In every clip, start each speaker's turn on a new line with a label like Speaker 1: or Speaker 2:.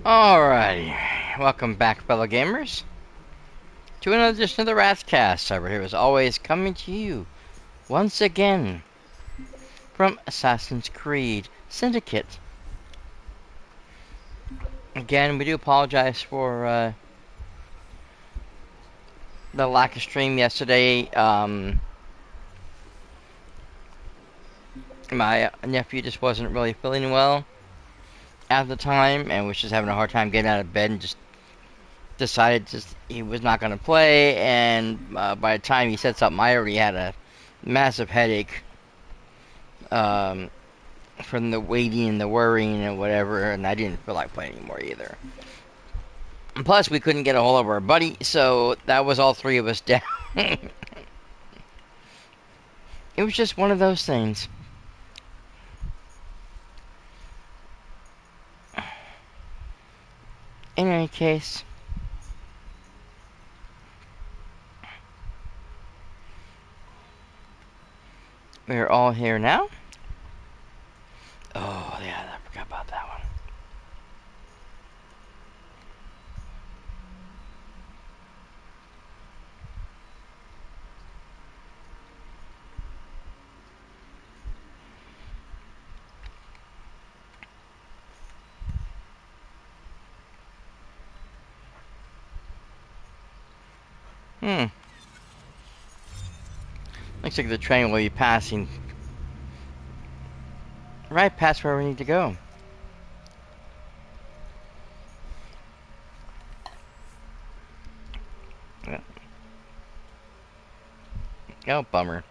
Speaker 1: Alrighty, welcome back, fellow gamers, to another edition of the Rathcast. Cyber here, as always, coming to you once again from Assassin's Creed Syndicate. Again, we do apologize for the lack of stream yesterday. My nephew just wasn't really feeling well at the time and was just having a hard time getting out of bed and just decided he was not going to play. And by the time he said something, I already had a massive headache. Um, from the waiting and the worrying and whatever, and I didn't feel like playing anymore either. And plus, we couldn't get a hold of our buddy, so that was all three of us down. It was just one of those things. In any case, we're all here now. Oh, yeah, I forgot about that one. Looks like the train will be passing right past where we need to go. Oh, bummer.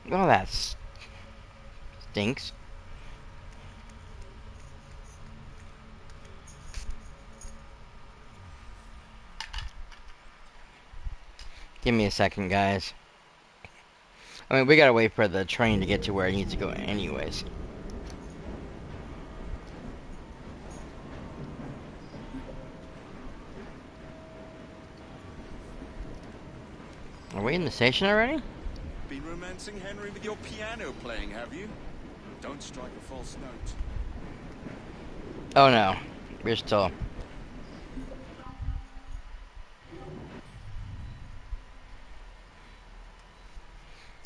Speaker 1: Well, that stinks. Give me a second, guys. I mean, we gotta wait for the train to get to where it needs to go anyways. Are we in the station already?
Speaker 2: Been romancing Henry with your piano playing, have you? Don't strike a false note.
Speaker 1: Oh no, we're still...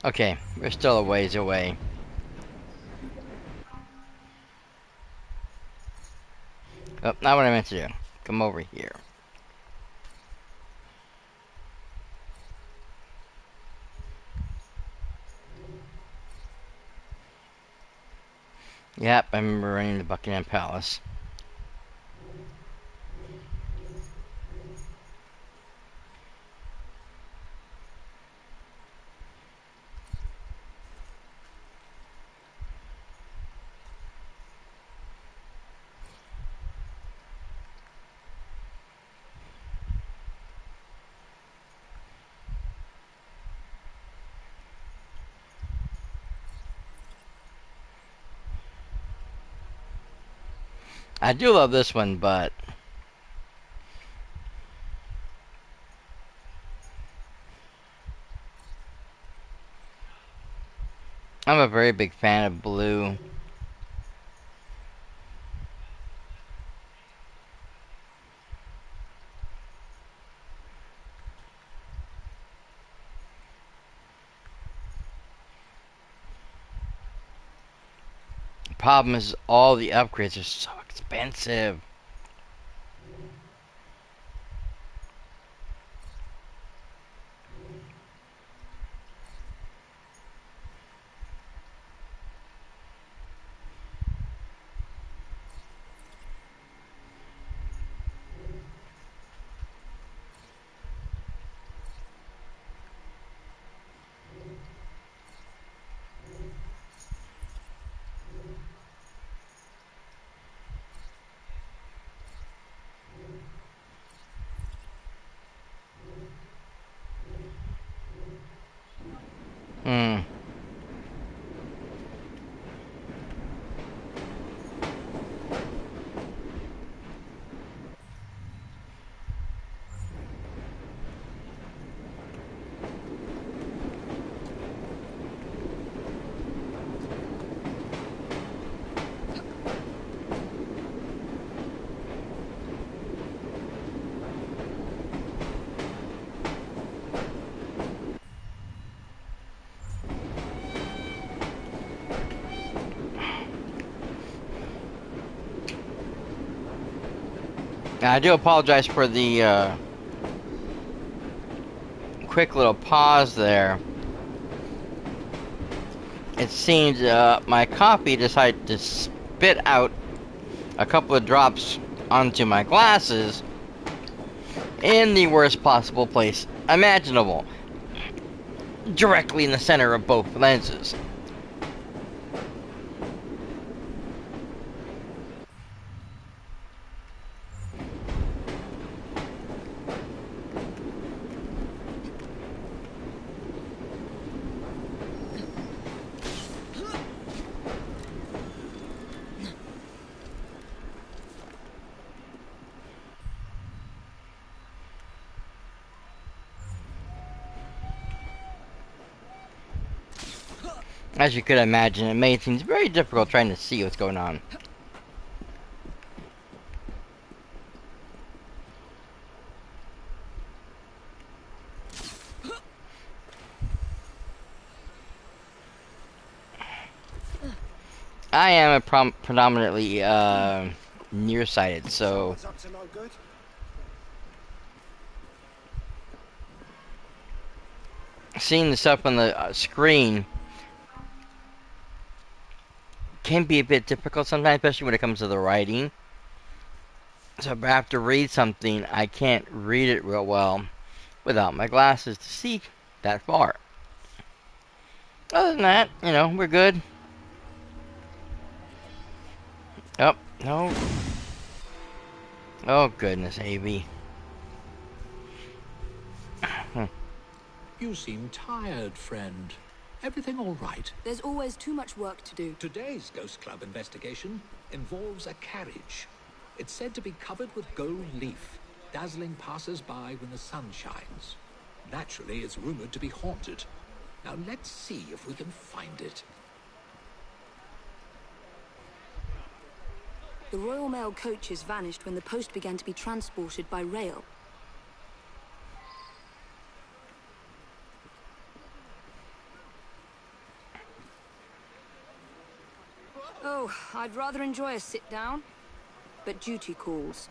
Speaker 1: Okay, we're still a ways away. Oh, not what I meant to do. Come over here. Yep, I remember running to Buckingham Palace. I do love this one, but... I'm a very big fan of blue. The problem is all the upgrades are so expensive. Hmm. I do apologize for the quick little pause there. It seems my coffee decided to spit out a couple of drops onto my glasses in the worst possible place imaginable, directly in the center of both lenses. As you could imagine, it made things very difficult trying to see what's going on. I am a predominantly nearsighted, so
Speaker 2: Someone's up to no good.
Speaker 1: seeing the stuff on the screen can be a bit difficult sometimes, especially when it comes to the writing. So if I have to read something, I can't read it real well without my glasses to see that far. Other than that, you know, we're good. Oh, no. Oh, goodness, AV.
Speaker 3: You seem tired, friend. Everything all right?
Speaker 4: There's always too much work to do.
Speaker 3: Today's Ghost Club investigation involves a carriage. It's said to be covered with gold leaf, dazzling passers-by when the sun shines. Naturally, it's rumored to be haunted. Now let's see if we can find it.
Speaker 4: The Royal Mail coaches vanished when the post began to be transported by rail. Oh, I'd rather enjoy a sit-down, but duty calls.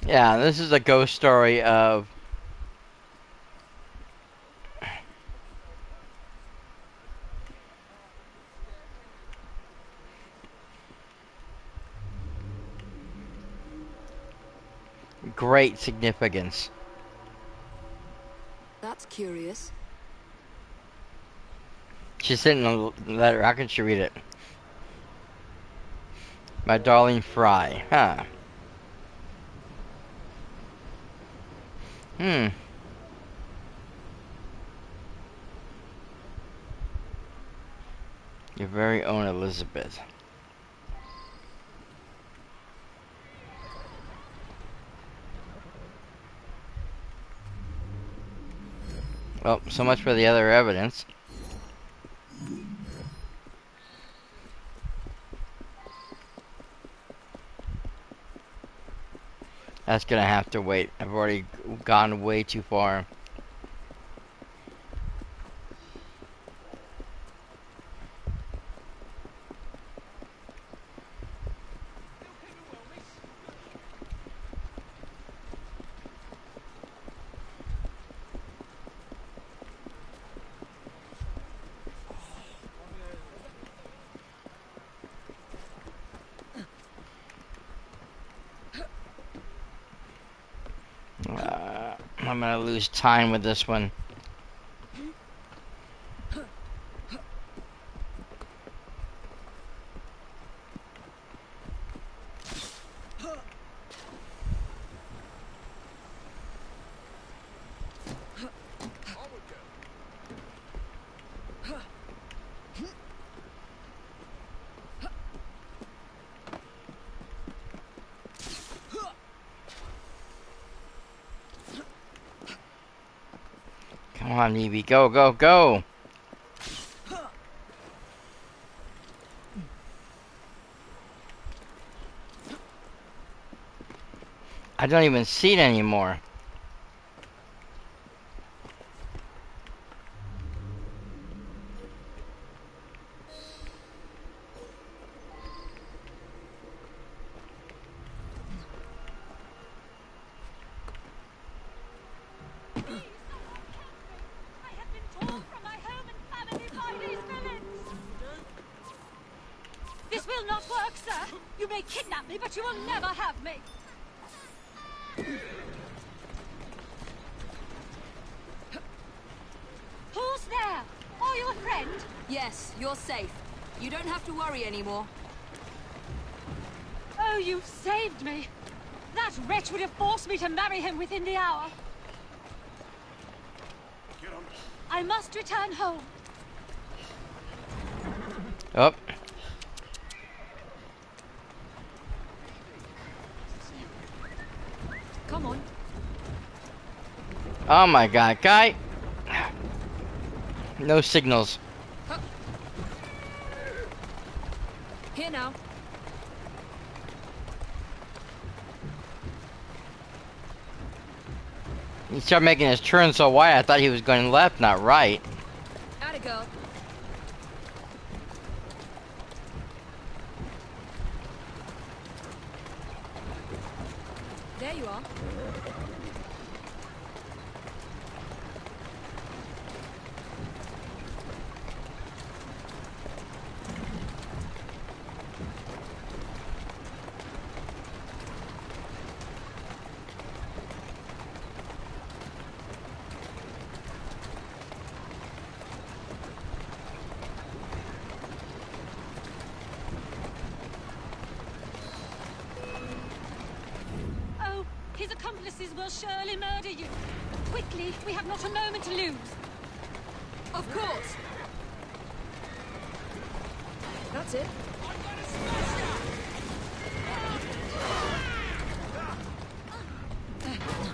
Speaker 1: Yeah, this is a ghost story of great significance.
Speaker 4: That's curious.
Speaker 1: She's sitting on the letter. How can she read it? My darling Fry. Huh. Hmm. Your very own Elizabeth. Well, so much for the other evidence. That's gonna have to wait. I've already gone way too far. I'm gonna lose time with this one. Come on, Evie, go, go, go! I don't even see it anymore.
Speaker 5: I have been torn from my home and family by these villains! This will not work, sir! You may kidnap me, but you will never have me! Who's there? Are you a friend?
Speaker 4: Yes, you're safe. You don't have to worry anymore.
Speaker 5: Oh, you've saved me! That wretch would have forced me to marry him within the hour.
Speaker 2: Get on.
Speaker 5: I must return home.
Speaker 1: Oh.
Speaker 4: Come on.
Speaker 1: Oh my god, guy. No signals.
Speaker 4: Here now.
Speaker 1: He started making his turn so wide, I thought he was going left, not right.
Speaker 4: Atta girl. There you are.
Speaker 5: Oh, his accomplices will surely murder you. Quickly, we have not a moment to lose.
Speaker 4: Of course. That's it.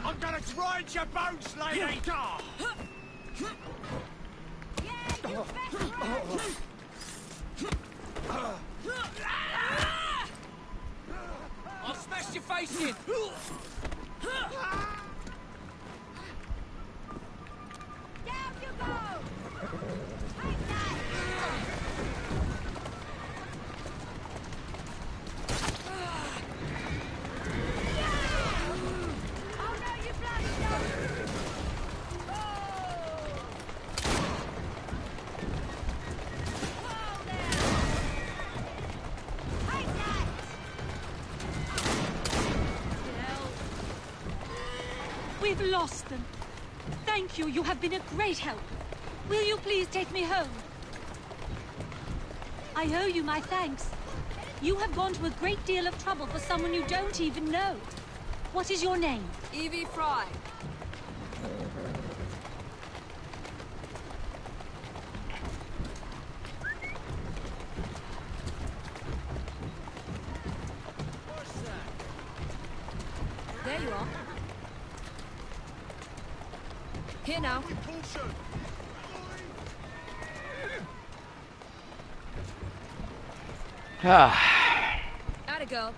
Speaker 2: I'm gonna grind your bones, lady!
Speaker 3: I'll smash your face in!
Speaker 5: Down you go! Take that! Oh no, you bloody don't! Whoa there! Take that! We've lost them. Thank you. You have been a great help. Will you please take me home? I owe you my thanks. You have gone to a great deal of trouble for someone you don't even know. What is your name?
Speaker 4: Evie Fry. There you are. Here now.
Speaker 1: Ah.
Speaker 4: Atta girl.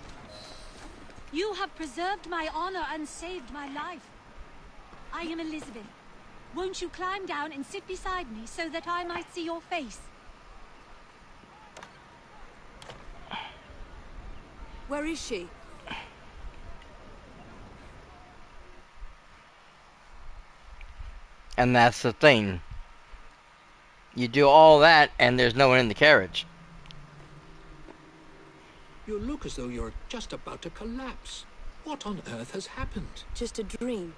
Speaker 5: You have preserved my honor and saved my life. I am Elizabeth. Won't you climb down and sit beside me so that I might see your face?
Speaker 4: Where is she?
Speaker 1: And that's the thing. You do all that, and there's no one in the carriage.
Speaker 3: You look as though you're just about to collapse. What on earth has happened?
Speaker 4: Just a dream.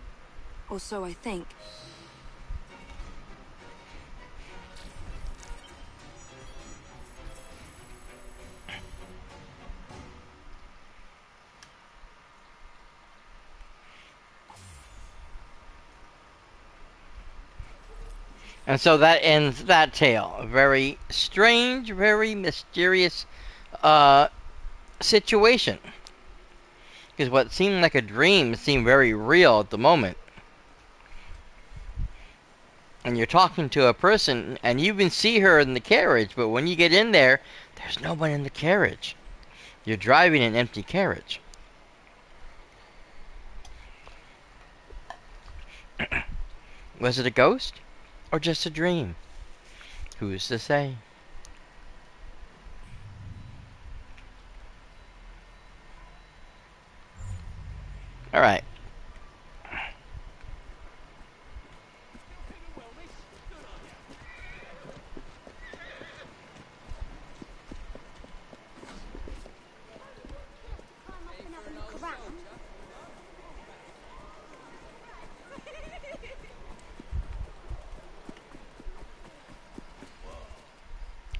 Speaker 4: Or so I think.
Speaker 1: And so that ends that tale. A very strange, very mysterious situation. Because what seemed like a dream seemed very real at the moment. And you're talking to a person, and you can see her in the carriage, but when you get in there, there's no one in the carriage. You're driving an empty carriage. Was it a ghost? Or just a dream? Who's to say? Alright.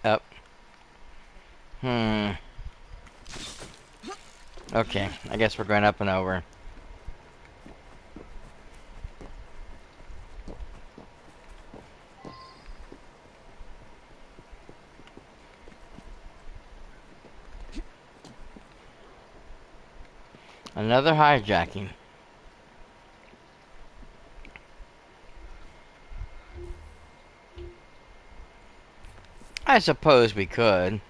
Speaker 1: Up. Okay, I guess we're going up and over. Another hijacking. I suppose we could.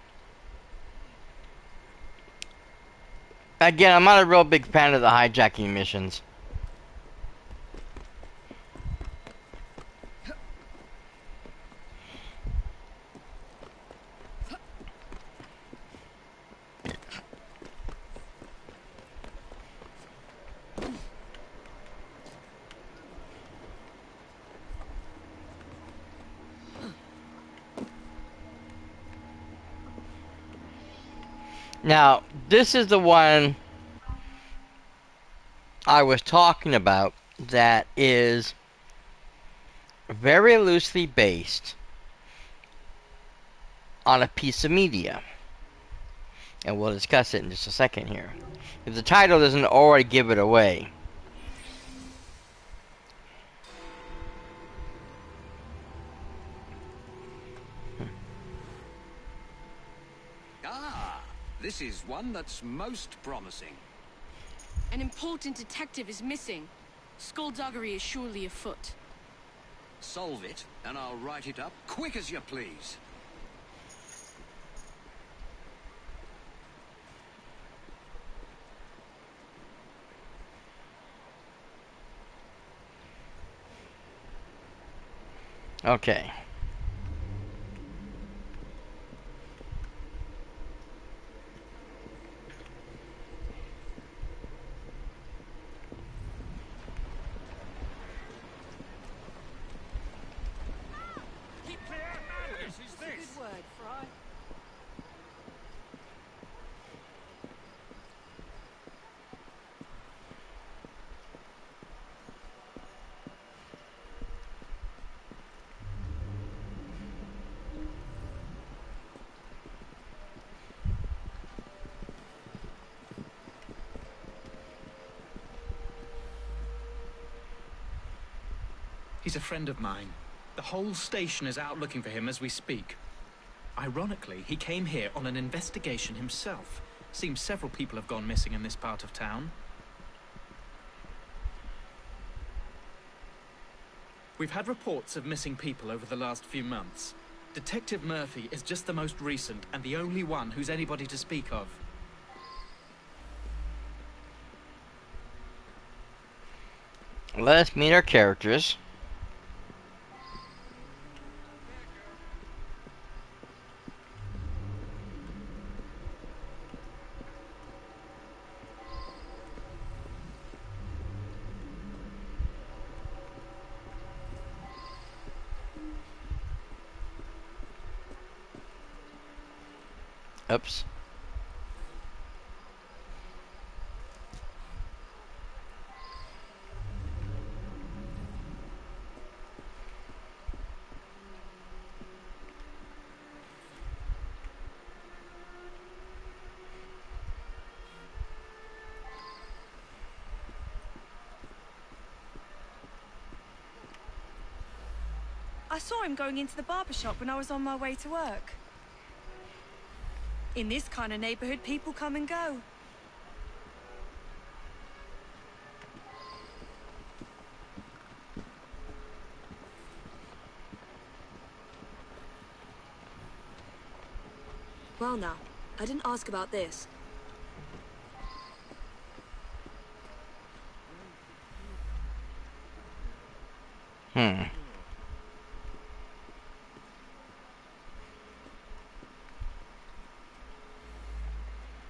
Speaker 1: Again, I'm not a real big fan of the hijacking missions. Now, this is the one I was talking about that is very loosely based on a piece of media. And we'll discuss it in just a second here. If the title doesn't already give it away.
Speaker 2: Ah, this is one that's most promising.
Speaker 6: An important detective is missing. Skullduggery is surely afoot.
Speaker 2: Solve it, and I'll write it up quick as you please.
Speaker 1: Okay.
Speaker 2: Keep clear! Madness is this?
Speaker 6: Good word, Fry.
Speaker 7: He's a friend of mine. The whole station is out looking for him as we speak. Ironically, he came here on an investigation himself. Seems several people have gone missing in this part of town. We've had reports of missing people over the last few months. Detective Murphy is just the most recent and the only one who's anybody to speak of.
Speaker 1: Let us meet our characters. Oops.
Speaker 8: I saw him going into the barber shop when I was on my way to work. In this kind of neighborhood, people come and go.
Speaker 4: Well now, I didn't ask about this.
Speaker 1: Hmm.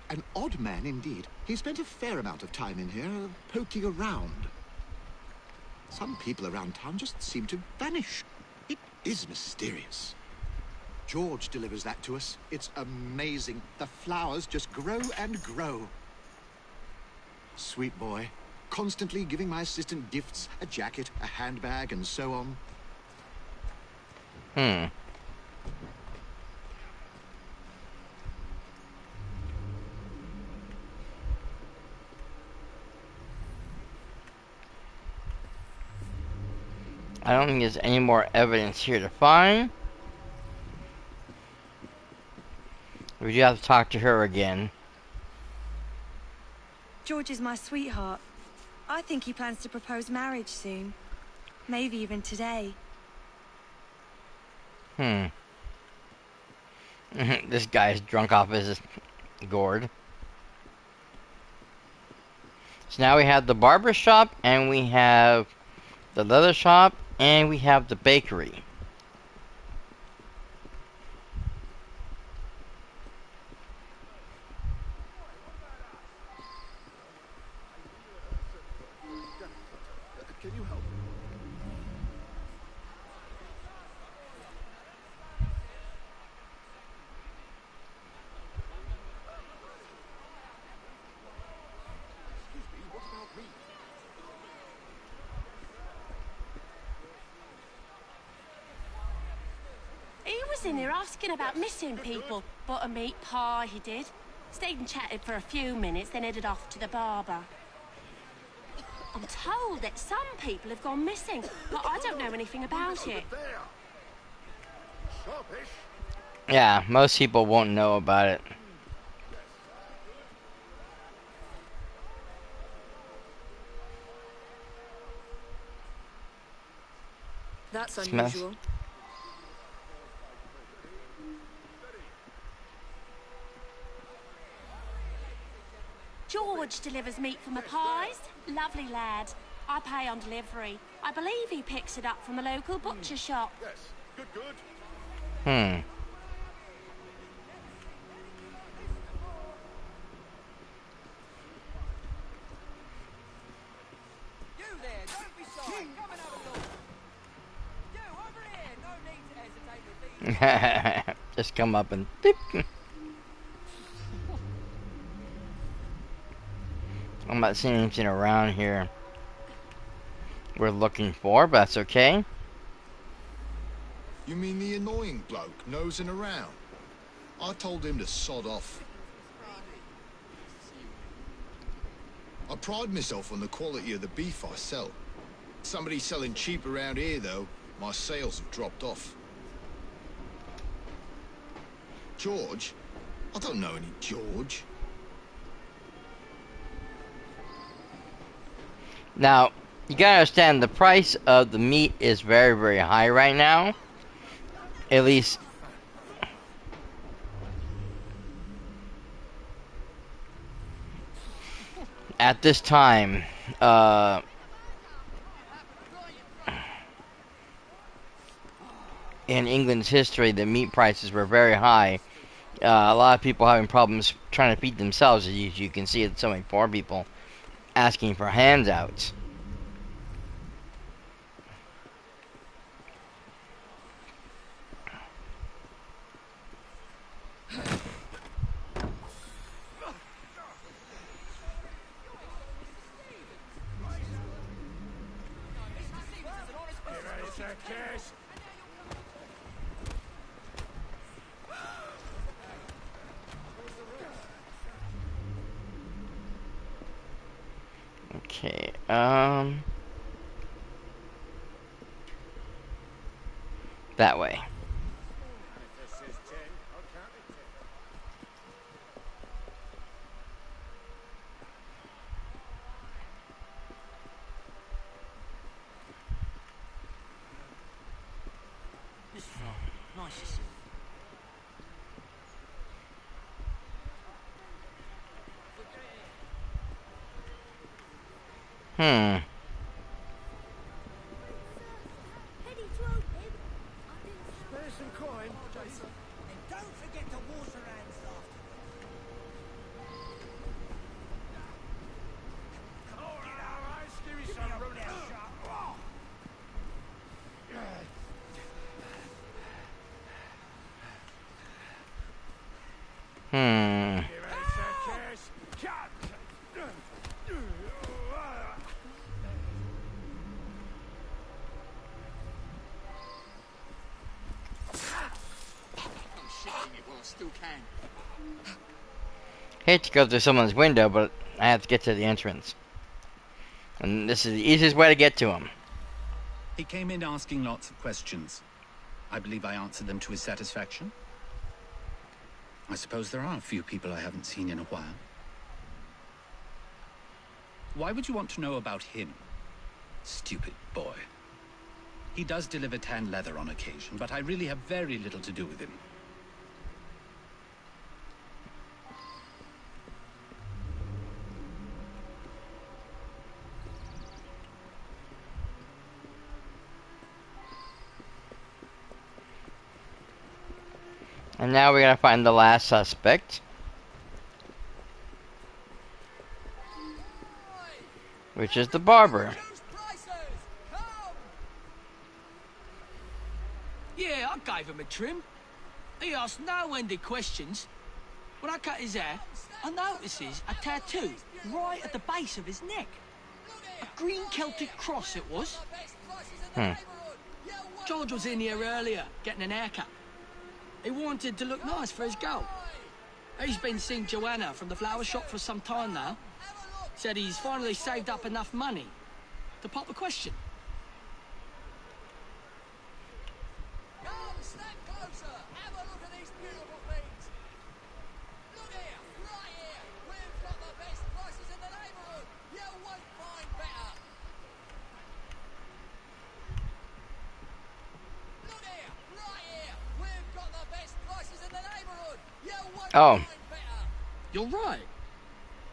Speaker 9: An odd man indeed. He spent a fair amount of time in here, poking around. Some people around town just seem to vanish. It is mysterious. George delivers that to us. It's amazing. The flowers just grow and grow. Sweet boy. Constantly giving my assistant gifts, a jacket, a handbag, and so on.
Speaker 1: Hmm. I don't think there's any more evidence here to find. We do have to talk to her again.
Speaker 8: George is my sweetheart. I think he plans to propose marriage soon. Maybe even today.
Speaker 1: Hmm. This guy's drunk off his gourd. So now we have the barber shop, and we have the leather shop, and we have the bakery.
Speaker 9: Can you help? Excuse me, what about me?
Speaker 6: He was in here asking about missing people. Bought a meat pie, he did. Stayed and chatted for a few minutes, then headed off to the barber. I'm told that some people have gone missing, but I don't know anything about it.
Speaker 1: Yeah, most people won't know about it.
Speaker 4: That's
Speaker 1: Smells.
Speaker 4: unusual.
Speaker 6: George delivers meat for my pies. Lovely lad. I pay on delivery. I believe he picks it up from the local butcher shop.
Speaker 2: Yes. Good, good.
Speaker 1: Hmm.
Speaker 10: You there, don't be shy. Come and have a look. You over here, no need to hesitate to leave.
Speaker 1: Just come up and beep. I'm not seeing anything around here we're looking for, but that's okay.
Speaker 11: You mean the annoying bloke nosing around? I told him to sod off. I pride myself on the quality of the beef I sell. Somebody selling cheap around here, though, my sales have dropped off. George? I don't know any George.
Speaker 1: Now, you gotta understand the price of the meat is very, very high right now. At least at this time. In England's history, the meat prices were very high. A lot of people having problems trying to feed themselves, as you can see, so many poor people asking for handouts. Okay, that way.
Speaker 10: Miss Frog, nice to see you.
Speaker 1: Hmm.
Speaker 10: man.
Speaker 1: Hate to go through someone's window, but I have to get to the entrance. And this is the easiest way to get to him.
Speaker 12: He came in asking lots of questions. I believe I answered them to his satisfaction. I suppose there are a few people I haven't seen in a while. Why would you want to know about him? Stupid boy. He does deliver tan leather on occasion, but I really have very little to do with him.
Speaker 1: And now we gotta find the last suspect. Which is the barber.
Speaker 10: Yeah, I gave him a trim. He asked no-ended questions. When I cut his hair, I notices a tattoo right at the base of his neck. A green Celtic cross it was. George was in here earlier, getting an haircut. He wanted to look nice for his girl. He's been seeing Joanna from the flower shop for some time now. Said he's finally saved up enough money to pop a question.
Speaker 13: Come, step closer. Have a look at these beautiful things. Look here, right here. We've got the best prices in the neighborhood. You won't find better. Look here, right here. We've got the best prices in the neighborhood. You won't find better.
Speaker 10: You're right.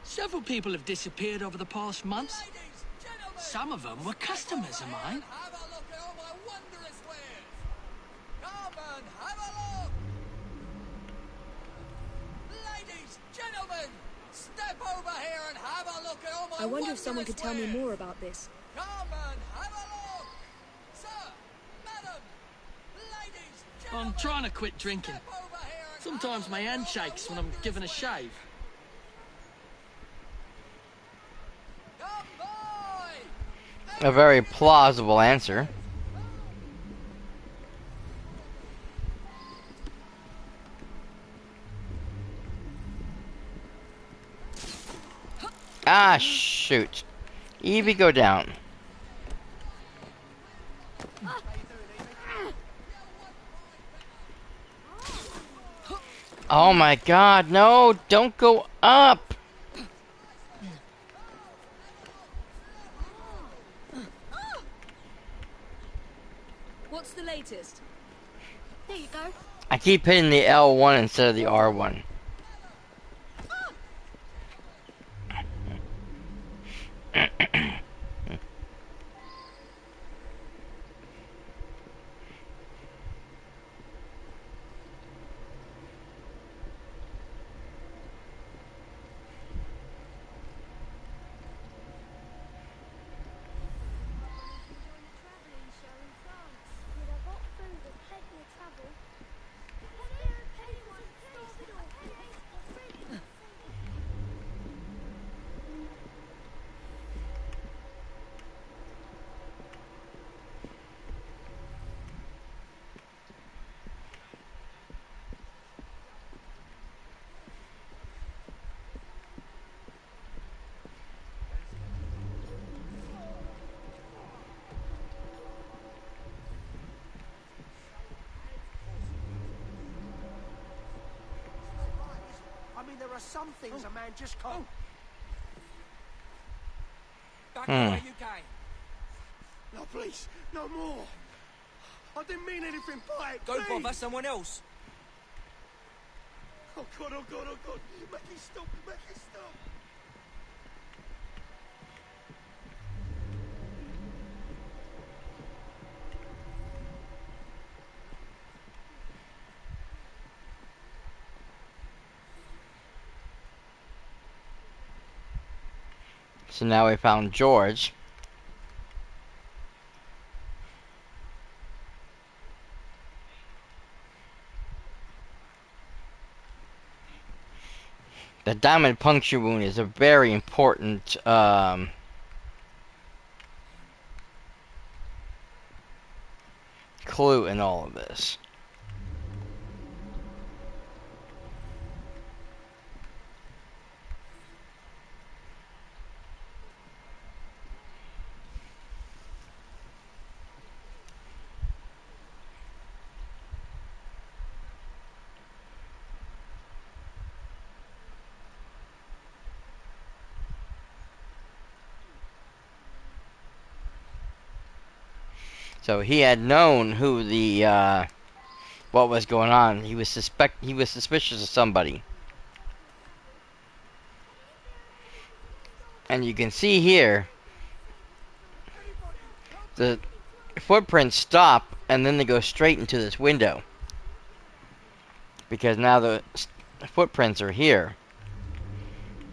Speaker 10: Several people have disappeared over the past months. Some of them were customers of mine.
Speaker 13: Have a look at all my wondrous wares. Come and have a look. Ladies, gentlemen, step over here and have a look at all my
Speaker 4: I wonder if someone could tell me
Speaker 13: wares.
Speaker 4: more about this.
Speaker 13: Come and have a look. Sir, madam, ladies, gentlemen.
Speaker 10: I'm trying to quit drinking. Sometimes my hand shakes when I'm given a shave.
Speaker 1: A very plausible answer. Ah, shoot. Evie, go down. Oh my god, no, don't go up!
Speaker 4: What's the latest?
Speaker 6: There you go.
Speaker 1: I keep hitting the L1 instead of the R1.
Speaker 10: I mean, there are some things a man just can't.
Speaker 13: Back the way you came.
Speaker 10: No, please, no more. I didn't mean anything by it.
Speaker 13: Go
Speaker 10: please.
Speaker 13: bother someone else.
Speaker 10: Oh God, oh God, oh God. Make it stop, make it stop.
Speaker 1: So now we found George. The diamond puncture wound is a very important clue in all of this. So he had known who the what was going on. He was suspicious of somebody. And you can see here the footprints stop and then they go straight into this window. Because now the footprints are here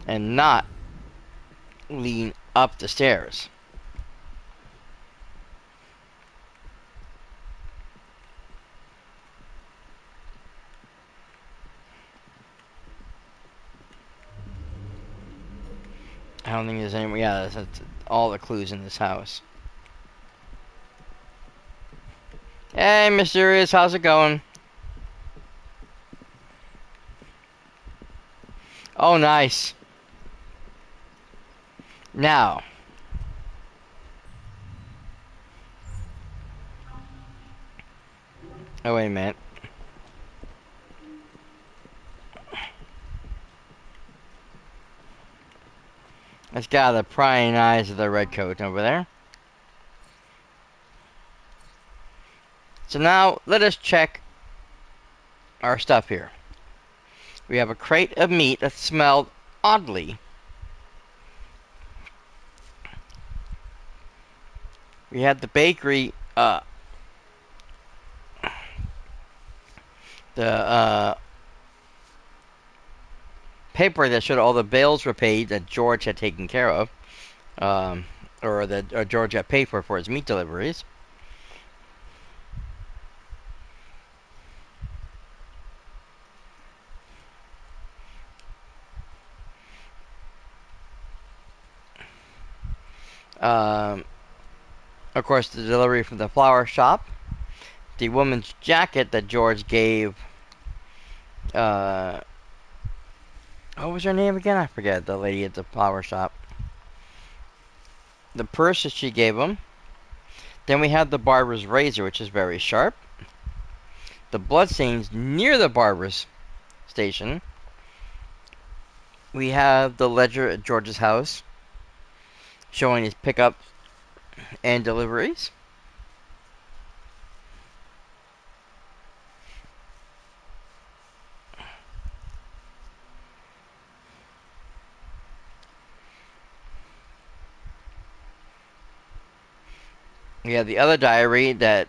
Speaker 1: and not leading up the stairs. I don't think there's any. Yeah, that's all the clues in this house. Hey, Mysterious, how's it going? Oh, nice. Now. Oh, wait a minute. Let's get out of the prying eyes of the redcoat over there. So now, let us check our stuff here. We have a crate of meat that smelled oddly. We had the bakery, the paper that showed all the bills were paid that George had taken care of, or that George had paid for his meat deliveries. Of course, the delivery from the flower shop, the woman's jacket that George gave. What was her name again? I forget. The lady at the flower shop. The purse that she gave him. Then we have the barber's razor, which is very sharp. The bloodstains near the barber's station. We have the ledger at George's house, showing his pickups and deliveries. We have the other diary that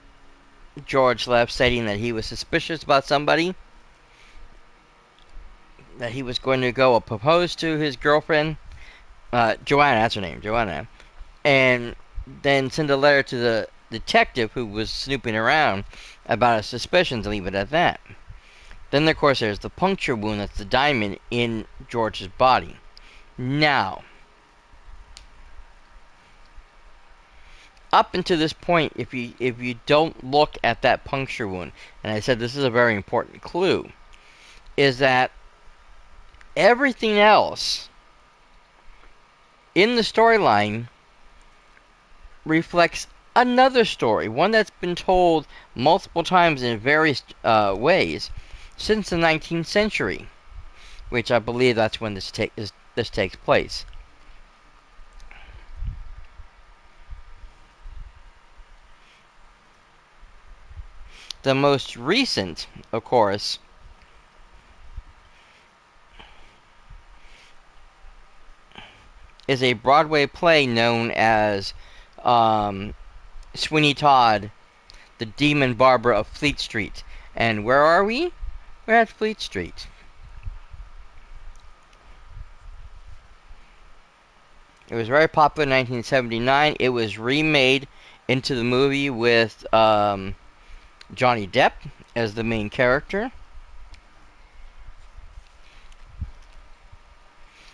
Speaker 1: George left stating that he was suspicious about somebody, that he was going to go propose to his girlfriend, Joanna, that's her name, Joanna, and then send a letter to the detective who was snooping around about his suspicions and leave it at that. Then, of course, there's the puncture wound, that's the diamond in George's body. Now, up until this point, if you don't look at that puncture wound, and I said this is a very important clue, is that everything else in the storyline reflects another story, one that's been told multiple times in various ways since the 19th century, which I believe that's when this takes place. The most recent, of course, is a Broadway play known as Sweeney Todd, the Demon Barber of Fleet Street. And where are we? We're at Fleet Street. It was very popular in 1979. It was remade into the movie with Johnny Depp as the main character.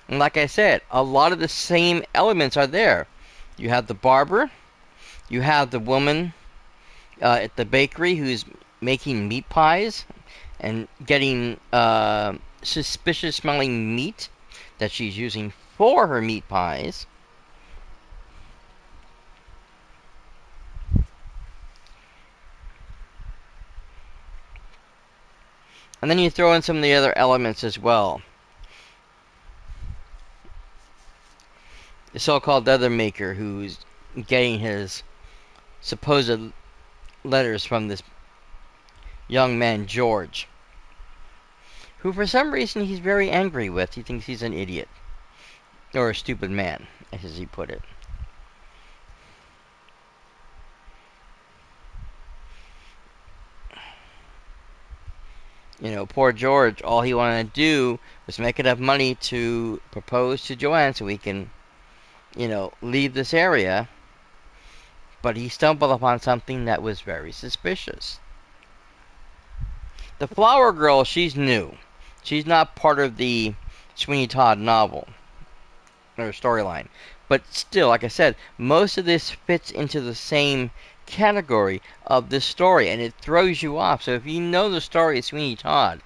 Speaker 1: And like I said, a lot of the same elements are there. You have the barber, you have the woman at the bakery who's making meat pies and getting suspicious smelling meat that she's using for her meat pies. And then you throw in some of the other elements as well. The so-called leather maker who's getting his supposed letters from this young man, George, who for some reason he's very angry with. He thinks he's an idiot. Or a stupid man, as he put it. You know, poor George, all he wanted to do was make enough money to propose to Joanne so he can, you know, leave this area. But he stumbled upon something that was very suspicious. The Flower Girl, she's new. She's not part of the Sweeney Todd novel or storyline. But still, like I said, most of this fits into the same category of this story, and it throws you off. So if you know the story of Sweeney Todd,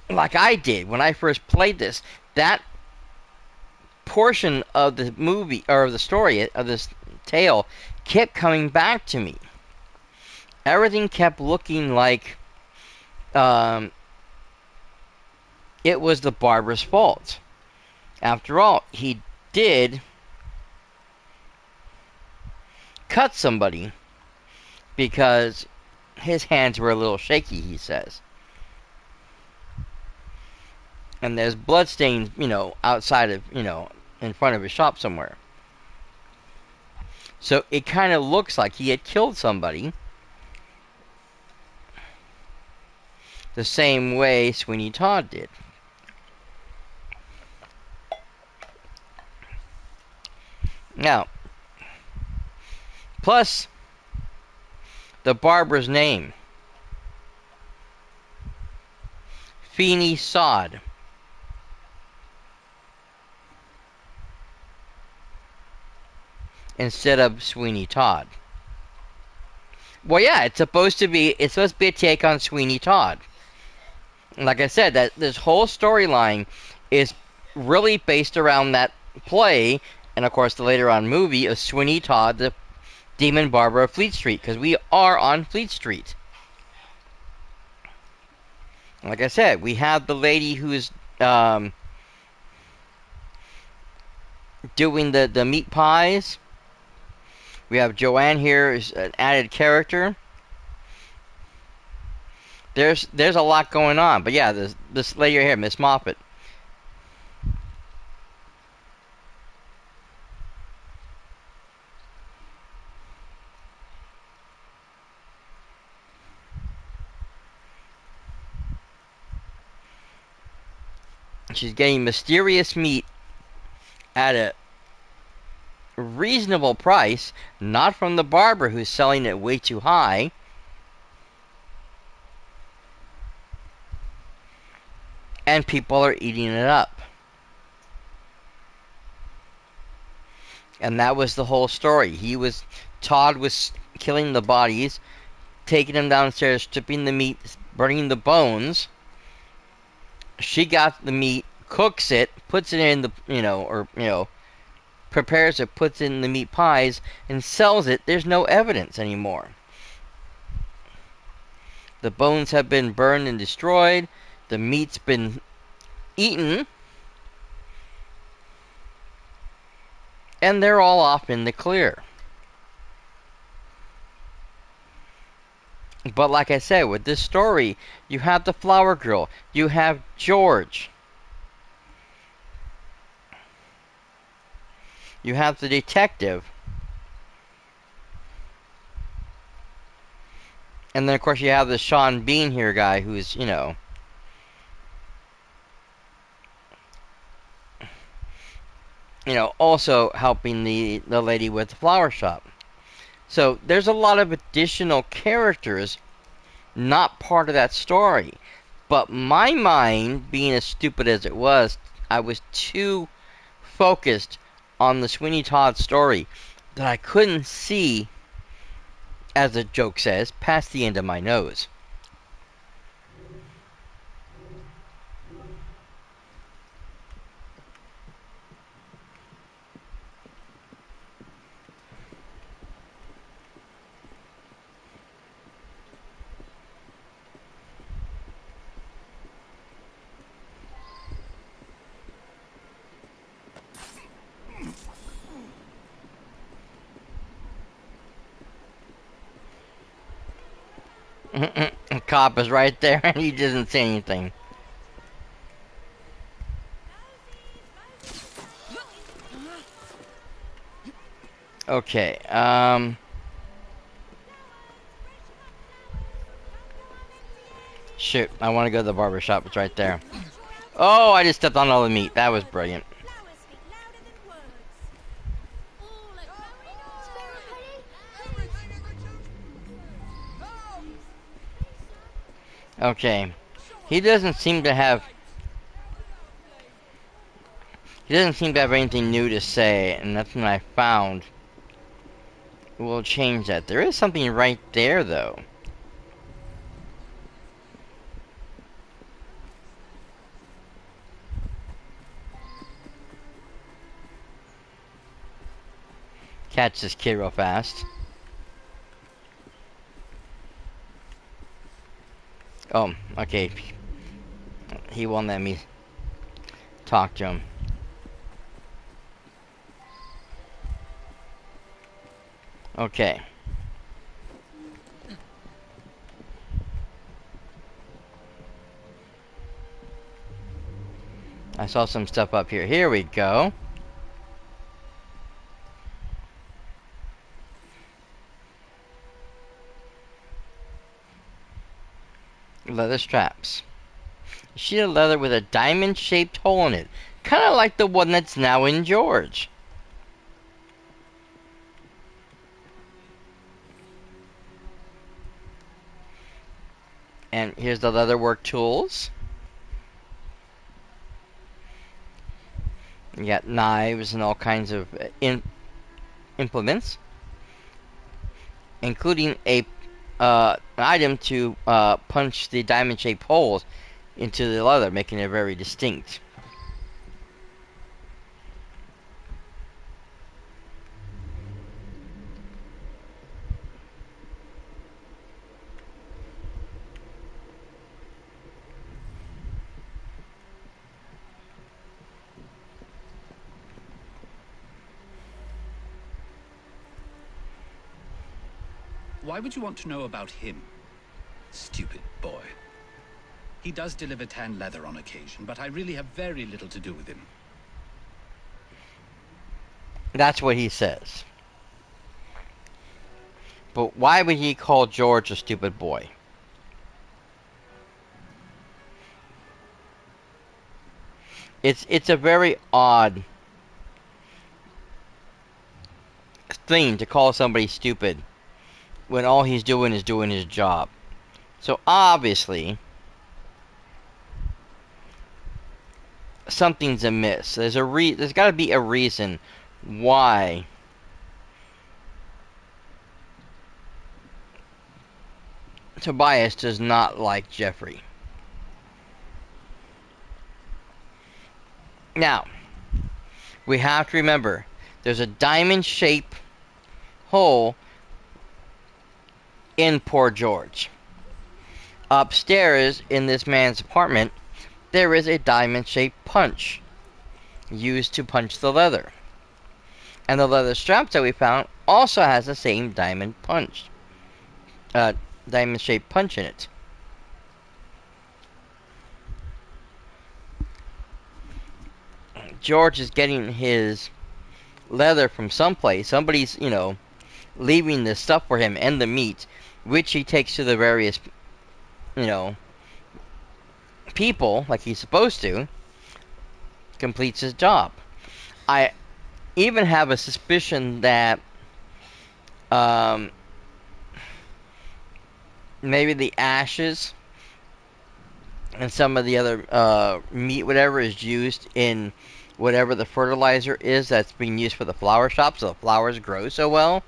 Speaker 1: like I did when I first played this, that portion of the movie or the story of this tale kept coming back to me. Everything kept looking like it was the barber's fault. After all, he did cut somebody because his hands were a little shaky, he says. And there's bloodstains, you know, outside of, you know, in front of his shop somewhere. So it kind of looks like he had killed somebody the same way Sweeney Todd did. Now, plus the barber's name, Feeney Sod. Instead of Sweeney Todd. Well, yeah, it's supposed to be a take on Sweeney Todd. Like I said, that this whole storyline is really based around that play, and of course the later on movie of Sweeney Todd, the Demon Barber of Fleet Street, because we are on Fleet Street. Like I said, we have the lady who's doing the meat pies. We have Joanne here as an added character. There's a lot going on, but yeah, this lady right here, Miss Moffat. She's getting mysterious meat at a reasonable price, not from the barber who's selling it way too high. And people are eating it up. And that was the whole story. Todd was killing the bodies, taking them downstairs, stripping the meat, burning the bones. She got the meat, cooks it, puts it in the, prepares it, puts it in the meat pies, and sells it. There's no evidence anymore. The bones have been burned and destroyed. The meat's been eaten. And they're all off in the clear. But like I said, with this story, you have the Flower Girl. You have George. You have the detective. And then, of course, you have the Sean Bean here guy who's, also helping the lady with the flower shop. So there's a lot of additional characters not part of that story. But my mind, being as stupid as it was, I was too focused on the Sweeney Todd story that I couldn't see, as the joke says, past the end of my nose. A cop is right there and he doesn't say anything. Okay, shoot, I want to go to the barber shop. It's right there. Oh, I just stepped on all the meat. That was brilliant. Okay, he doesn't seem to have. He doesn't seem to have anything new to say, and that's when I found. We'll change that. There is something right there, though. Catch this kid real fast. Oh, okay. He won't let me talk to him. Okay. I saw some stuff up here. Here we go. Leather straps. A sheet of leather with a diamond-shaped hole in it. Kind of like the one that's now in George. And here's the leatherwork tools. You got knives and all kinds of implements, including an item to punch the diamond-shaped holes into the leather, making it very distinct.
Speaker 12: Why would you want to know about him? Stupid boy. He does deliver tan leather on occasion, but I really have very little to do with him.
Speaker 1: That's what he says. But why would he call George a stupid boy? It's a very odd thing to call somebody stupid when all he's doing is doing his job. So obviously something's amiss. There's got to be a reason why Tobias does not like Jeffrey. Now, we have to remember there's a diamond-shaped hole in poor George. Upstairs in this man's apartment, there is a diamond-shaped punch used to punch the leather. And the leather straps that we found also has the same diamond-shaped punch in it. George is getting his leather from someplace. Somebody's, leaving the stuff for him and the meat, which he takes to the various, people, like he's supposed to, completes his job. I even have a suspicion that maybe the ashes and some of the other meat, whatever, is used in whatever the fertilizer is that's being used for the flower shop, so the flowers grow so well.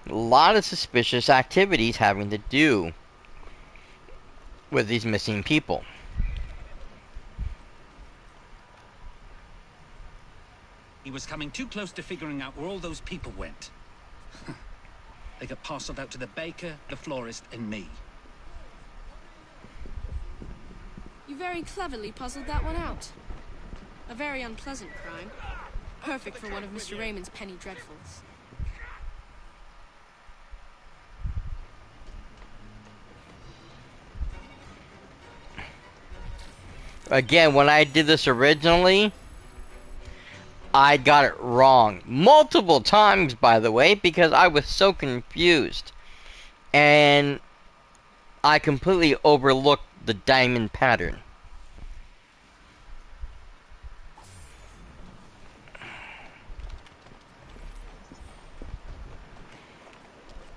Speaker 1: A lot of suspicious activities having to do with these missing people.
Speaker 12: He was coming too close to figuring out where all those people went. They got parceled out to the baker, the florist, and me.
Speaker 6: You very cleverly puzzled that one out. A very unpleasant crime. Perfect for one of Mr. Raymond's penny dreadfuls.
Speaker 1: Again, when I did this originally, I got it wrong. Multiple times, by the way, because I was so confused. And I completely overlooked the diamond pattern.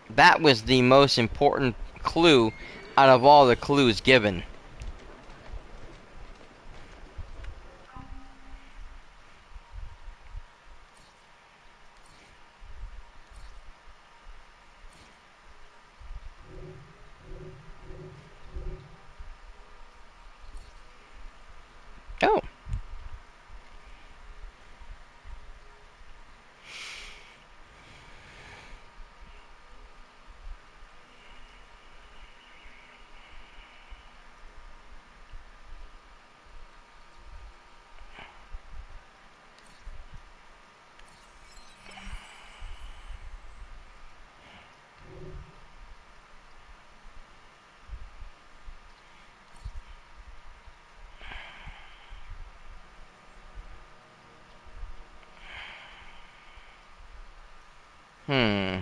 Speaker 1: That was the most important clue out of all the clues given. Oh. Hmm.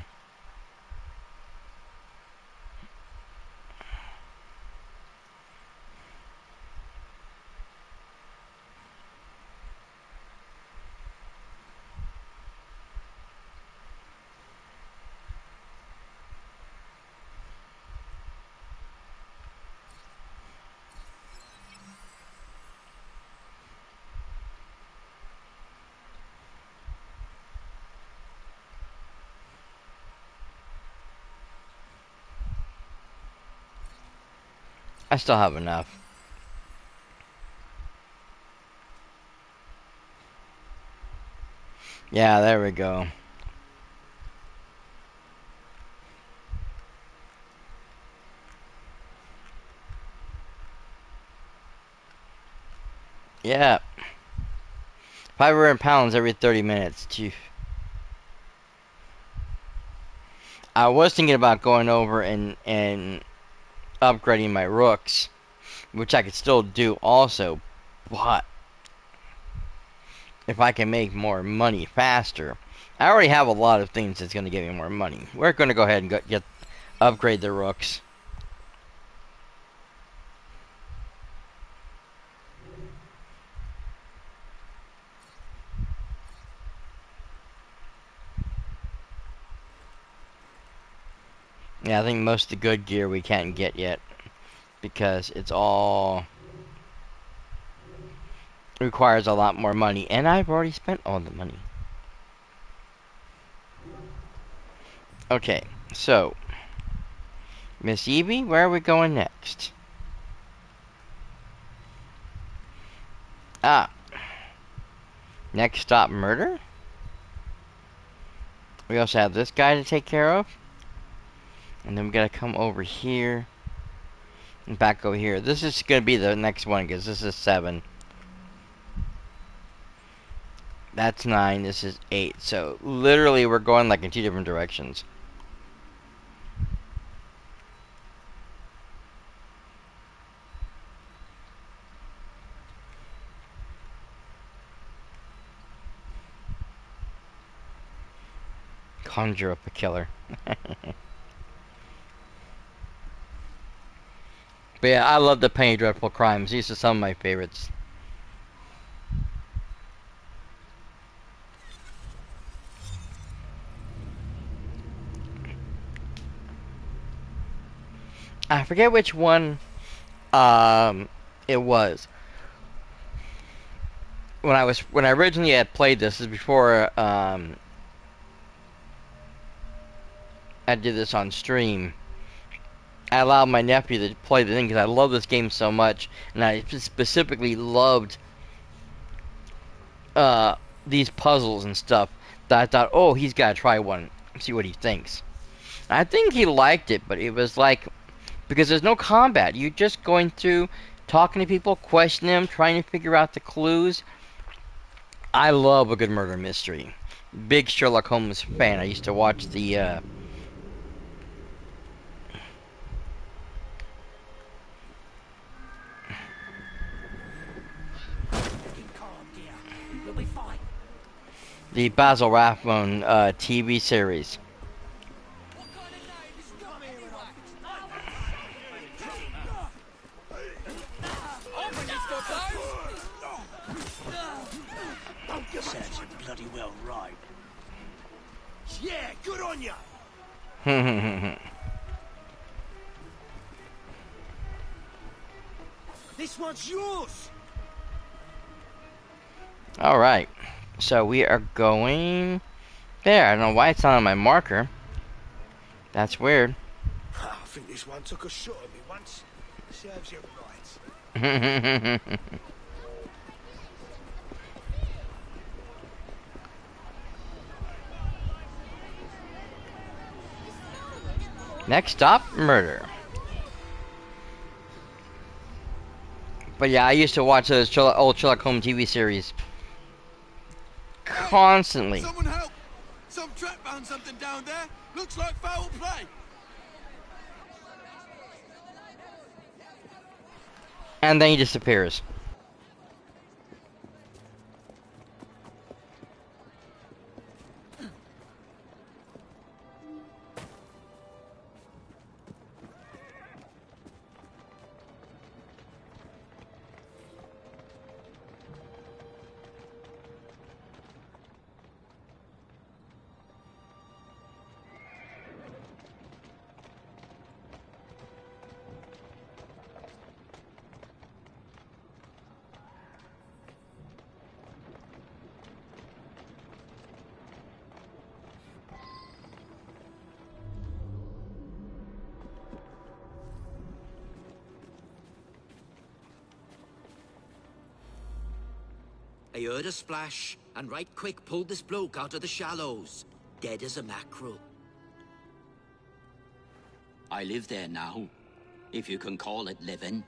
Speaker 1: I still have enough. Yeah, there we go. Yeah. 500 pounds every 30 minutes. Gee. I was thinking about going over and upgrading my rooks, which I could still do also, but if I can make more money faster. I already have a lot of things that's going to give me more money. We're going to go ahead and get upgrade the rooks. Yeah, I think most of the good gear we can't get yet because it's all requires a lot more money, and I've already spent all the money. Okay, so Miss Evie, where are we going next? Ah, next stop, murder. We also have this guy to take care of, and then we gotta come over here and back over here. This is gonna be the next one because this is 7. That's 9. This is 8. So literally, we're going like in 2 different directions. Conjure up a killer. But yeah, I love the Penny Dreadful Crimes. These are some of my favorites. I forget which one it was. When I originally had played this is before I did this on stream. I allowed my nephew to play the thing because I love this game so much, and I specifically loved these puzzles and stuff that I thought, oh, he's got to try one, see what he thinks. I think he liked it, but it was like, because there's no combat. You're just going through, talking to people, questioning them, trying to figure out the clues. I love a good murder mystery. Big Sherlock Holmes fan. I used to watch the The Basil Rathbone TV series.
Speaker 10: Serves you bloody well right. Yeah, good on ya. This one's yours.
Speaker 1: All right, so we are going there. I don't know why it's not on my marker. That's weird.
Speaker 10: I think this one took a shot at me once. Serves you right.
Speaker 1: Next stop, murder. But yeah, I used to watch those old Sherlock Holmes TV series constantly.
Speaker 2: Someone help! Some trap found something down there. Looks like foul play.
Speaker 1: And then he disappears.
Speaker 14: I heard a splash, and right quick pulled this bloke out of the shallows, dead as a mackerel. I live there now, if you can call it living.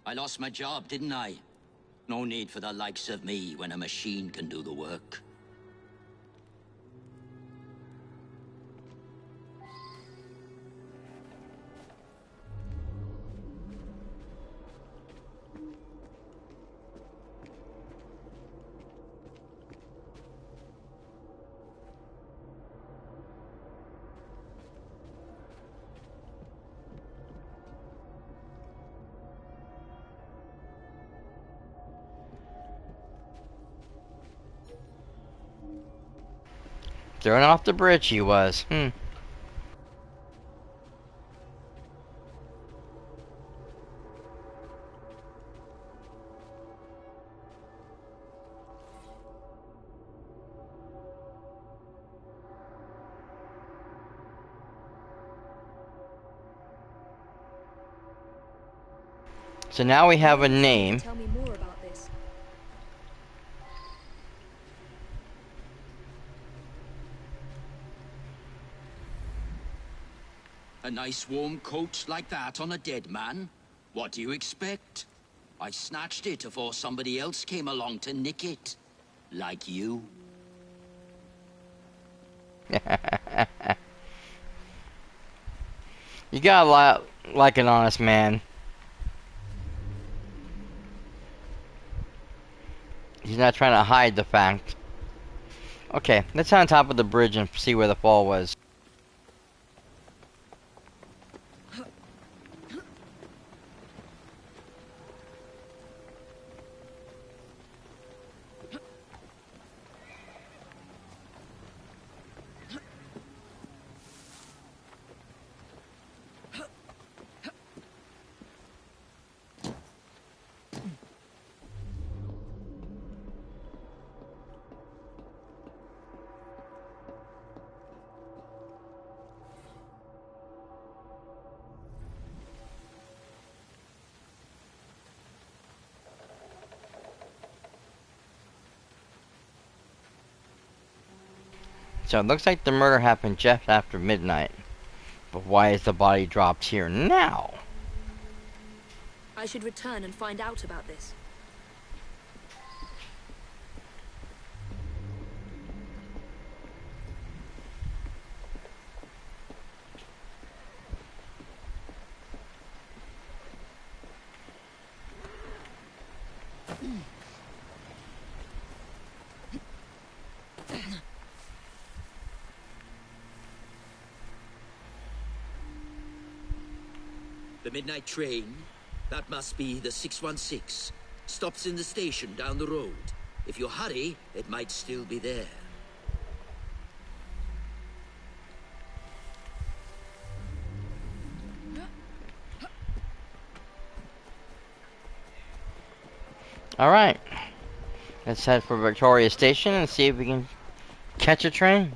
Speaker 14: I lost my job, didn't I? No need for the likes of me when a machine can do the work.
Speaker 1: Thrown off the bridge he was. So now we have a name.
Speaker 4: Tell me more about this.
Speaker 14: A nice warm coat like that on a dead man? What do you expect? I snatched it before somebody else came along to nick it. Like you.
Speaker 1: You gotta like an honest man. He's not trying to hide the fact. Okay, let's on top of the bridge and see where the fall was. So it looks like the murder happened just after midnight. But why is the body dropped here now?
Speaker 4: I should return and find out about this.
Speaker 14: The midnight train? That must be the 616. Stops in the station down the road. If you hurry, it might still be there.
Speaker 1: Alright. Let's head for Victoria Station and see if we can catch a train.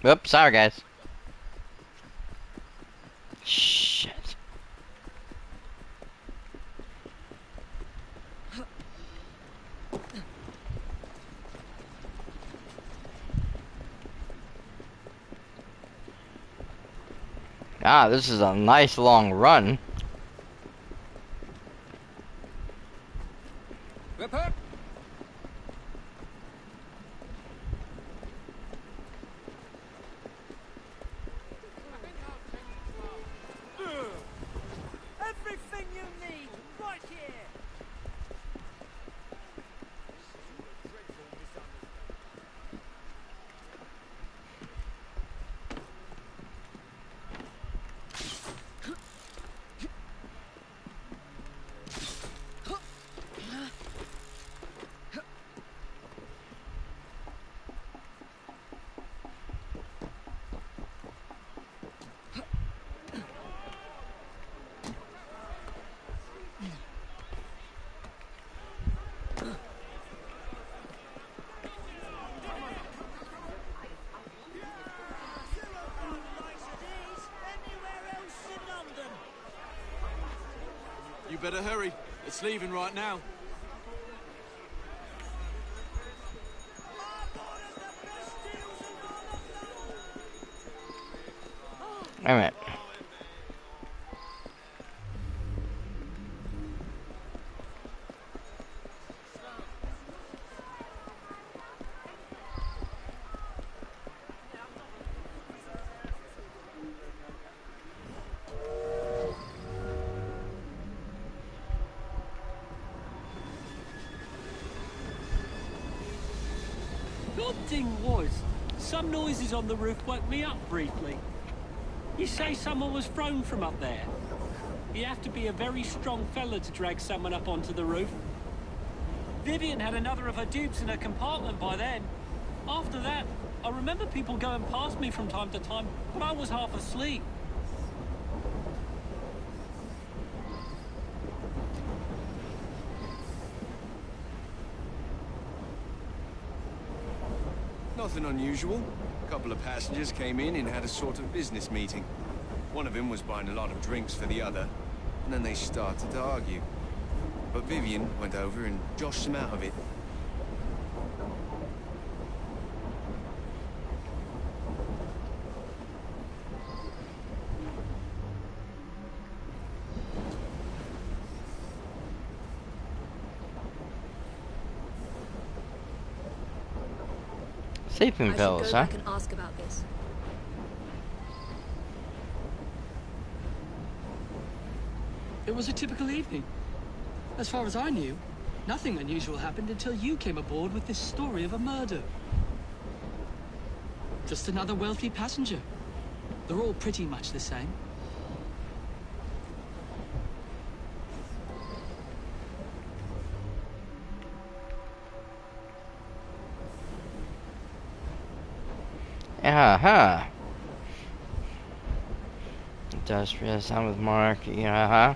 Speaker 1: Oops, sorry guys. Shit. Ah, this is a nice long run.
Speaker 10: Whip up!
Speaker 13: Everything you need, right here!
Speaker 2: You better hurry. It's leaving right now.
Speaker 1: Wait a minute.
Speaker 15: The odd thing was, some noises on the roof woke me up briefly. You say someone was thrown from up there? You have to be a very strong fella to drag someone up onto the roof. Vivian had another of her dupes in her compartment by then. After that, I remember people going past me from time to time, but I was half asleep.
Speaker 2: Nothing unusual. A couple of passengers came in and had a sort of business meeting. One of them was buying a lot of drinks for the other, and then they started to argue. But Vivian went over and joshed them out of it.
Speaker 1: Sleeping pills,
Speaker 4: I should go
Speaker 1: huh?
Speaker 4: back and ask about this.
Speaker 10: It was a typical evening. As far as I knew, nothing unusual happened until you came aboard with this story of a murder. Just another wealthy passenger. They're all pretty much the same.
Speaker 1: Uh-huh. Industrious, I'm with Mark, uh-huh.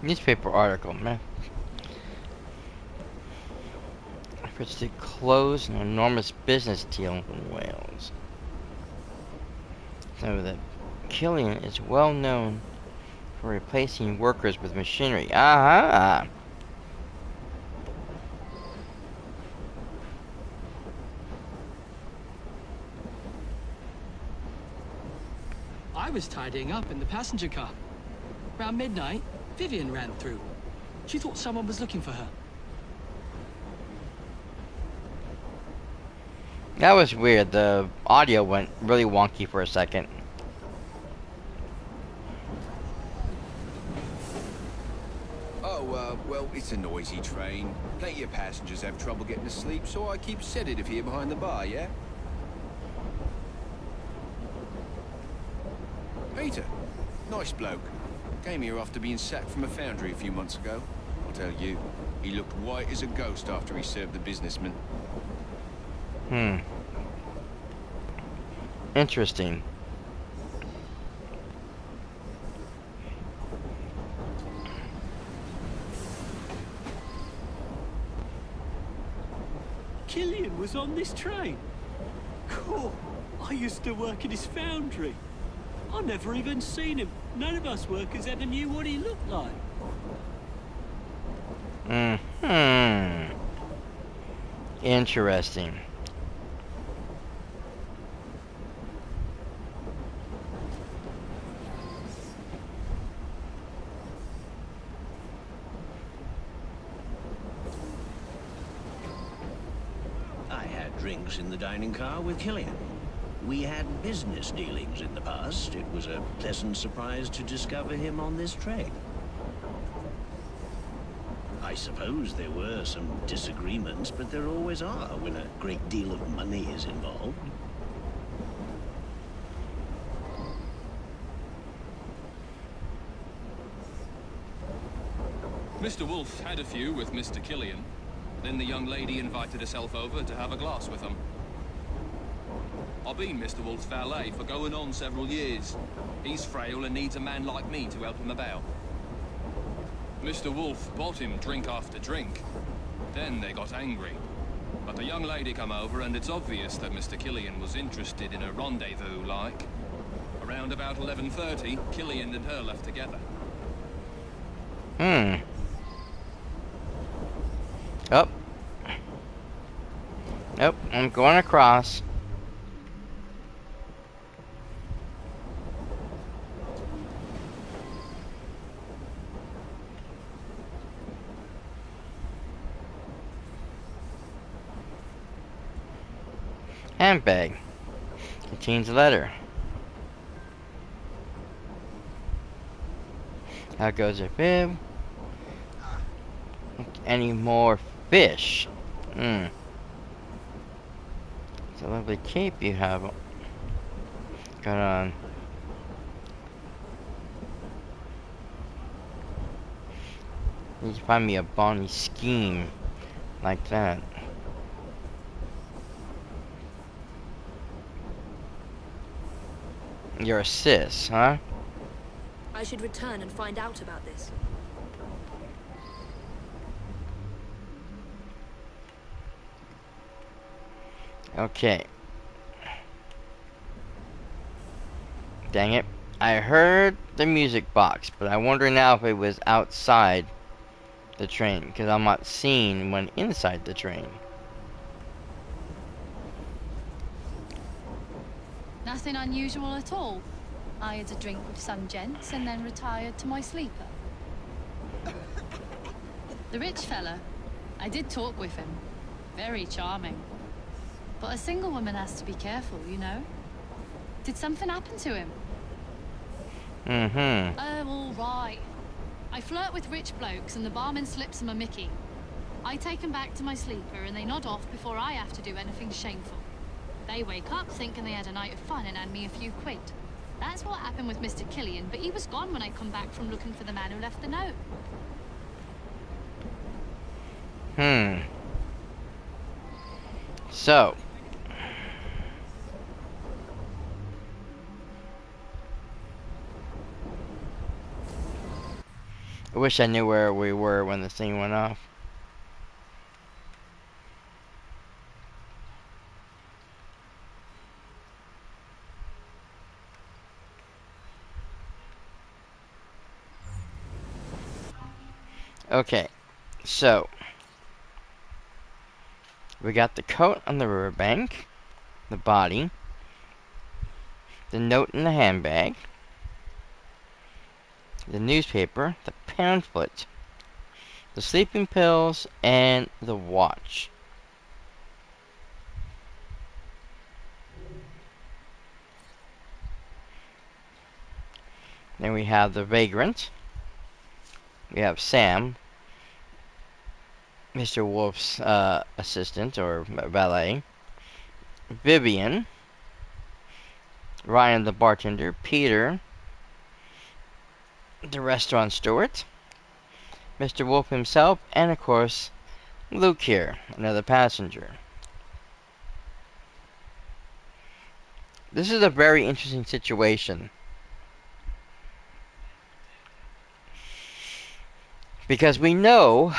Speaker 1: Newspaper article, man. efforts to close an enormous business deal in Wales. So that Killian is well known for replacing workers with machinery. Aha!
Speaker 10: I was tidying up in the passenger car. Around midnight, Vivian ran through. She thought someone was looking for her.
Speaker 1: That was weird. The audio went really wonky for a second.
Speaker 2: Oh, well, it's a noisy train. Plenty of passengers have trouble getting to sleep, so I keep sedative here behind the bar, yeah? Peter, nice bloke. Came here after being sacked from a foundry a few months ago. I'll tell you, he looked white as a ghost after he served the businessman.
Speaker 1: Interesting.
Speaker 15: Killian was on this train. Cool. I used to work in his foundry. I never even seen him. None of us workers ever knew what he looked like.
Speaker 1: Interesting.
Speaker 16: I had drinks in the dining car with Killian. We had business dealings in the past. It was a pleasant surprise to discover him on this train. I suppose there were some disagreements, but there always are when a great deal of money is involved.
Speaker 17: Mr. Wolfe had a few with Mr. Killian. Then the young lady invited herself over to have a glass with him. I've been Mr. Wolfe's valet for going on several years. He's frail and needs a man like me to help him about. Mr. Wolfe bought him drink after drink. Then they got angry. But the young lady come over, and it's obvious that Mr. Killian was interested in a rendezvous, like. Around about 11:30, Killian and her left together.
Speaker 1: Oh. Nope, I'm going across. Handbag. Contains a letter. How goes it, Bib? Any more fish? It's a lovely cape you have got on. Need to find me a bonny scheme like that. You're a sis, huh?
Speaker 4: I should return and find out about this.
Speaker 1: Okay. Dang it. I heard the music box, but I wonder now if it was outside the train, because I'm not seeing one inside the train.
Speaker 18: Nothing unusual at all. I had a drink with some gents and then retired to my sleeper. The rich fella, I did talk with him. Very charming. But a single woman has to be careful, you know? Did something happen to him? Oh, all right. I flirt with rich blokes and the barman slips them a mickey. I take them back to my sleeper and they nod off before I have to do anything shameful. They wake up thinking they had a night of fun and hand me a few quid. That's what happened with Mr. Killian, but he was gone when I come back from looking for the man who left the note.
Speaker 1: So. I wish I knew where we were when this thing went off. Okay, so we got the coat on the riverbank, the body, the note in the handbag, the newspaper, the pamphlet, the sleeping pills, and the watch. Then we have the vagrant. We have Sam, Mr. Wolf's assistant or valet. Vivian, Ryan the bartender. Peter, the restaurant steward. Mr. Wolf himself, and of course, Luke here, another passenger. This is a very interesting situation. Because we know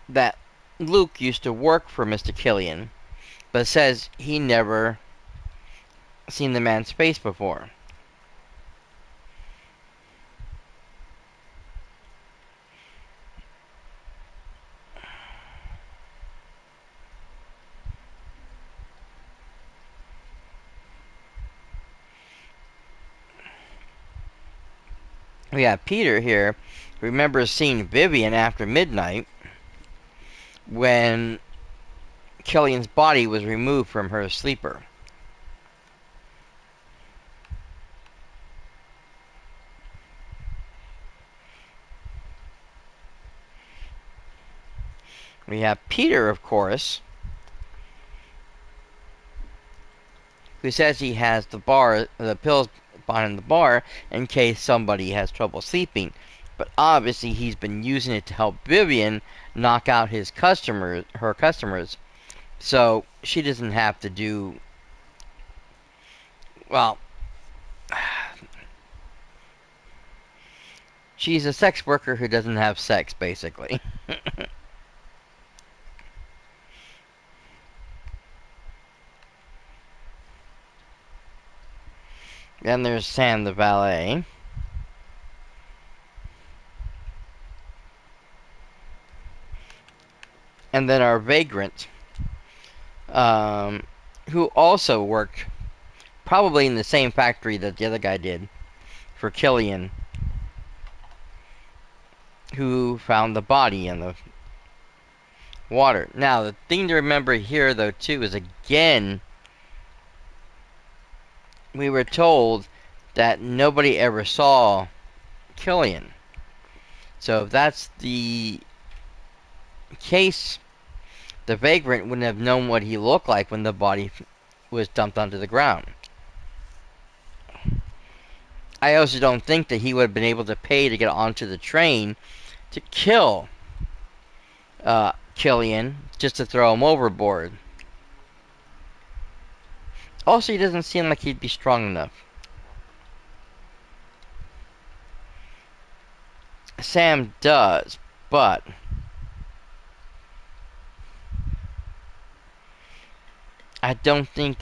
Speaker 1: that Luke used to work for Mr. Killian, but says he never seen the man's face before. We have Peter here, who remembers seeing Vivian after midnight when Killian's body was removed from her sleeper. We have Peter, of course, who says he has the pills behind the bar in case somebody has trouble sleeping. But obviously he's been using it to help Vivian knock out her customers. So she doesn't have to do, well, she's a sex worker who doesn't have sex, basically. Then there's Sam the valet. And then our vagrant, who also worked probably in the same factory that the other guy did for Killian, who found the body in the water. Now, the thing to remember here, though, too, is again, we were told that nobody ever saw Killian. So if that's the case, the vagrant wouldn't have known what he looked like when the body was dumped onto the ground. I also don't think that he would have been able to pay to get onto the train to kill Killian just to throw him overboard. Also, he doesn't seem like he'd be strong enough. Sam does, but I don't think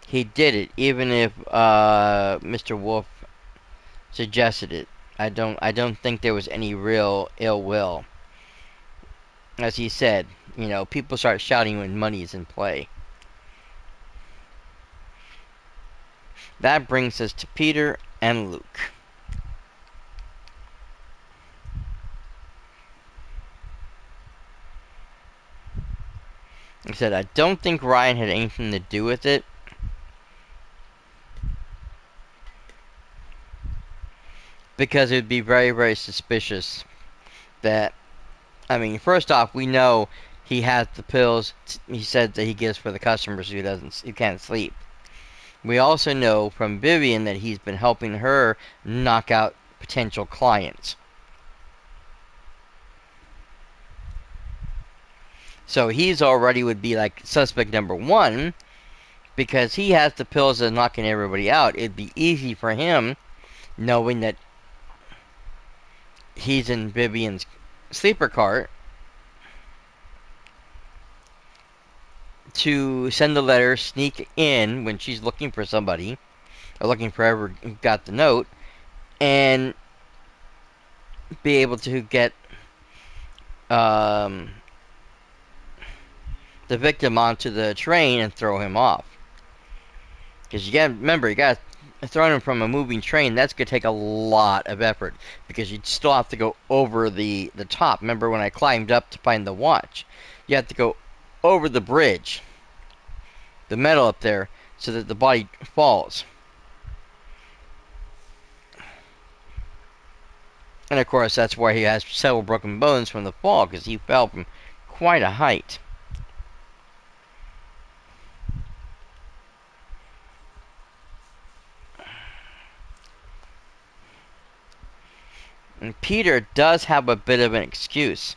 Speaker 1: he did it, even if Mr. Wolf suggested it. I don't think there was any real ill will. As he said, people start shouting when money is in play. That brings us to Peter and Luke. Like I said, I don't think Ryan had anything to do with it. Because it would be very, very suspicious that, first off, we know he has the pills he said that he gives for the customers who can't sleep. We also know from Vivian that he's been helping her knock out potential clients. So he's already would be like suspect number one, because he has the pills that are knocking everybody out. It'd be easy for him, knowing that he's in Vivian's sleeper cart, to send the letter, sneak in when she's looking for somebody, or looking for whoever got the note, and be able to get the victim onto the train and throw him off. Because you gotta remember, you gotta throw him from a moving train. That's gonna take a lot of effort because you'd still have to go over the top. Remember when I climbed up to find the watch? You have to go over the bridge, the metal up there, so that the body falls. And of course, that's why he has several broken bones from the fall, because he fell from quite a height. And Peter does have a bit of an excuse.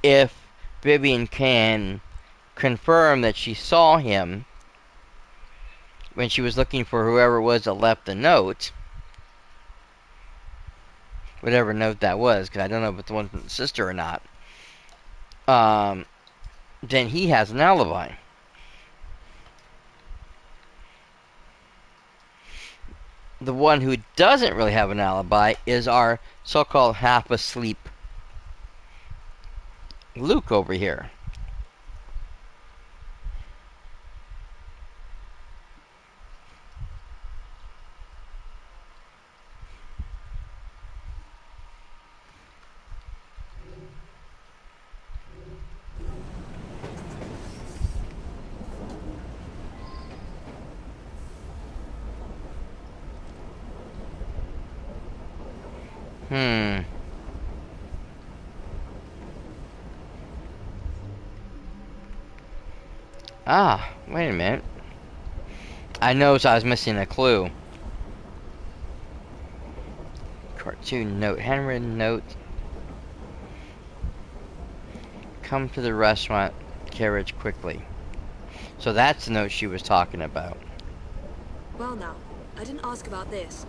Speaker 1: If Vivian can confirm that she saw him when she was looking for whoever it was that left the note, whatever note that was, because I don't know if it's the one from the sister or not, then he has an alibi. The one who doesn't really have an alibi is our so-called half-asleep Luke over here. Ah, wait a minute. I noticed I was missing a clue. Cartoon note, handwritten note. Come to the restaurant carriage quickly. So that's the note she was talking about.
Speaker 4: Well now, I didn't ask about this.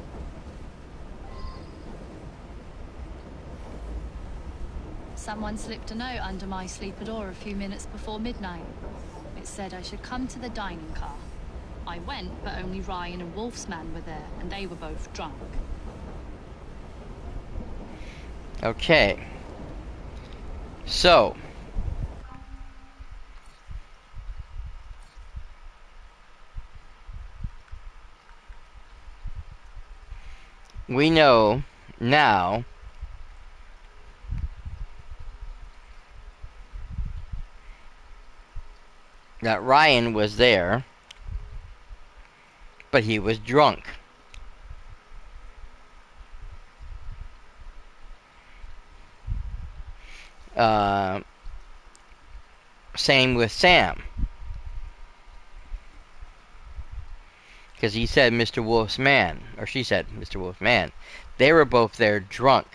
Speaker 18: Someone slipped a note under my sleeper door a few minutes before midnight. It said I should come to the dining car. I went, but only Ryan and Wolf's man were there, and they were both drunk.
Speaker 1: Okay. So, we know now that Ryan was there, but he was drunk. Same with Sam. Because he said Mr. Wolf's man, or she said Mr. Wolf's man. They were both there drunk,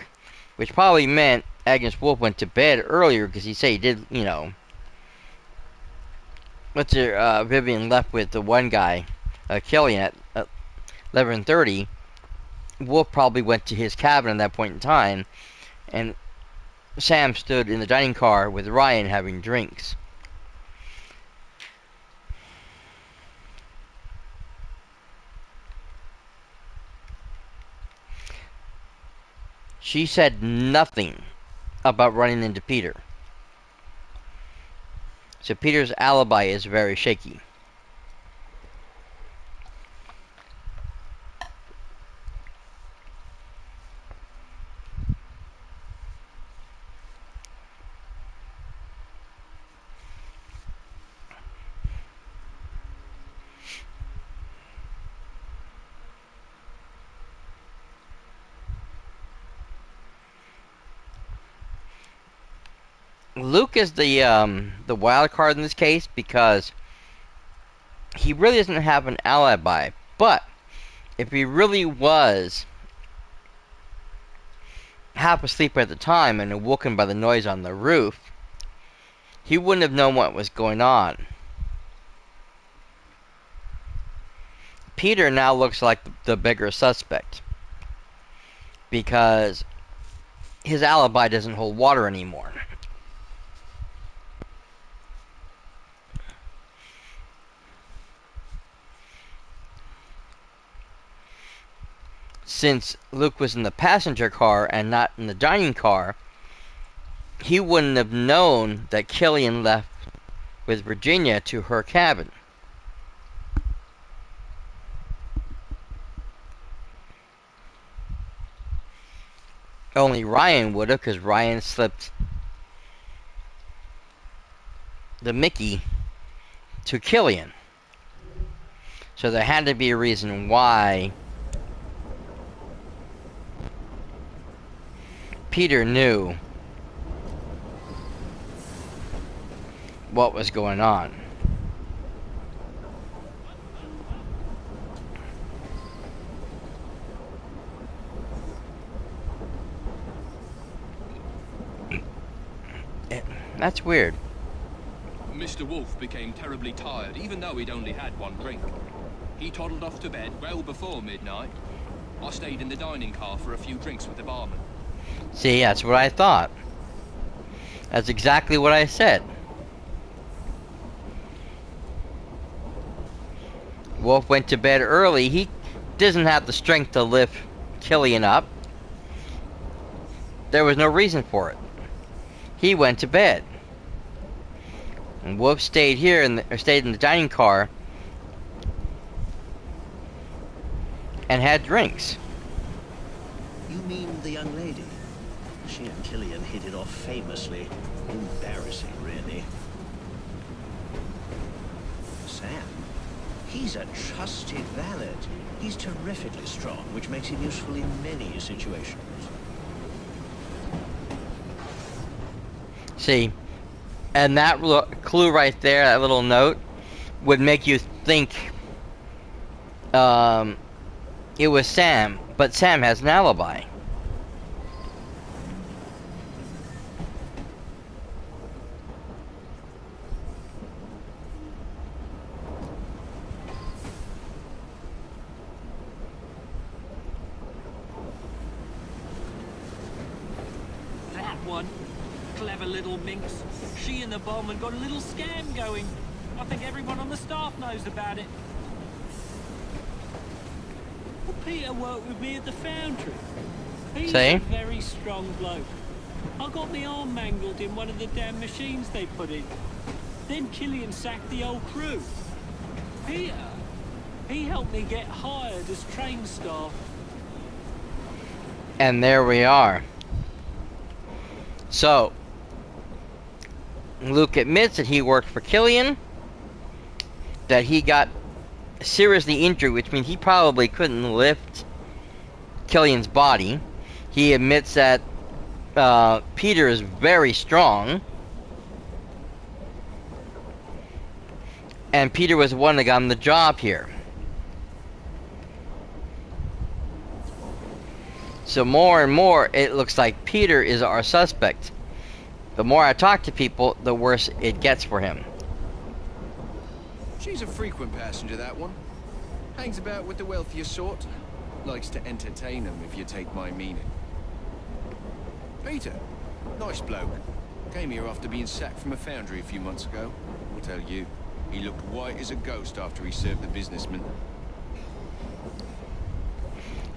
Speaker 1: which probably meant Agnes Wolf went to bed earlier because he said he did, you know. Vivian left with the one guy, Killian, at 11:30. Wolf probably went to his cabin at that point in time, and Sam stood in the dining car with Ryan having drinks. She said nothing about running into Peter. So Peter's alibi is very shaky. Luke is the wild card in this case because he really doesn't have an alibi. But if he really was half asleep at the time and awoken by the noise on the roof, he wouldn't have known what was going on. Peter now looks like the bigger suspect because his alibi doesn't hold water anymore. since Luke was in the passenger car and not in the dining car, he wouldn't have known that Killian left with Virginia to her cabin. Only Ryan would have, because Ryan slipped the Mickey to Killian. So there had to be a reason why Peter knew what was going on. That's weird.
Speaker 17: Mr. Wolf became terribly tired, even though he'd only had one drink. He toddled off to bed well before midnight. I stayed in the dining car for a few drinks with the barman.
Speaker 1: See, that's what I thought. That's exactly what I said. Wolf went to bed early. He doesn't have the strength to lift Killian up. There was no reason for it. He went to bed. And Wolf stayed here stayed in the dining car and had drinks.
Speaker 16: You mean the young lady? She and Killian hit it off famously. Embarrassing, really. Sam? He's a trusted valet. He's terrifically strong, which makes him useful in many situations.
Speaker 1: See, and that clue right there, that little note, would make you think it was Sam, but Sam has an alibi.
Speaker 15: That one. Clever little minx. She and the barman got a little scam going. I think everyone on the staff knows about it. Well, Peter worked with me at the foundry. He's a very strong bloke. I got my arm mangled in one of the damn machines they put in. Then Killian sacked the old crew. Peter, he helped me get hired as train staff.
Speaker 1: And there we are. So, Luke admits that he worked for Killian, that he got seriously injured, which means he probably couldn't lift Killian's body. He admits that Peter is very strong, and Peter was the one that got him the job here. So more and more, it looks like Peter is our suspect. The more I talk to people, the worse it gets for him.
Speaker 2: She's a frequent passenger, that one. Hangs about with the wealthier sort. Likes to entertain them, if you take my meaning. Peter, nice bloke. Came here after being sacked from a foundry a few months ago. I'll tell you, he looked white as a ghost after he served the businessman.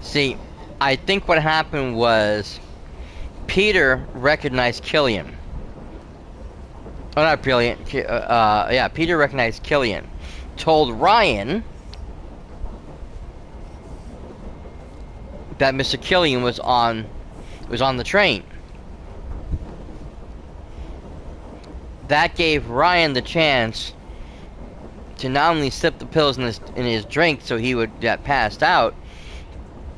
Speaker 1: See, I think what happened was Peter recognized Killian. Oh, not Killian. Yeah, Peter recognized Killian. Told Ryan that Mr. Killian was on the train. That gave Ryan the chance to not only slip the pills in his drink so he would get passed out,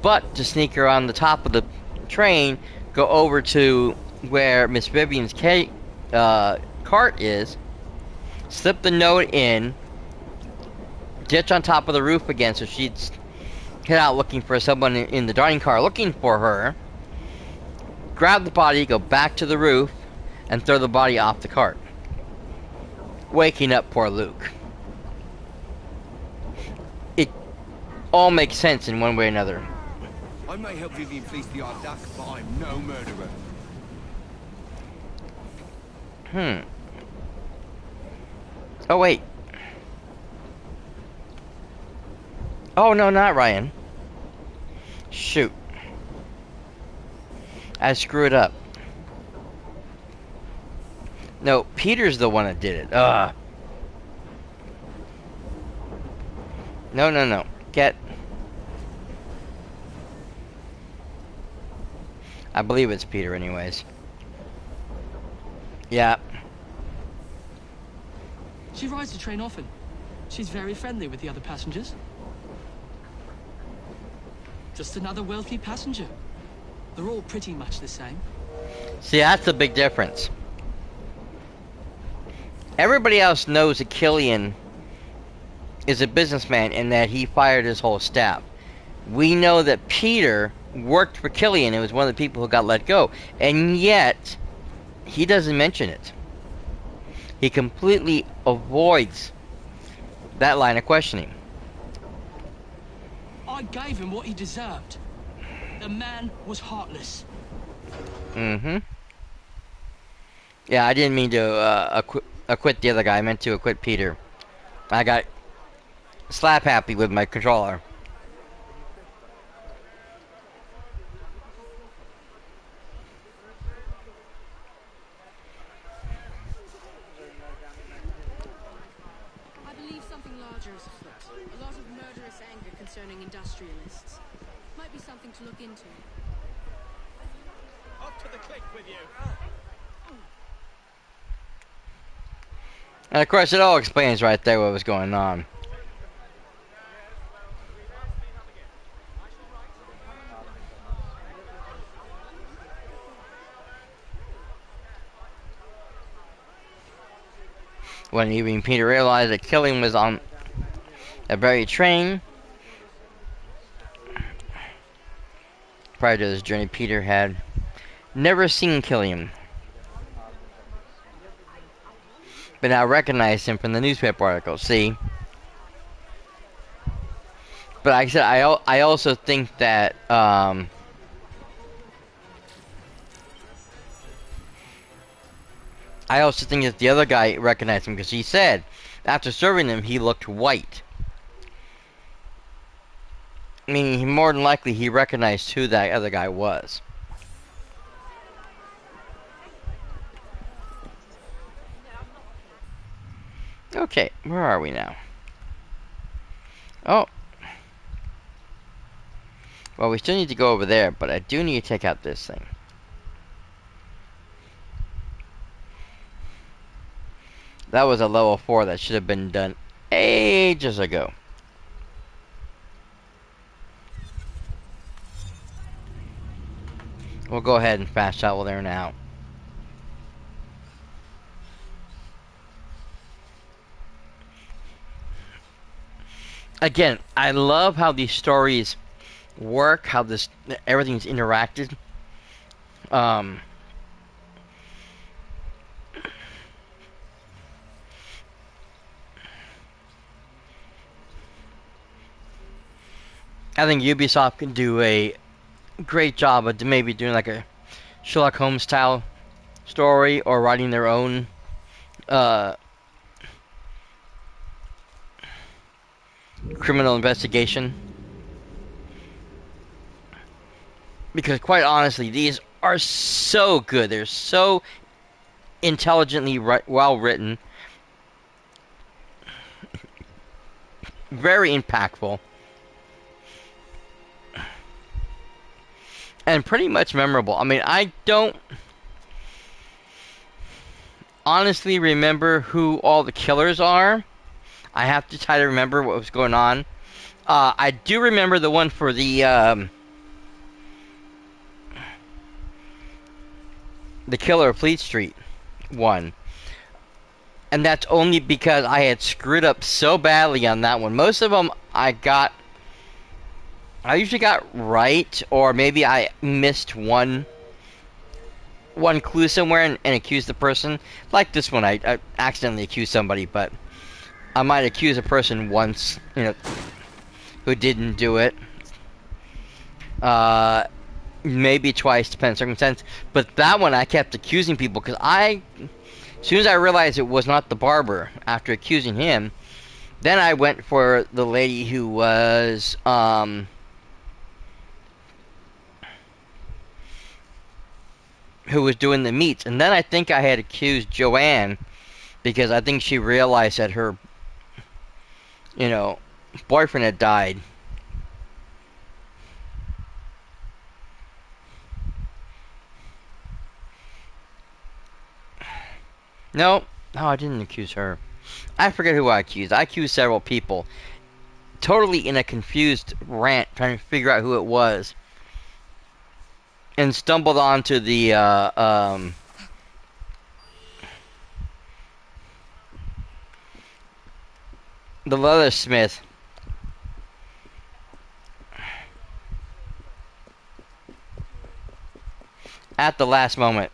Speaker 1: but to sneak around the top of the train, go over to where Miss Vivian's cart is, slip the note in, ditch on top of the roof again so she'd head out looking for someone in the dining car looking for her, grab the body, go back to the roof, and throw the body off the cart, waking up poor Luke. It all makes sense in one way or another.
Speaker 2: I may help Vivian fleece the odd duck, but I'm no murderer.
Speaker 1: Oh, wait. Oh, no, not Ryan. Shoot. I screwed up. No, Peter's the one that did it. Ugh. No, no, no. Get. I believe it's Peter anyways. Yeah.
Speaker 10: She rides the train often. She's very friendly with the other passengers. Just another wealthy passenger. They're all pretty much the same.
Speaker 1: See, that's the big difference. Everybody else knows that Killian is a businessman and that he fired his whole staff. We know that Peter worked for Killian and was one of the people who got let go. And yet, he doesn't mention it. He completely avoids that line of questioning.
Speaker 10: I gave him what he deserved. The man was heartless.
Speaker 1: Mm-hmm. Yeah, I didn't mean to acquit the other guy. I meant to acquit Peter. I got slap happy with my controller.
Speaker 6: I believe something larger is afoot. A lot of murderous anger concerning industrialists. Might be something to look into.
Speaker 7: Up to the click with you.
Speaker 1: And of course, it all explains right there what was going on. When even Peter realized that Killian was on a very train. Prior to this journey, Peter had never seen Killian, but now recognized him from the newspaper article. See? But like I said, I also think that I also think that the other guy recognized him because he said after serving him he looked white. Meaning more than likely he recognized who that other guy was. Okay, where are we now? Oh. Well, we still need to go over there, but I do need to take out this thing. That was a level 4 that should have been done ages ago. We'll go ahead and fast travel there now. Again, I love how these stories work, how everything's interacted. I think Ubisoft can do a great job of maybe doing like a Sherlock Holmes style story or writing their own criminal investigation. Because quite honestly, these are so good. They're so intelligently well written. Very impactful. And pretty much memorable. I mean, I don't honestly remember who all the killers are. I have to try to remember what was going on. I do remember the one for the killer of Fleet Street one. And that's only because I had screwed up so badly on that one. Most of them I usually got right, or maybe I missed one clue somewhere and accused the person. Like this one, I accidentally accused somebody, but I might accuse a person once, who didn't do it. Maybe twice, depends on circumstance. But that one, I kept accusing people because as soon as I realized it was not the barber, after accusing him, then I went for the lady who was who was doing the meets. And then I think I had accused Joanne because I think she realized that her, you know, boyfriend had died. No, I didn't accuse her. I forget who I accused. I accused several people. Totally in a confused rant trying to figure out who it was. And stumbled onto the, the leathersmith. At the last moment.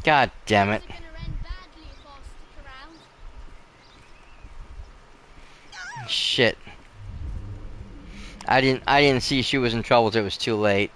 Speaker 1: God damn it. Shit. I didn't see she was in trouble till it was too late.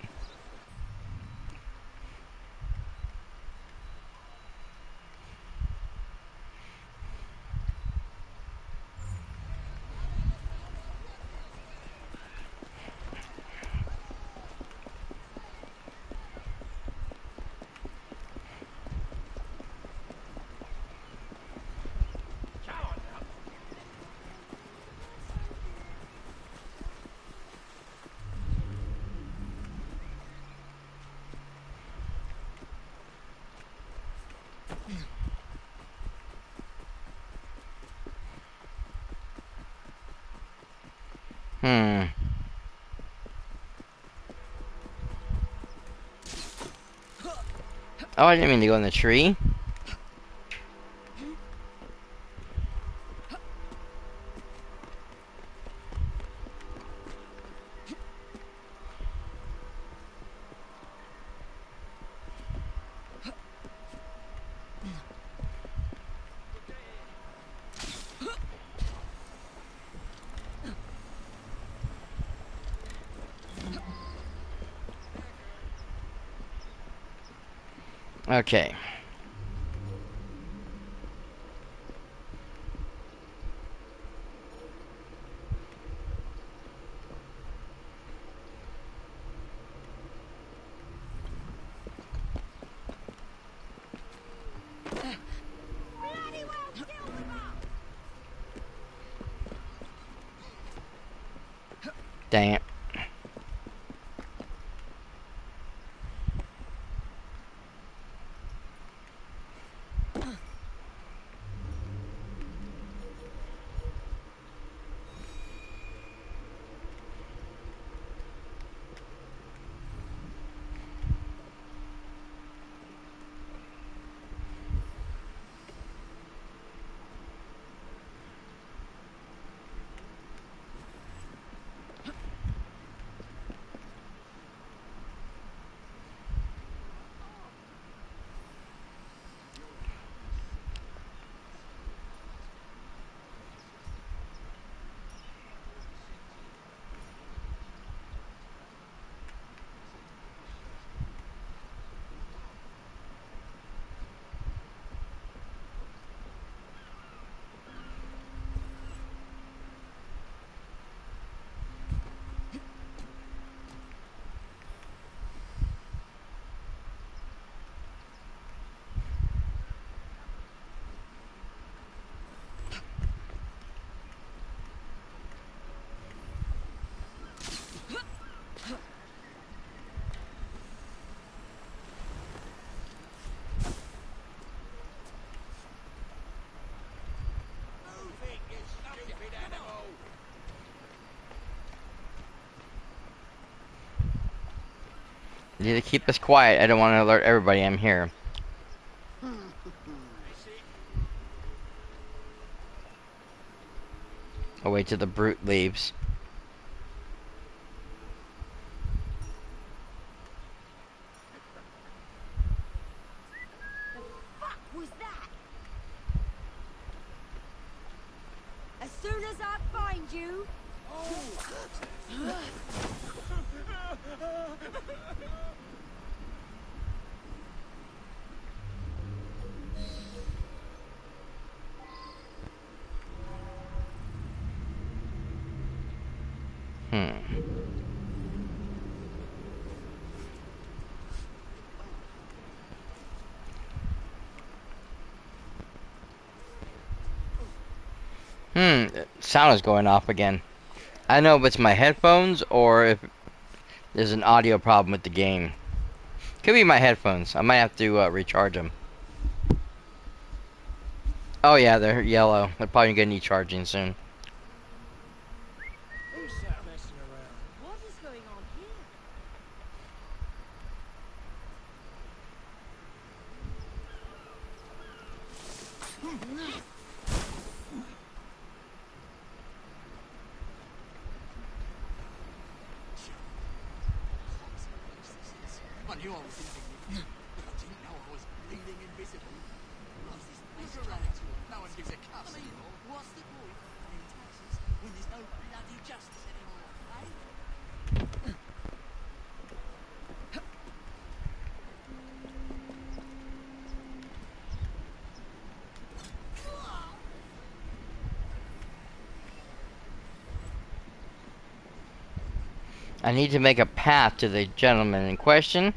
Speaker 1: Oh, I didn't mean to go in the tree. Okay. Dang it. You need to keep this quiet. I don't want to alert everybody I'm here. I'll wait till the brute leaves.
Speaker 19: Fuck was that? As soon as I find you...
Speaker 1: Sound is going off again. I don't know if it's my headphones or if there's an audio problem with the game. Could be my headphones. I might have to recharge them. Oh yeah, they're yellow. They're probably gonna need charging soon.
Speaker 13: Who's that messing around? What is going on here?
Speaker 10: I knew I was insignificant, but I didn't know I was bleeding invisible. What's this place around? No one gives a cuss anymore.
Speaker 13: What's the point of paying taxes when there's no bloody justice anymore, eh?
Speaker 1: I need to make a path to the gentleman in question,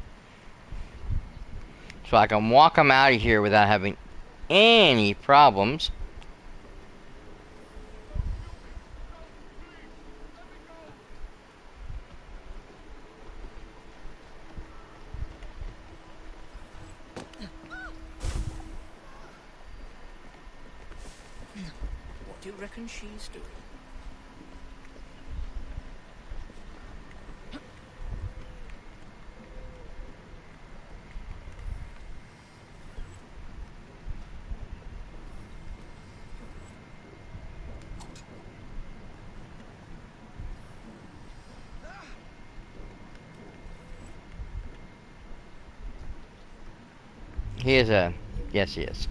Speaker 1: so I can walk him out of here without having any problems.
Speaker 10: What do you reckon she's doing?
Speaker 1: He is a... Yes, he is.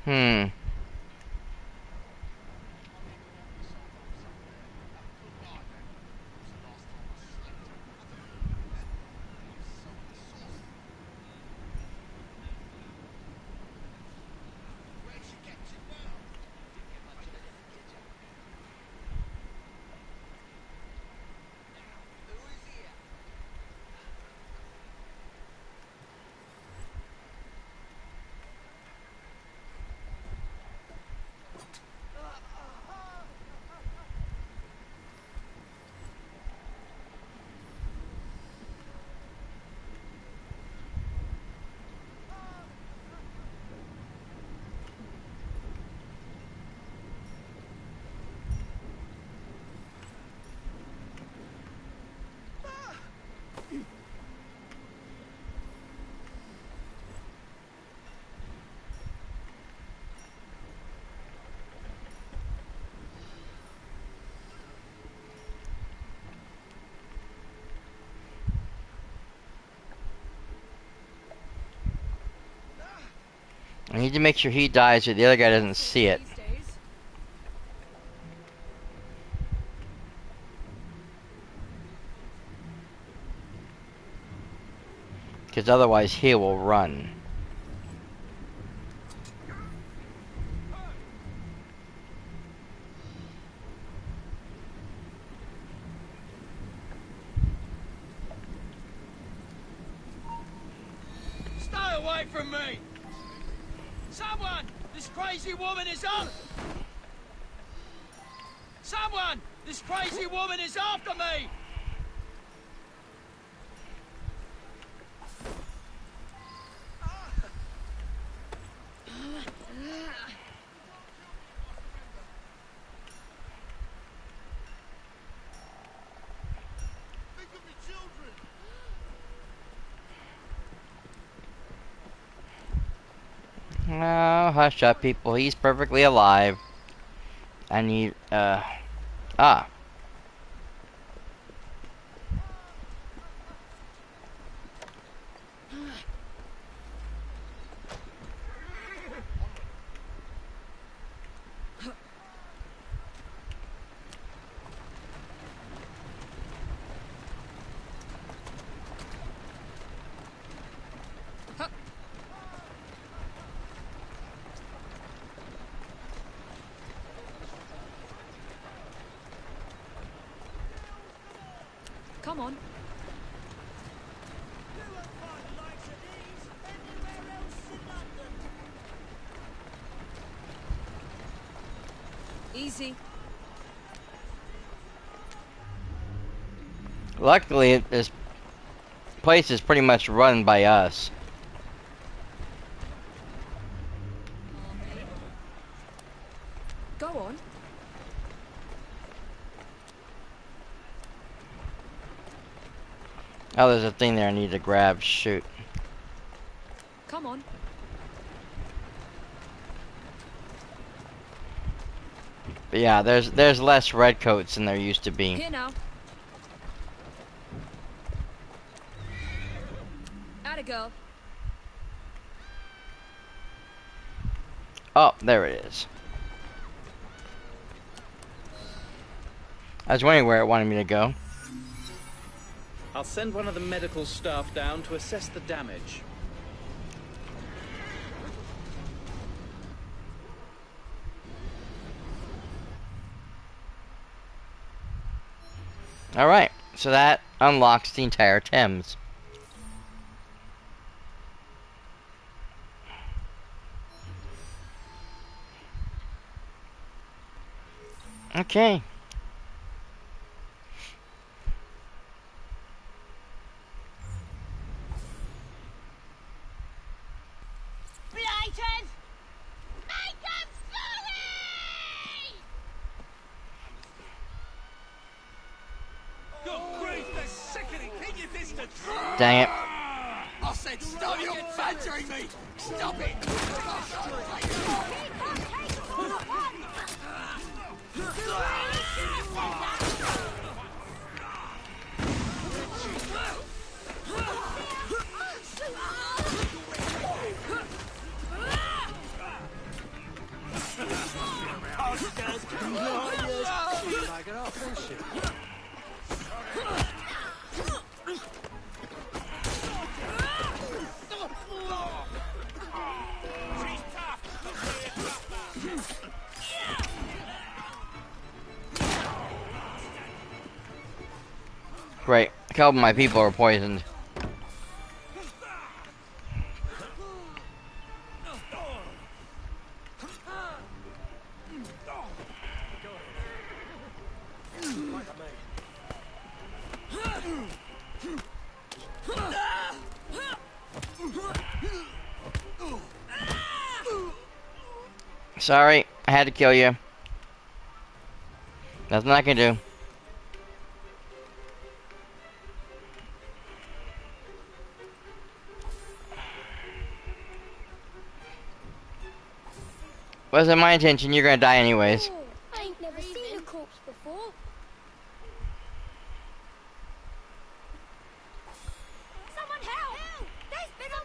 Speaker 1: Hmm. I need to make sure he dies so the other guy doesn't see it. Because otherwise he will run.
Speaker 10: Stay away from me! Someone! This crazy woman is on! Someone! This crazy woman is after me!
Speaker 1: Oh, hush up, people. He's perfectly alive. I need, Ah.
Speaker 4: Come on. Easy.
Speaker 1: Luckily, this place is pretty much run by us.
Speaker 4: Go on.
Speaker 1: Oh, there's a thing there I need to grab. Shoot.
Speaker 4: Come on.
Speaker 1: But yeah, there's less redcoats than there used to be.
Speaker 4: Here now. Atta girl.
Speaker 1: Oh, there it is. I was wondering where it wanted me to go.
Speaker 7: I'll send one of the medical staff down to assess the damage.
Speaker 1: Alright, so that unlocks the entire Thames. Okay.
Speaker 6: Blighters! Make them sorry!
Speaker 13: Good grief, they're sickening! Keep your distance!
Speaker 1: Dang it.
Speaker 13: I said stop! You're badgering me! Stop it!
Speaker 1: Great. A couple of my people are poisoned. Sorry, I had to kill you. Nothing I can do. Wasn't my intention, you're gonna die anyways.
Speaker 19: I ain't never seen a corpse before.
Speaker 6: Someone help! There's been a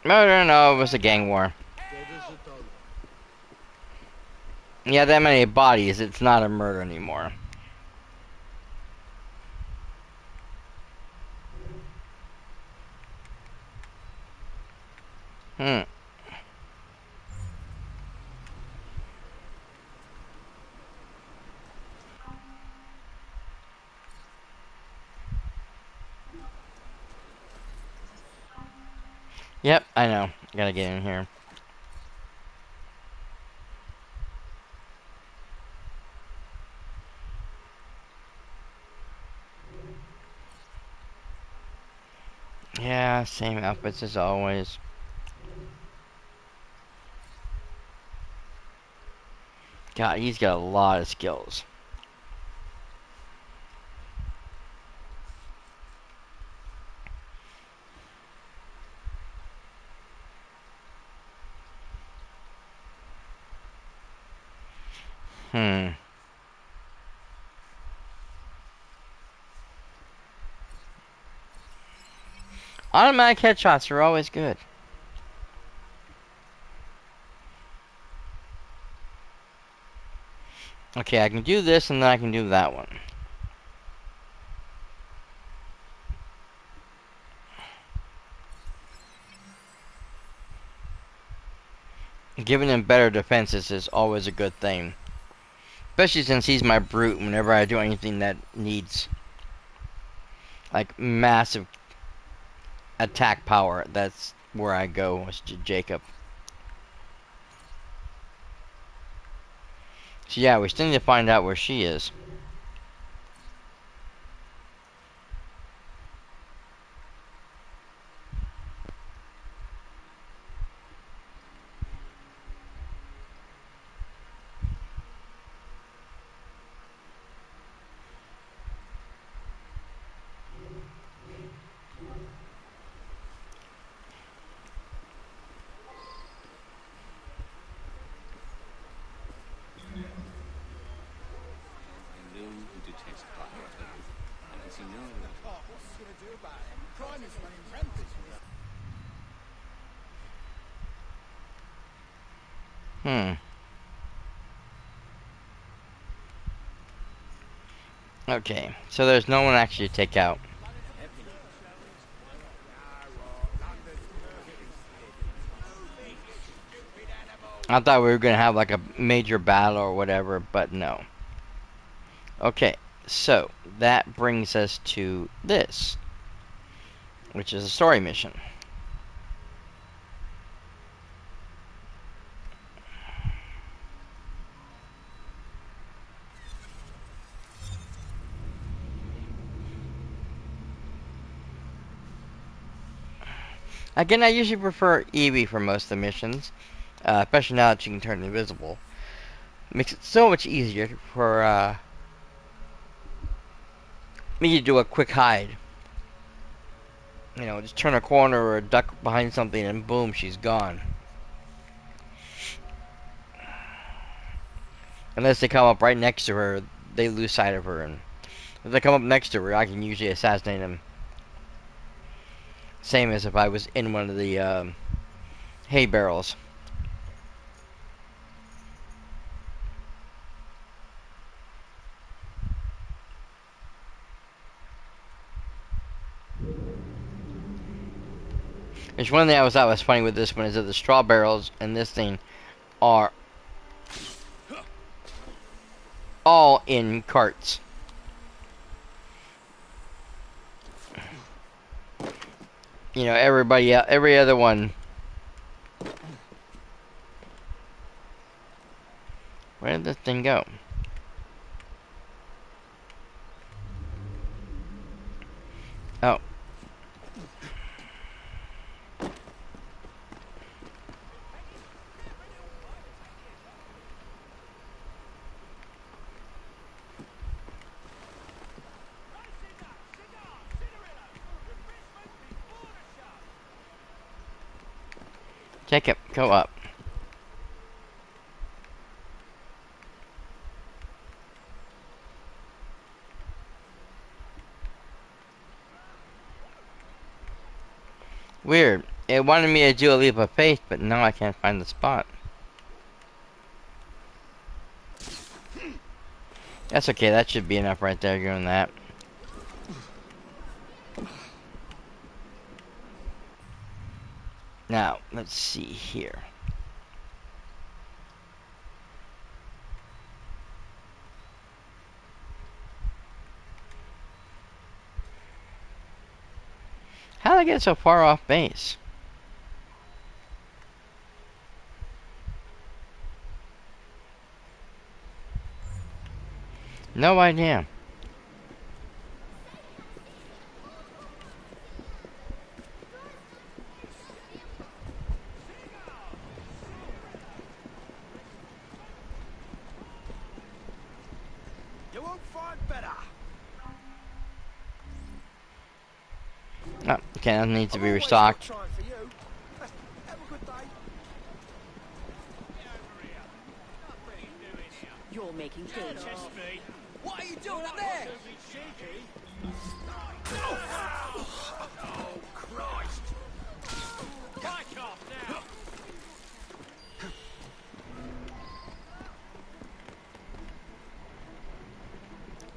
Speaker 6: murder!
Speaker 1: Murder? No, it was a gang war. Yeah, that many bodies, it's not a murder anymore. Hmm. Yep, I know. Gotta get in here. Yeah, same outfits as always. God, he's got a lot of skills. Hmm. Automatic headshots are always good. Okay, I can do this and then I can do that one. Giving them better defenses is always a good thing. Especially since he's my brute whenever I do anything that needs like massive attack power. That's where I go with Jacob. So yeah, we still need to find out where she is. Okay, so there's no one actually to take out. I thought we were gonna have like a major battle or whatever, but no. Okay, so that brings us to this, which is a story mission. Again, I usually prefer Evie for most of the missions, especially now that she can turn invisible. Makes it so much easier for me to do a quick hide. You know, just turn a corner or duck behind something and boom, she's gone. Unless they come up right next to her, they lose sight of her. And if they come up next to her, I can usually assassinate them. Same as if I was in one of the hay barrels. There's one thing I thought was funny with this one is that the straw barrels and this thing are all in carts. You know, every other one. Where did this thing go? Oh. Jacob, go up. Weird. It wanted me to do a leap of faith, but now I can't find the spot. That's okay, that should be enough right there doing that. Now, let's see here. How did I get so far off base? No idea.
Speaker 13: You won't find better.
Speaker 1: Oh, okay, that needs to be restocked.
Speaker 6: You're making good.
Speaker 13: What are you doing up there? Oh, Christ! Back off now!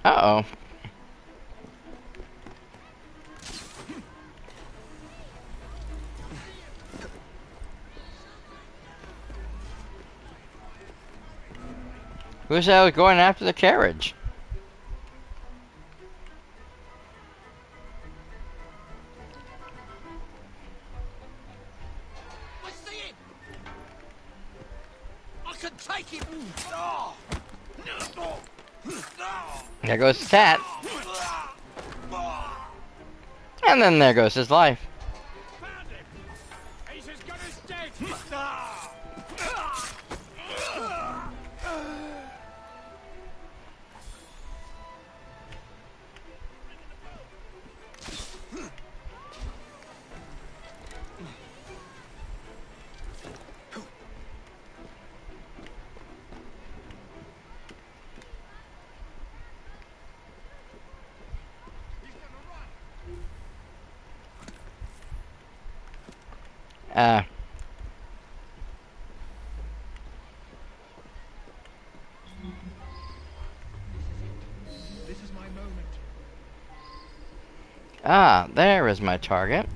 Speaker 1: Uh-oh. Who said I was going after the carriage?
Speaker 13: I see him! I can take him! Oh.
Speaker 1: There goes Stat. And then there goes his life.
Speaker 13: He's as good as dead!
Speaker 1: Uh,
Speaker 9: This is my moment.
Speaker 1: there is my target.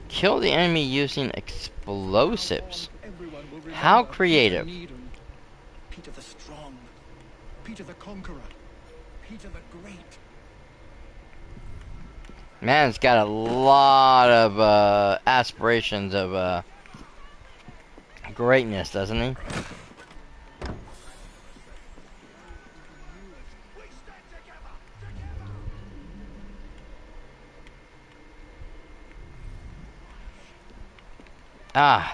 Speaker 1: Kill the enemy using explosives. How creative.
Speaker 9: Peter the Strong, Peter the Conqueror, Peter the Great.
Speaker 1: Man's got a lot of aspirations of greatness, doesn't he?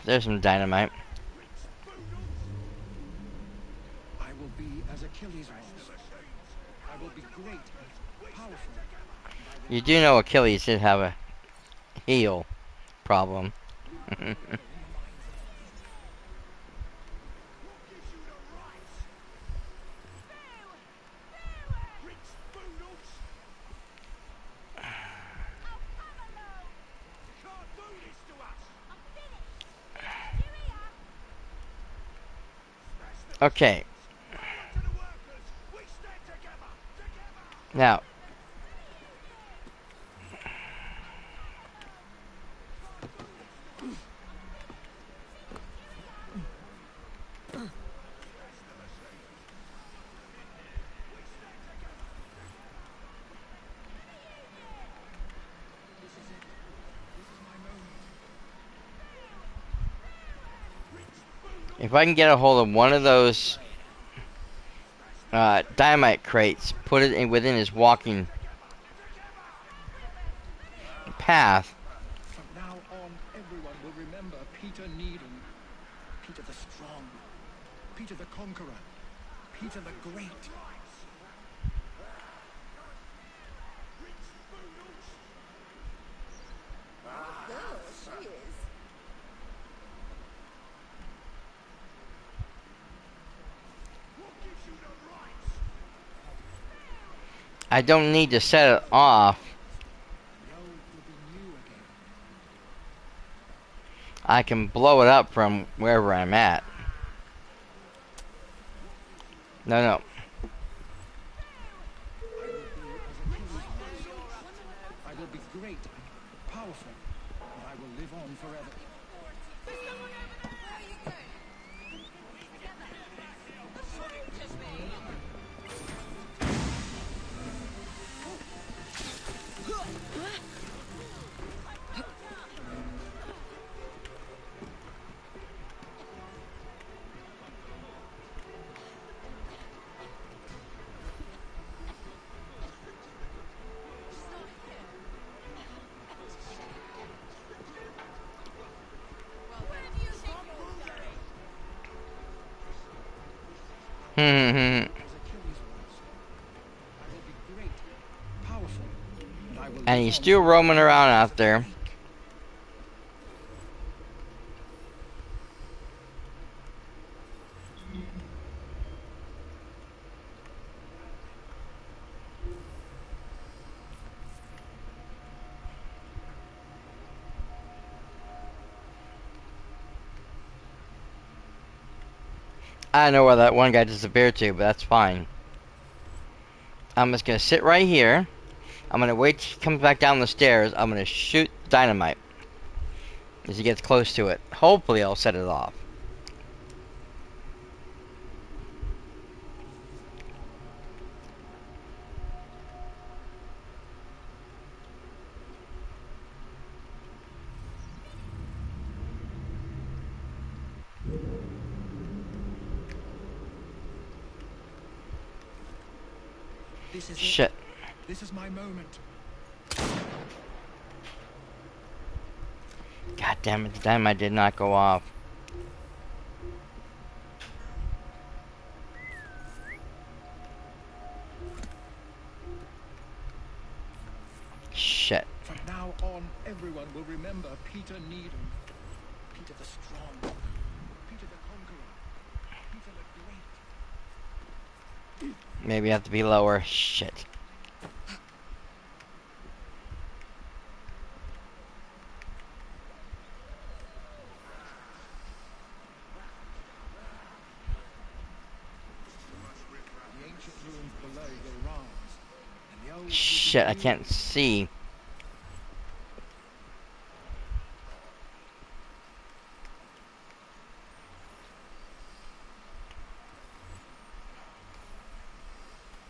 Speaker 1: There's some dynamite.
Speaker 9: I will be as Achilles was. I will be great and powerful.
Speaker 1: You do know Achilles did have a heel problem. Okay. Now. If I can get a hold of one of those dynamite crates, put it in within his walking path.
Speaker 9: From now on, everyone will remember Peter Needham, Peter the Strong, Peter the Conqueror, Peter the Great.
Speaker 19: She is.
Speaker 1: I don't need to set it off. I can blow it up from wherever I'm at. No.
Speaker 9: I will be great and powerful, and I will live on forever.
Speaker 1: And he's still roaming around out there. I know where that one guy disappeared to, but that's fine. I'm just gonna sit right here. I'm gonna wait till he comes back down the stairs. I'm gonna shoot dynamite. As he gets close to it, hopefully I'll set it off.
Speaker 9: This is
Speaker 1: Shit.
Speaker 9: it. This is my moment.
Speaker 1: God damn it, the dynamite did not go off. Shit.
Speaker 9: From now on, everyone will remember Peter Needham. Peter the Strong. Peter the Conqueror. Peter the Great.
Speaker 1: Maybe I have to be lower. Shit.
Speaker 9: The ancient ruins below will rise, and the old
Speaker 1: Shit, I can't see.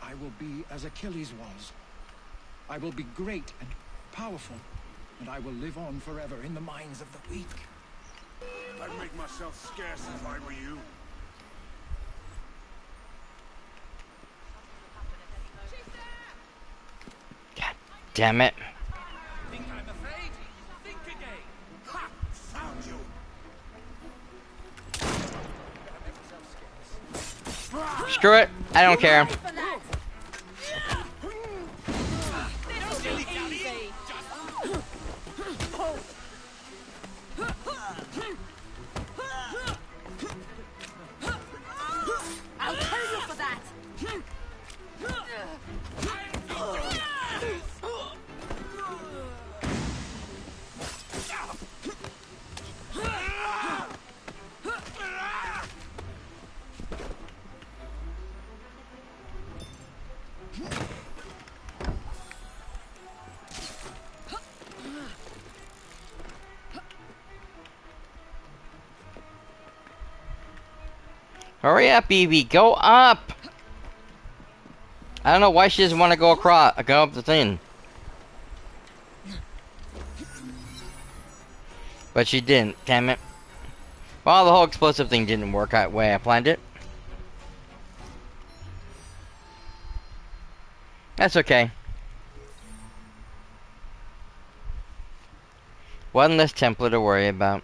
Speaker 9: I will be as Achilles was. I will be great and powerful, and I will live on forever in the minds of the weak.
Speaker 11: I'd make myself scarce if I were you.
Speaker 1: God damn it.
Speaker 13: Think I'm afraid? Think again.
Speaker 11: Ha! Found you.
Speaker 1: Screw it. I don't care.
Speaker 6: I'll kill you for that!
Speaker 1: Hurry up, Evie. Go up. I don't know why she doesn't want to go across, go up the thing. But she didn't, damn it. Well, the whole explosive thing didn't work out the way I planned it. That's okay. One less template to worry about.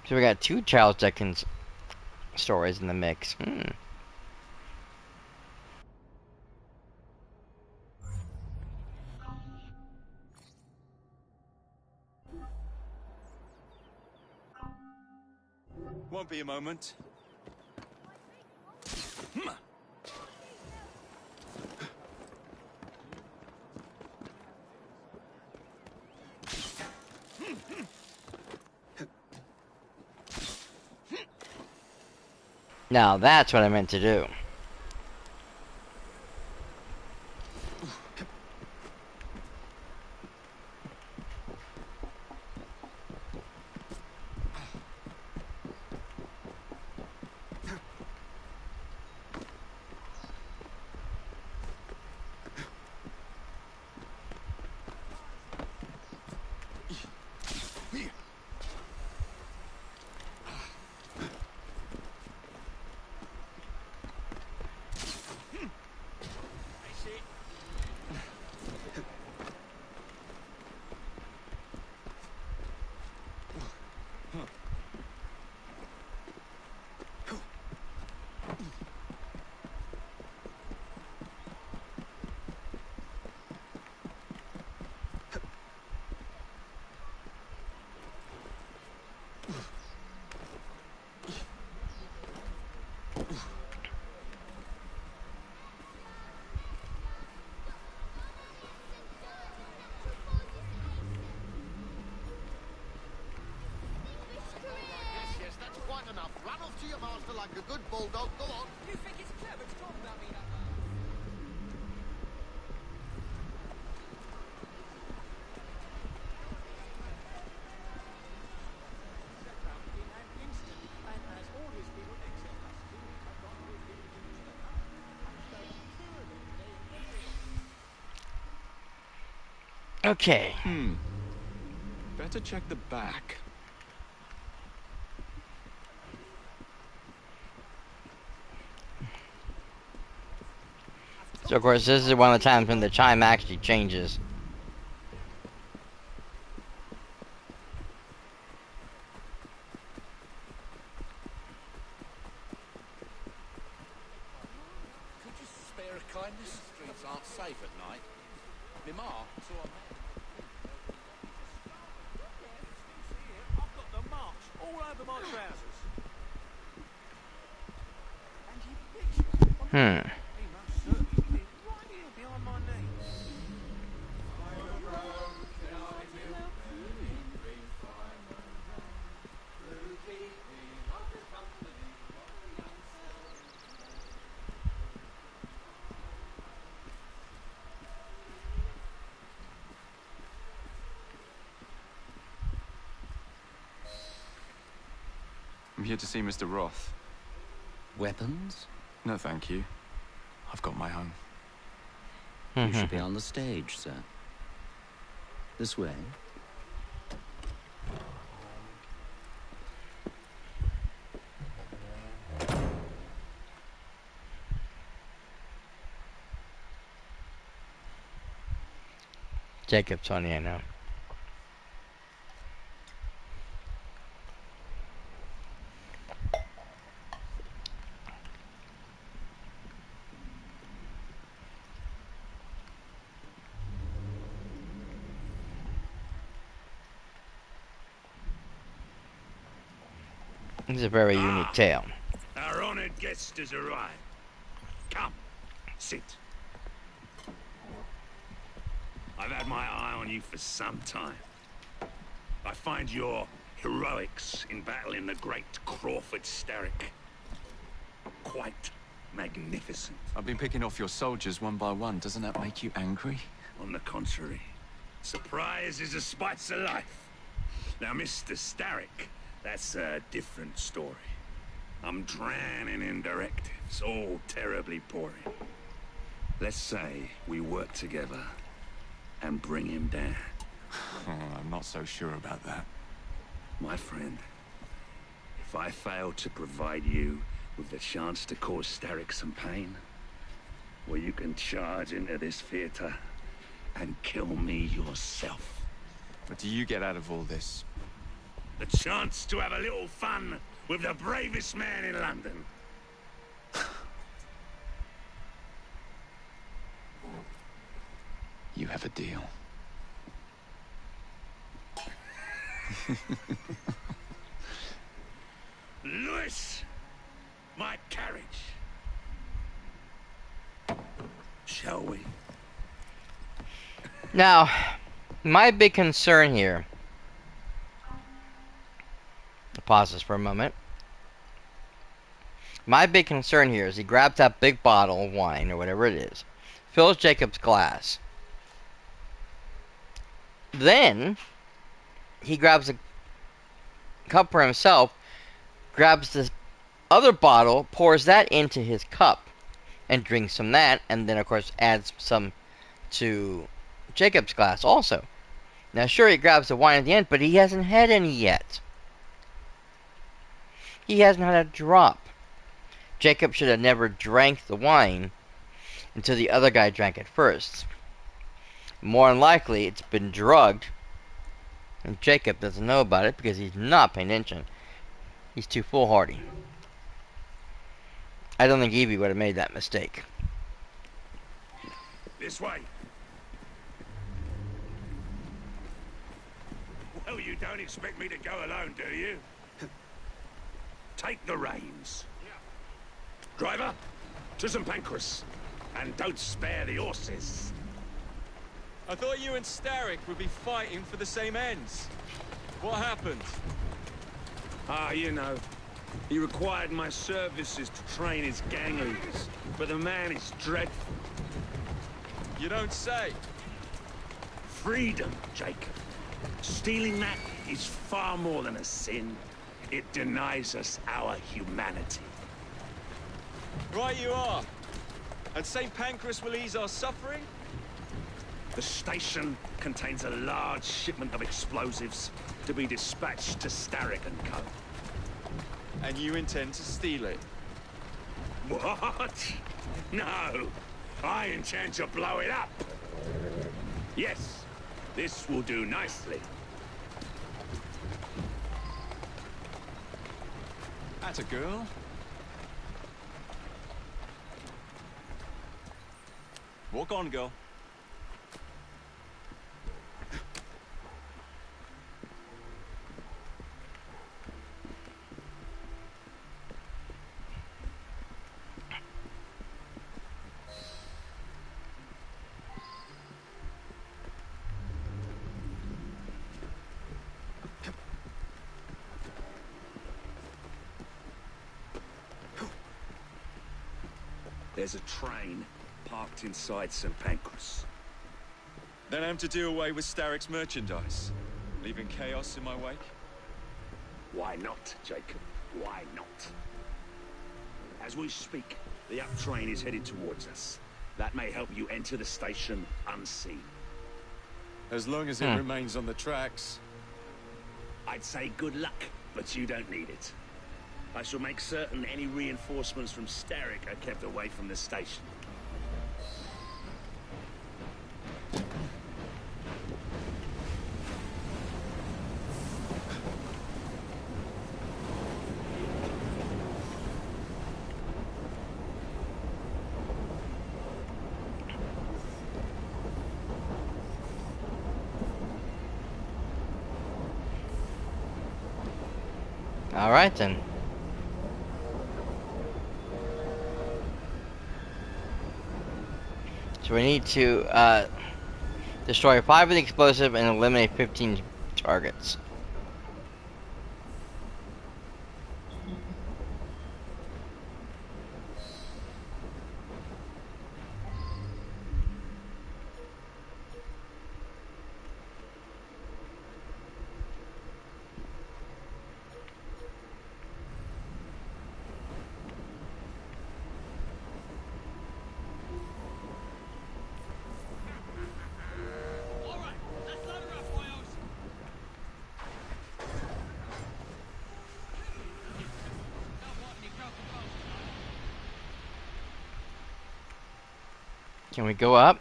Speaker 1: So we got two Charles Dickens stories in the mix.
Speaker 2: Won't be a moment.
Speaker 1: Now that's what I meant to do.
Speaker 11: after like a good bulldog. Go on.
Speaker 13: You think it's clever to talk about me that way?
Speaker 1: Okay.
Speaker 2: Better check the back.
Speaker 1: So of course this is one of the times when the chime actually changes.
Speaker 11: Could you spare a kindness? Streets aren't safe at night. My ma saw a man.
Speaker 13: I've got the marks all over my trousers.
Speaker 1: Hmm.
Speaker 13: He most certainly did. Right here behind my knee.
Speaker 2: I'm here to see Mr. Roth.
Speaker 20: Weapons?
Speaker 2: No, thank you. I've got my own.
Speaker 20: You should be on the stage, sir. This way.
Speaker 1: Jacob's on here now. It's a very unique tale.
Speaker 21: Our honored guest has arrived. Come, sit. I've had my eye on you for some time. I find your heroics in battling the great Crawford Starrick quite magnificent.
Speaker 2: I've been picking off your soldiers one by one. Doesn't that make you angry?
Speaker 21: On the contrary, surprise is a spice of life. Now, Mr. Starrick, that's a different story. I'm drowning in directives, all terribly boring. Let's say we work together and bring him down.
Speaker 2: I'm not so sure about that.
Speaker 21: My friend, if I fail to provide you with the chance to cause Starrick some pain, well, you can charge into this theater and kill me yourself.
Speaker 2: What do you get out of all this?
Speaker 21: The chance to have a little fun with the bravest man in London.
Speaker 2: You have a deal.
Speaker 21: Lewis, my carriage. Shall we?
Speaker 1: Now, my big concern here. Pause this for a moment. My big concern here is he grabs that big bottle of wine or whatever it is, fills Jacob's glass. Then he grabs a cup for himself, grabs this other bottle, pours that into his cup, and drinks from that, and then of course adds some to Jacob's glass also. Now sure, he grabs the wine at the end, but he hasn't had any yet. He hasn't had a drop. Jacob should have never drank the wine until the other guy drank it first. More than likely, it's been drugged, and Jacob doesn't know about it because he's not paying attention. He's too foolhardy. I don't think Evie would have made that mistake.
Speaker 21: This way. Well, you don't expect me to go alone, do you? Take the reins. Driver, to St. Pancras. And don't spare the horses.
Speaker 17: I thought you and Starrick would be fighting for the same ends. What happened?
Speaker 21: Ah, you know, He required my services to train his gang leaders, but the man is dreadful.
Speaker 17: You don't say.
Speaker 21: Freedom, Jacob. Stealing that is far more than a sin. It denies us our humanity.
Speaker 17: Right you are. And St. Pancras will ease our suffering?
Speaker 21: The station contains a large shipment of explosives to be dispatched to Starrick and Co.
Speaker 17: And you intend to steal it?
Speaker 21: What? No. I intend to blow it up. Yes, this will do nicely.
Speaker 17: That's a girl. Walk on, girl.
Speaker 21: There's a train parked inside St. Pancras.
Speaker 17: Then I'm to do away with Starrick's merchandise, leaving chaos in my wake?
Speaker 21: Why not, Jacob? Why not? As we speak, the up train is headed towards us. That may help you enter the station unseen.
Speaker 17: As long as it remains on the tracks.
Speaker 21: I'd say good luck, but you don't need it. I shall make certain any reinforcements from Starrick are kept away from the station.
Speaker 1: All right then. So we need to destroy 5 of the explosive and eliminate 15 targets. Can we go up?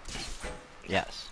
Speaker 1: Yes.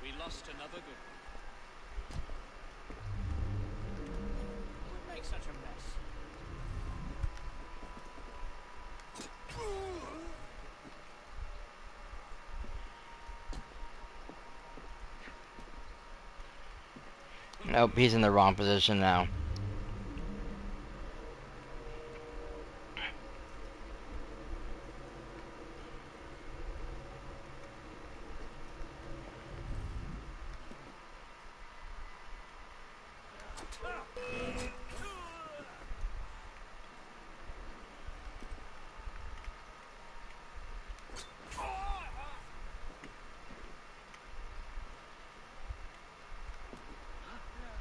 Speaker 17: We lost another good one.
Speaker 15: Would make such a mess.
Speaker 1: Nope, he's in the wrong position now.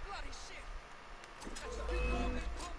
Speaker 13: Bloody shit! That's a big mortgage pump!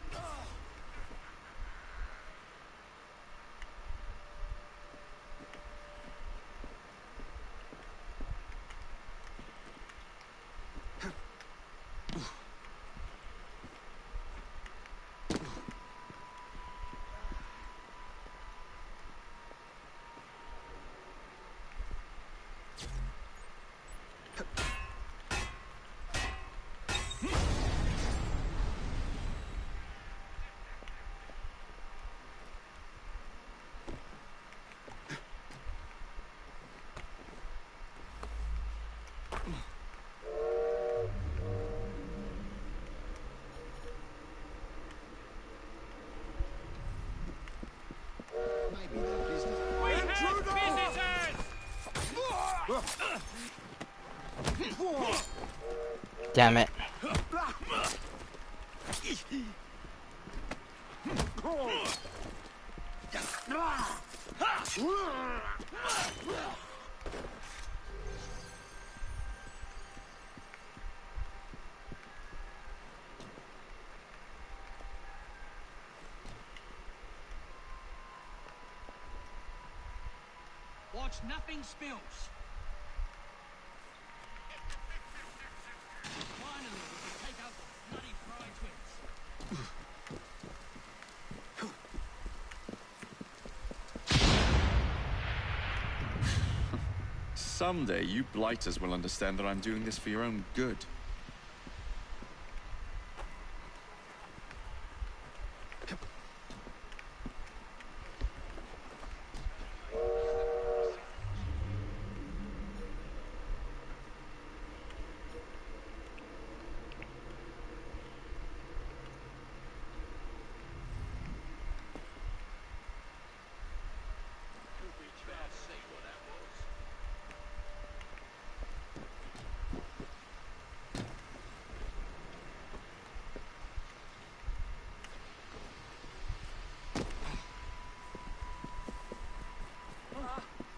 Speaker 1: Damn it.
Speaker 10: Watch nothing spills. Finally, we can take out the bloody Fry twins.
Speaker 2: Someday, you blighters will understand that I'm doing this for your own good.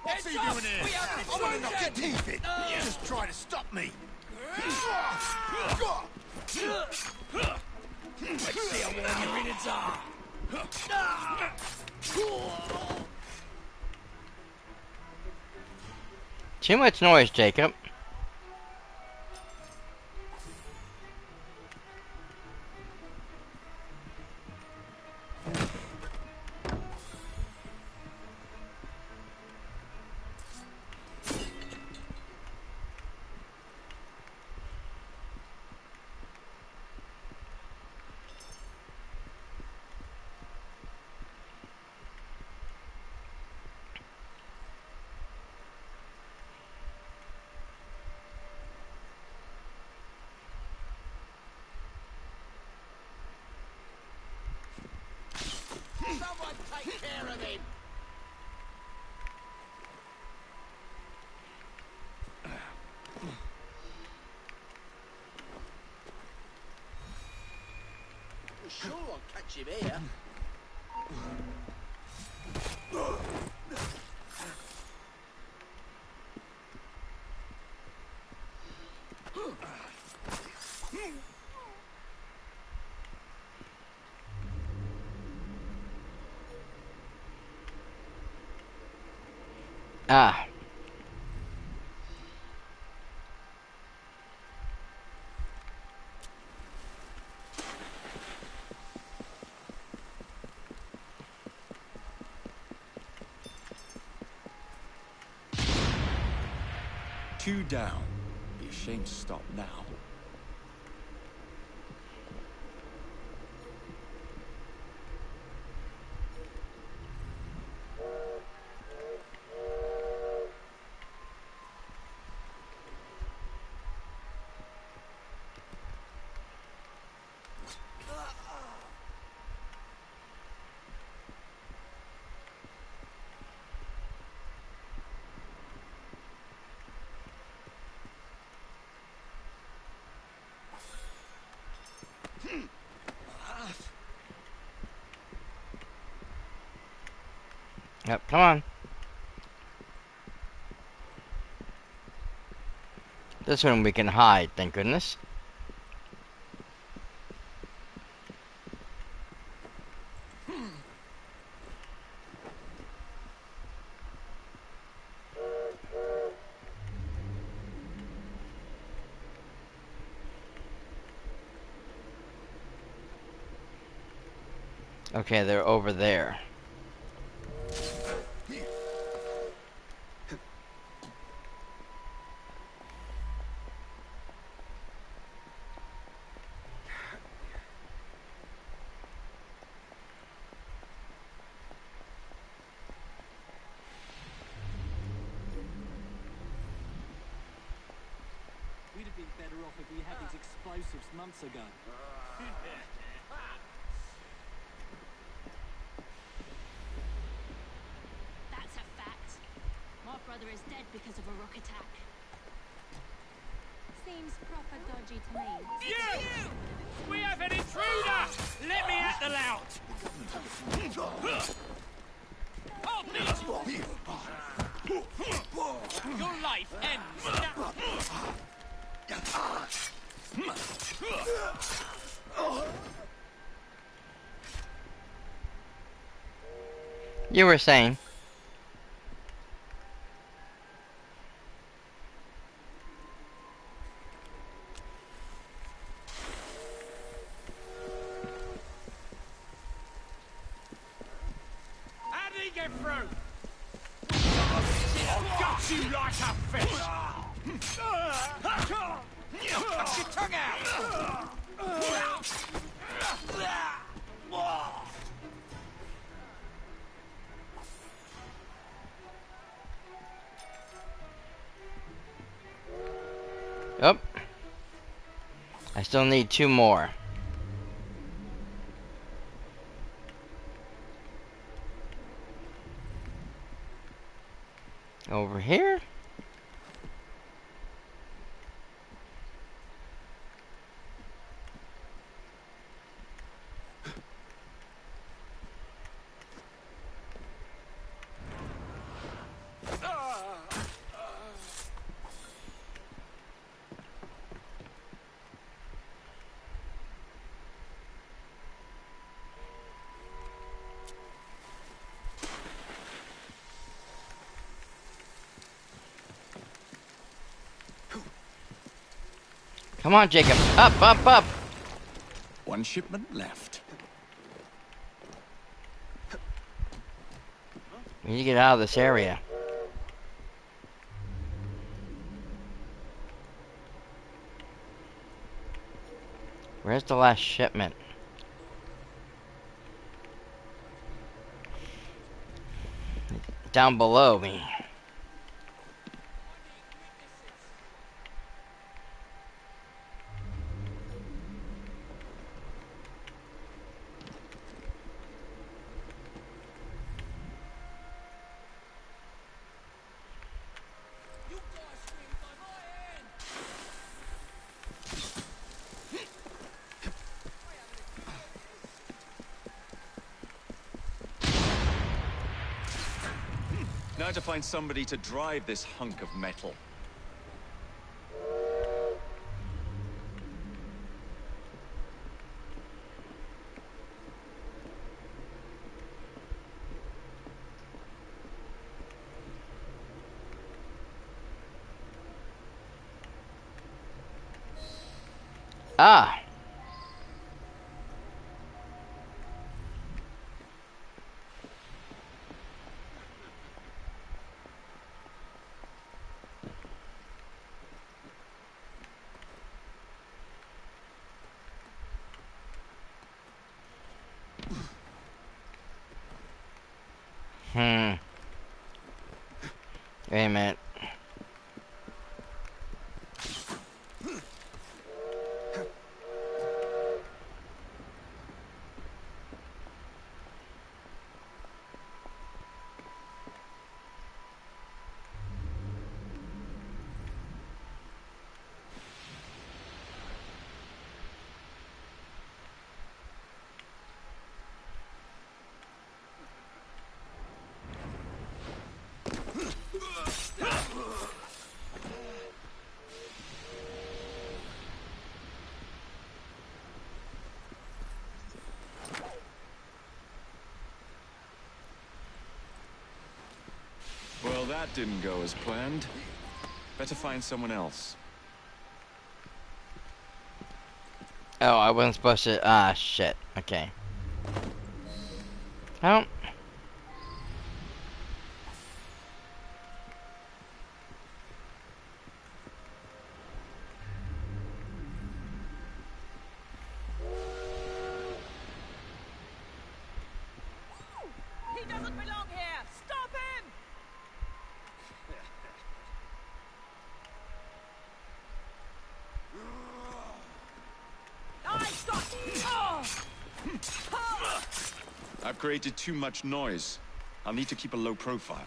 Speaker 11: What's he doing here? I'm gonna knock your teeth in. You just try to stop me. Let's see how warm your innards are.
Speaker 1: Too much noise, Jacob.
Speaker 11: Someone take care of him.
Speaker 14: Well, sure, I'll catch him here.
Speaker 1: Ah.
Speaker 2: Two down. Be ashamed to stop now.
Speaker 1: Yep, come on. This one we can hide, thank goodness. Okay, they're over there.
Speaker 15: We'd have been better off if we had these explosives months ago.
Speaker 6: That's a fact. My brother is dead because of a rock attack.
Speaker 18: seems proper dodgy to me.
Speaker 15: You! We have an intruder! Let me at the lout! Hold these! Your life ends now!
Speaker 1: You were saying.
Speaker 15: How did he get through? I'll gut you like a fish! Cut your tongue out!
Speaker 1: Oh. I still need 2 more. Over here? Come on, Jacob. Up, up, up.
Speaker 11: One shipment left.
Speaker 1: We need to get out of this area. Where's the last shipment? Down below me.
Speaker 5: Now to find somebody to drive this hunk of metal.
Speaker 1: Ah. Wait a minute.
Speaker 5: Well, that didn't go as planned. Better find someone else.
Speaker 1: Oh, I wasn't supposed to. Ah, shit. Okay. I don't.
Speaker 13: He doesn't belong here! Stop him! I've got...
Speaker 5: I've created too much noise. I'll need to keep a low profile.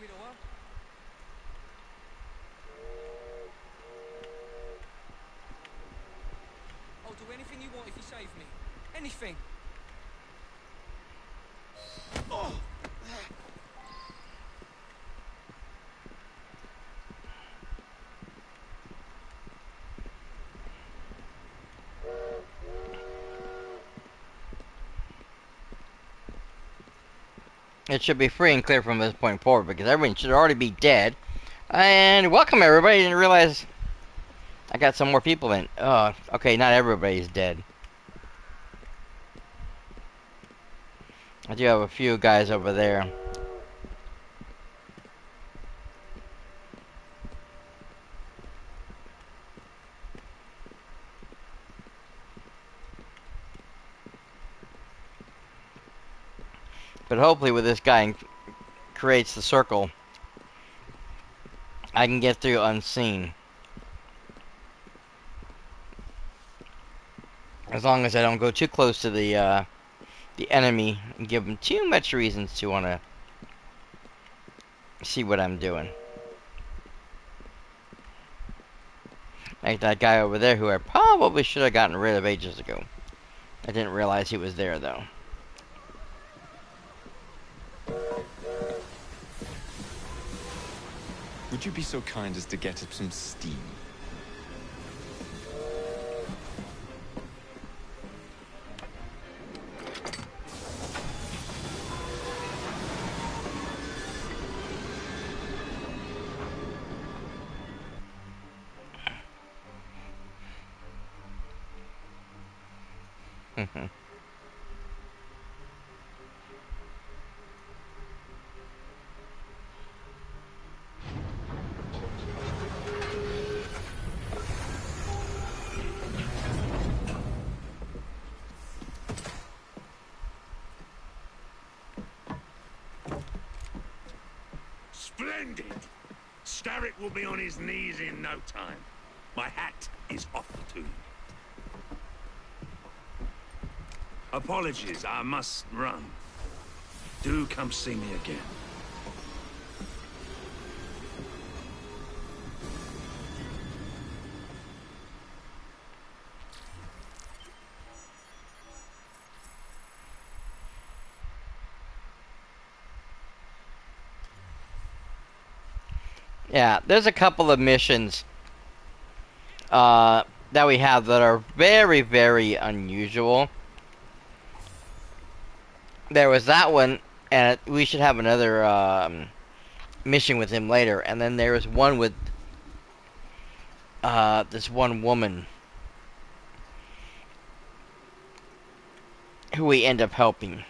Speaker 10: widower. I'll do anything you want if you save me. Anything. Oh.
Speaker 1: It should be free and clear from this point forward because everyone should already be dead. And welcome everybody. I didn't realize I got some more people in. Oh, okay, not everybody's dead. I do have a few guys over there. But hopefully with this guy creates the circle, I can get through unseen. As long as I don't go too close to the enemy and give them too much reasons to want to see what I'm doing. Like that guy over there who I probably should have gotten rid of ages ago. I didn't realize he was there though.
Speaker 5: Would you be so kind as to get up some steam?
Speaker 21: Splendid! Starrick will be on his knees in no time. My hat is off to you. Apologies, I must run. Do come see me again.
Speaker 1: Yeah, there's a couple of missions that we have that are very, very unusual. There was that one, and we should have another mission with him later. And then there was one with this one woman who we end up helping.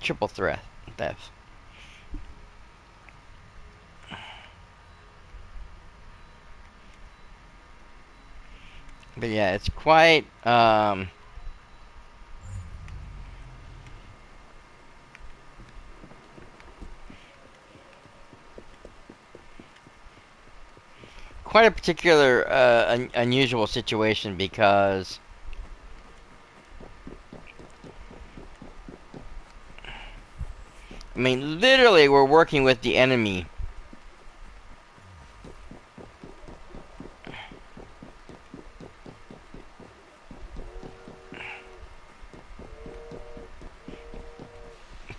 Speaker 1: Triple threat theft. But yeah, it's quite quite a particular unusual situation because I mean, literally, we're working with the enemy.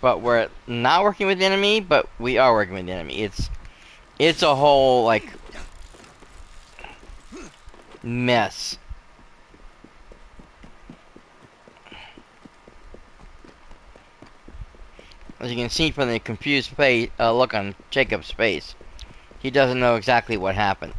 Speaker 1: But we're not working with the enemy, but we are working with the enemy. It's a whole, like, mess. As you can see from the confused face, look on Jacob's face, he doesn't know exactly what happened.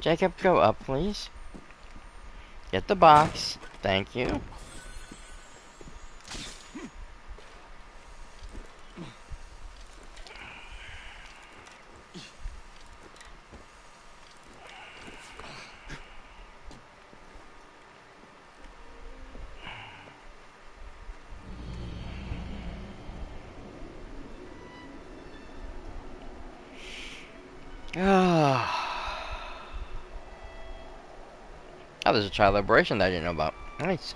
Speaker 1: Jacob, go up, please. Get the box. Thank you. Oh, there's a child liberation that I didn't know about. Nice.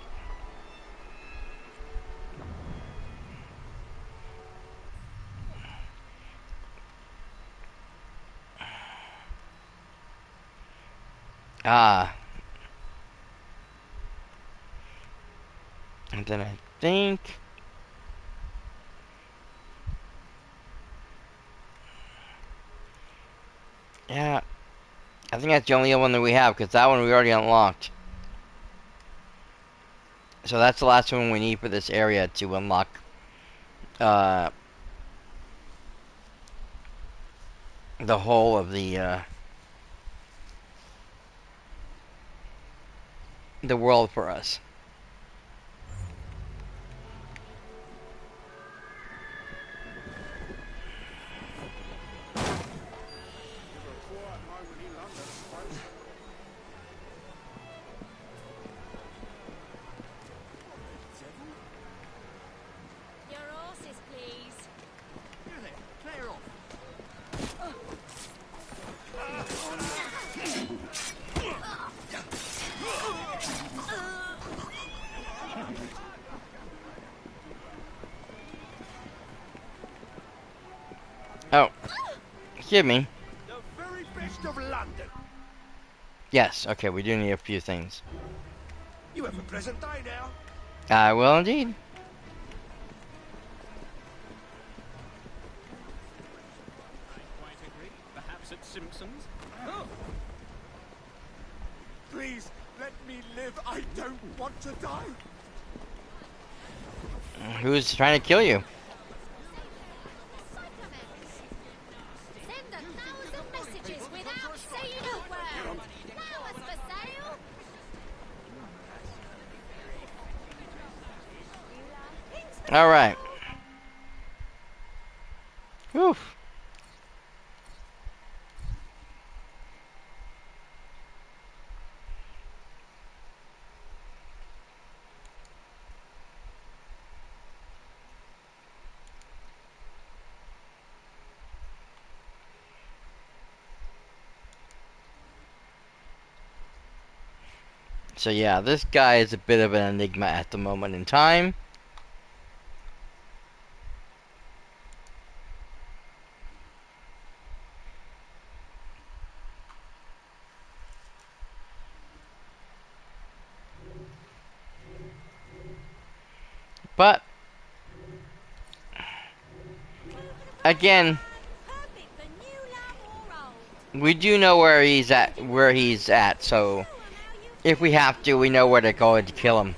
Speaker 1: Ah. And then I think... Yeah. I think that's the only one that we have, because that one we already unlocked. So that's the last one we need for this area to unlock the whole of the world for us.
Speaker 6: Your horses, please.
Speaker 10: Here then, clear off.
Speaker 1: Oh. Excuse me.
Speaker 10: The very best of London.
Speaker 1: Yes, okay, we do need a few things.
Speaker 10: You have a pleasant day now.
Speaker 1: I will indeed.
Speaker 7: Perhaps at Simpson's?
Speaker 10: Please, let me live. I don't want to die.
Speaker 1: Who's trying to kill you?
Speaker 6: Send 1,000 messages without saying a word. Flowers for sale.
Speaker 1: Alright. Whew. So yeah, this guy is a bit of an enigma at the moment in time. But again, we do know where he's at, so if we have to, we know where to go to kill him.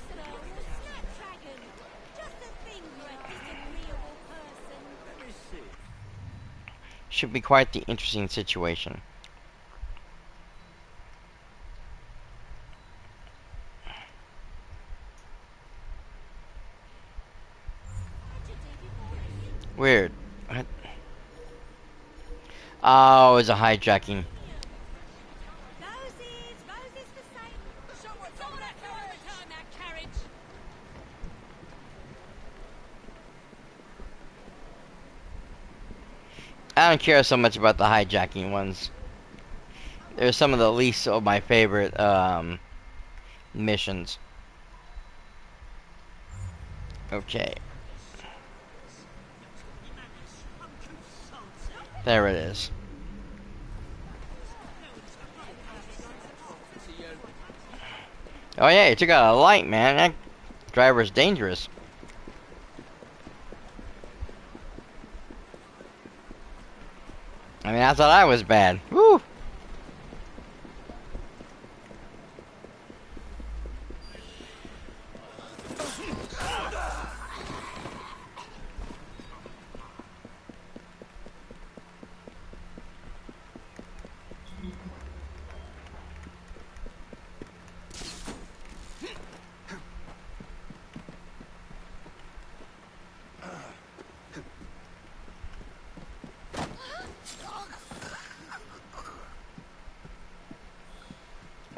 Speaker 1: Should be quite the interesting situation. Weird. What? Oh, it's a hijacking. I don't care so much about the hijacking ones. They're some of the least of my favorite missions. Okay. There it is. Oh yeah, you took out a light, man. That driver's dangerous. I mean, I thought I was bad. Woo!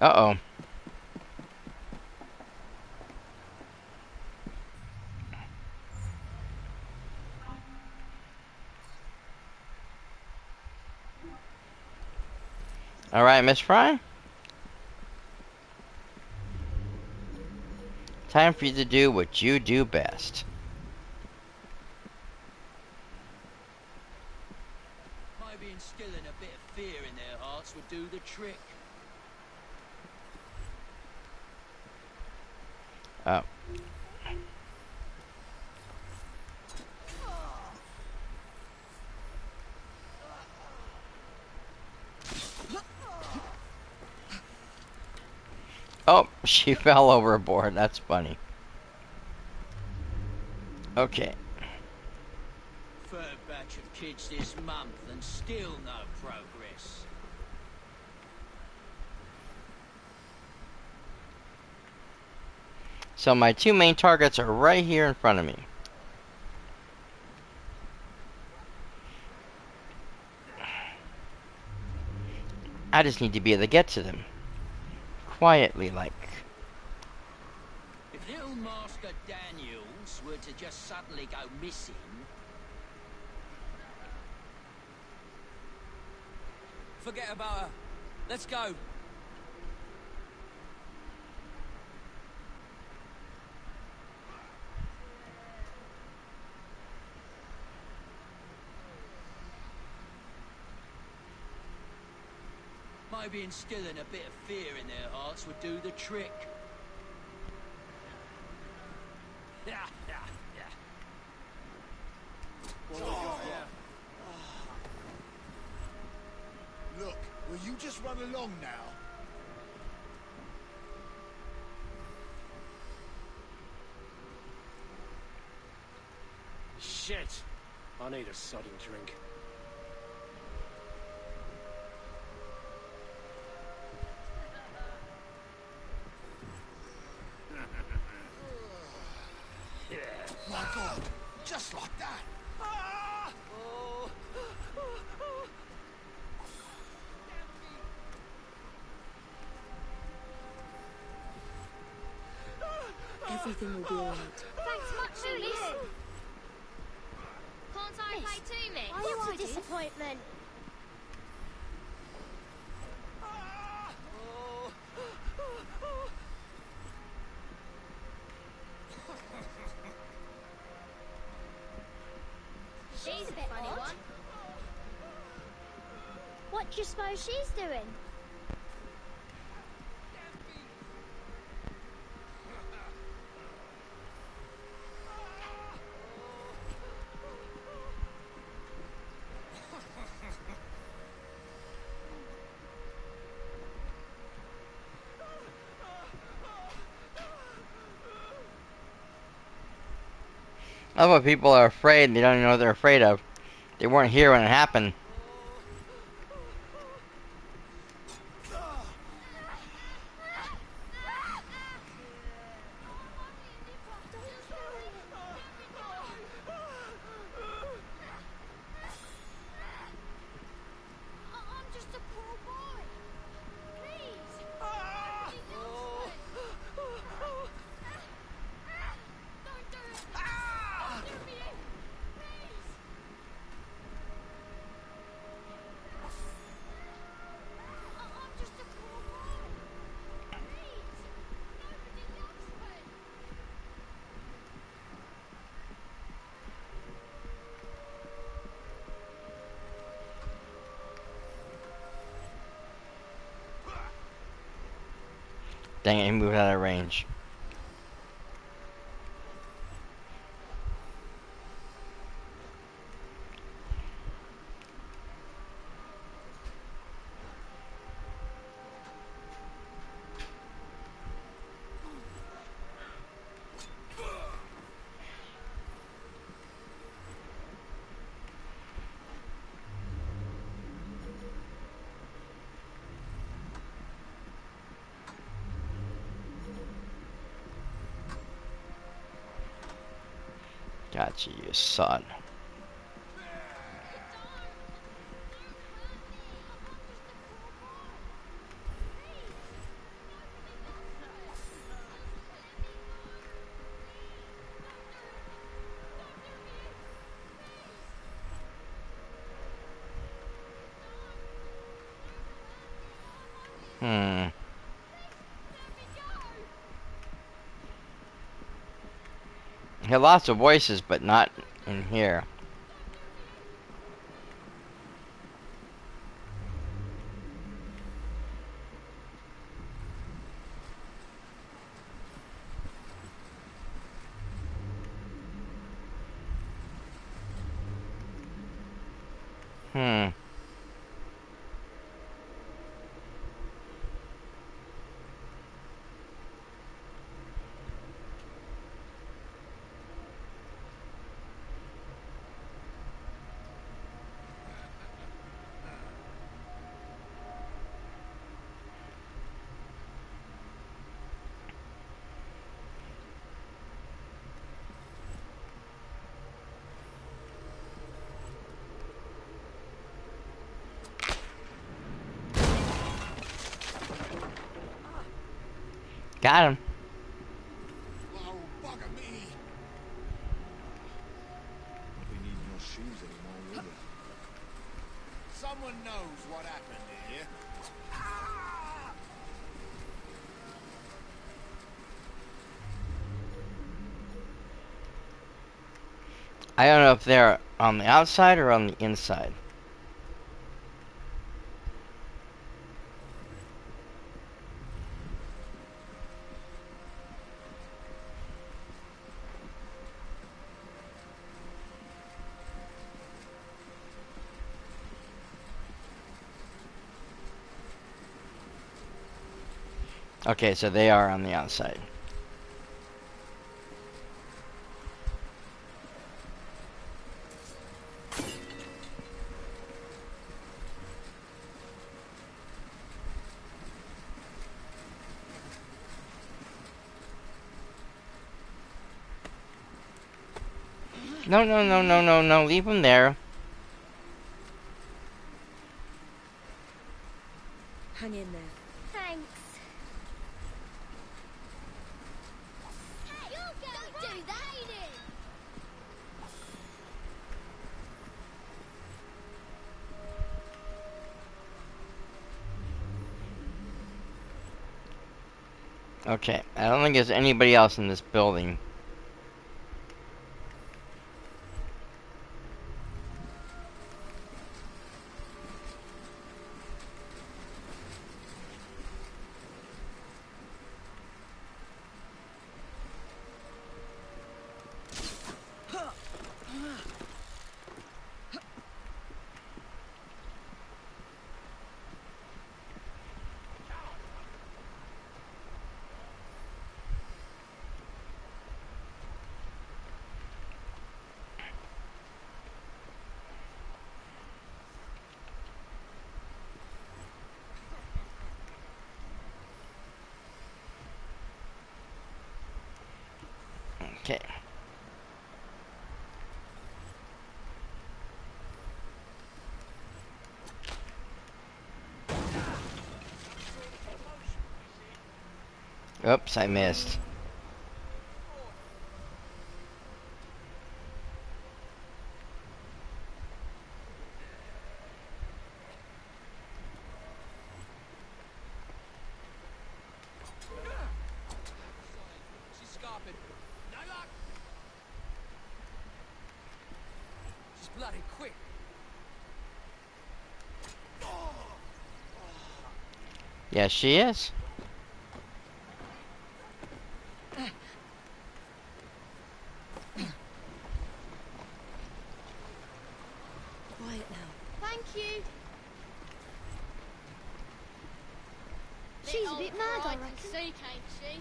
Speaker 1: Uh-oh. All right, Miss Fry. Time for you to do what you do best.
Speaker 14: Maybe instilling a bit of fear in their hearts would do the trick.
Speaker 1: Oh. Oh, she fell overboard. That's funny. Okay.
Speaker 14: Third batch of kids this month and still no progress.
Speaker 1: So my two main targets are right here in front of me. I just need to be able to get to them. Quietly, like.
Speaker 14: If little Master Daniels were to just suddenly go missing...
Speaker 10: Forget about her. Let's go.
Speaker 14: Maybe instilling a bit of fear in their hearts would do the trick.
Speaker 11: Look, will you just run along now?
Speaker 3: Shit! I need a sudden drink.
Speaker 11: My God, just like that.
Speaker 4: Everything will be alright.
Speaker 19: Thanks much, Julie. Can't I play too, Miss? What a disappointment. She's a bit funny one. What do you suppose she's doing?
Speaker 1: I love when people are afraid and they don't even know what they're afraid of. They weren't here when it happened.
Speaker 19: I'm just a poor boy. Please. Don't do it. Don't do me. Please. I'm just a poor boy. Please. Nobody loves me.
Speaker 1: Dang it, he moved out of range. Gotcha, you son. Hmm. He had lots of voices, but not in here. Hmm. Got him.
Speaker 11: Oh, bugger me! Won't be needing your shoes anymore, will you? Someone knows what happened here.
Speaker 1: I don't know if they're on the outside or on the inside. Okay, so they are on the outside. No, no, no, no, no, no. Leave them there.
Speaker 4: Hang in there.
Speaker 19: Thanks. Hey, don't do that!
Speaker 1: Okay, I don't think there's anybody else in this building. Okay. Oops, I missed.
Speaker 13: She's scarping. No luck! She's bloody quick.
Speaker 1: Yes, she is.
Speaker 4: Quiet now.
Speaker 19: Thank you. She's a bit mad, I reckon. See, can't she?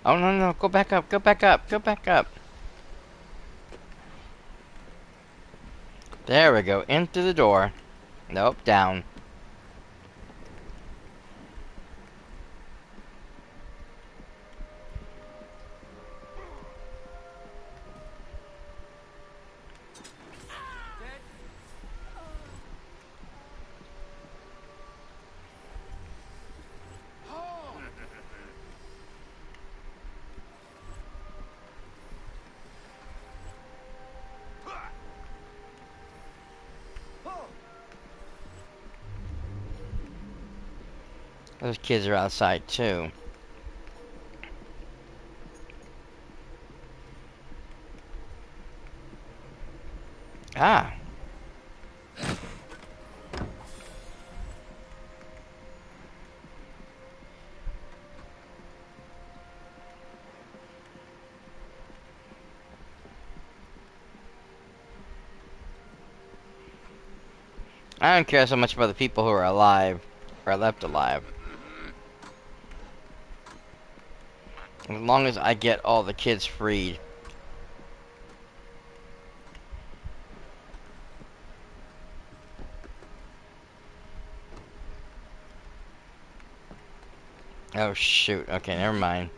Speaker 1: Oh, no, no, go back up, go back up, go back up. There we go, in through the door. Nope, down. Those kids are outside too. Ah. I don't care so much about the people who are alive, or are left alive. As long as I get all the kids freed. Oh shoot, okay, never mind.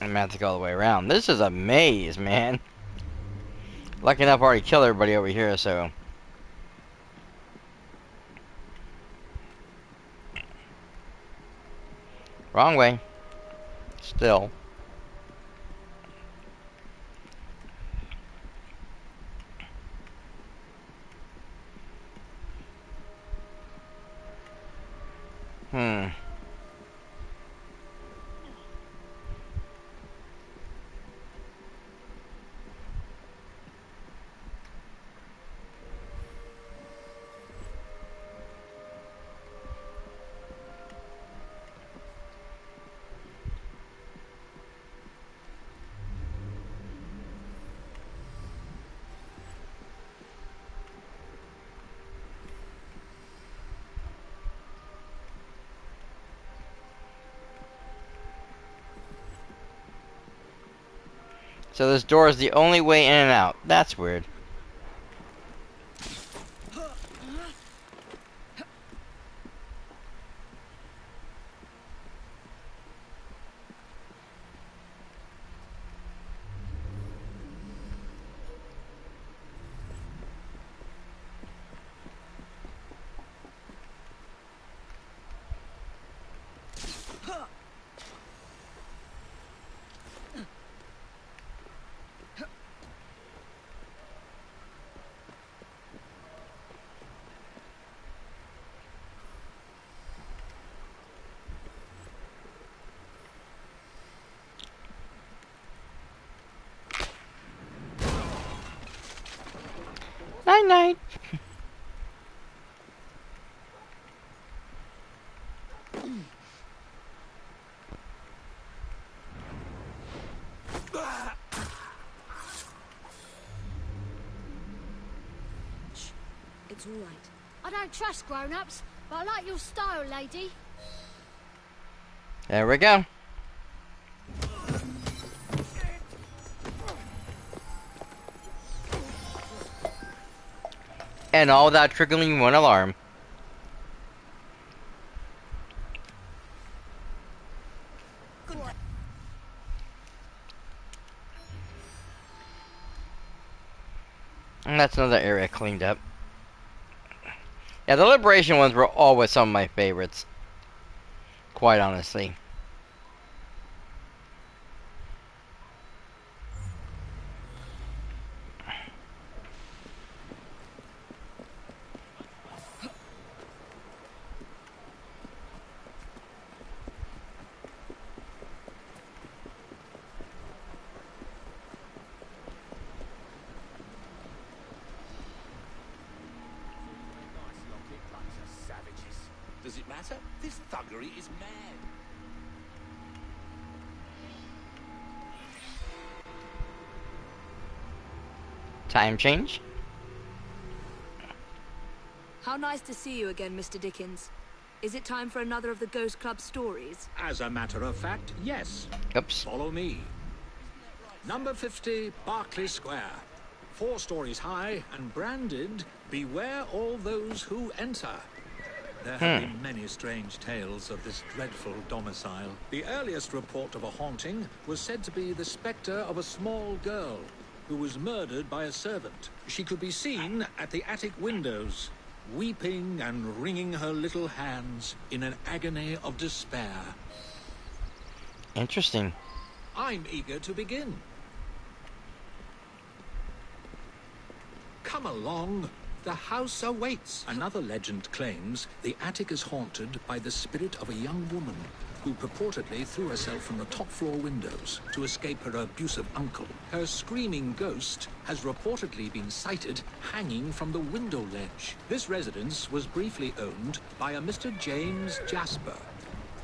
Speaker 1: I'm gonna have to go all the way around. This is a maze, man. Lucky enough, I already killed everybody over here, so... Wrong way. Still. Hmm. So this door is the only way in and out. That's weird. Night night.
Speaker 4: It's all right.
Speaker 19: I don't trust grown-ups, but I like your style, lady.
Speaker 1: There we go. And all without triggering one alarm. And that's another area cleaned up. Yeah, the Liberation ones were always some of my favorites. Quite honestly.
Speaker 21: Does it matter? This thuggery is mad.
Speaker 1: Time change?
Speaker 4: How nice to see you again, Mr. Dickens. Is it time for another of the Ghost Club stories?
Speaker 7: As a matter of fact, yes.
Speaker 1: Oops.
Speaker 7: Follow me. Number 50, Berkeley Square. 4 stories high and branded, "Beware all those who enter." There have been many strange tales of this dreadful domicile. The earliest report of a haunting was said to be the spectre of a small girl who was murdered by a servant. She could be seen at the attic windows, weeping and wringing her little hands in an agony of despair.
Speaker 1: Interesting.
Speaker 7: I'm eager to begin. Come along. The house awaits. Another legend claims the attic is haunted by the spirit of a young woman who purportedly threw herself from the top floor windows to escape her abusive uncle. Her screaming ghost has reportedly been sighted hanging from the window ledge. This residence was briefly owned by a Mr. James Jasper,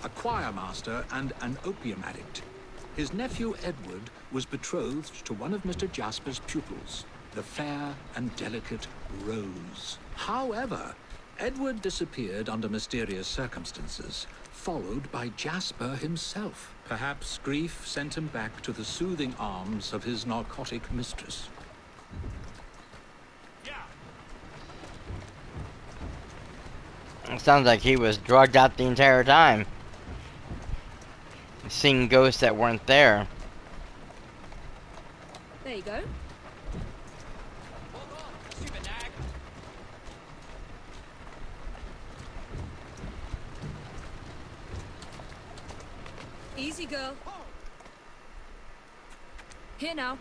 Speaker 7: a choir master and an opium addict. His nephew Edward was betrothed to one of Mr. Jasper's pupils, the fair and delicate Rose. However, Edward disappeared under mysterious circumstances, followed by Jasper himself. Perhaps grief sent him back to the soothing arms of his narcotic mistress.
Speaker 1: It sounds like he was drugged out the entire time. Seeing ghosts that weren't there.
Speaker 4: There you go. Easy, girl. Here now.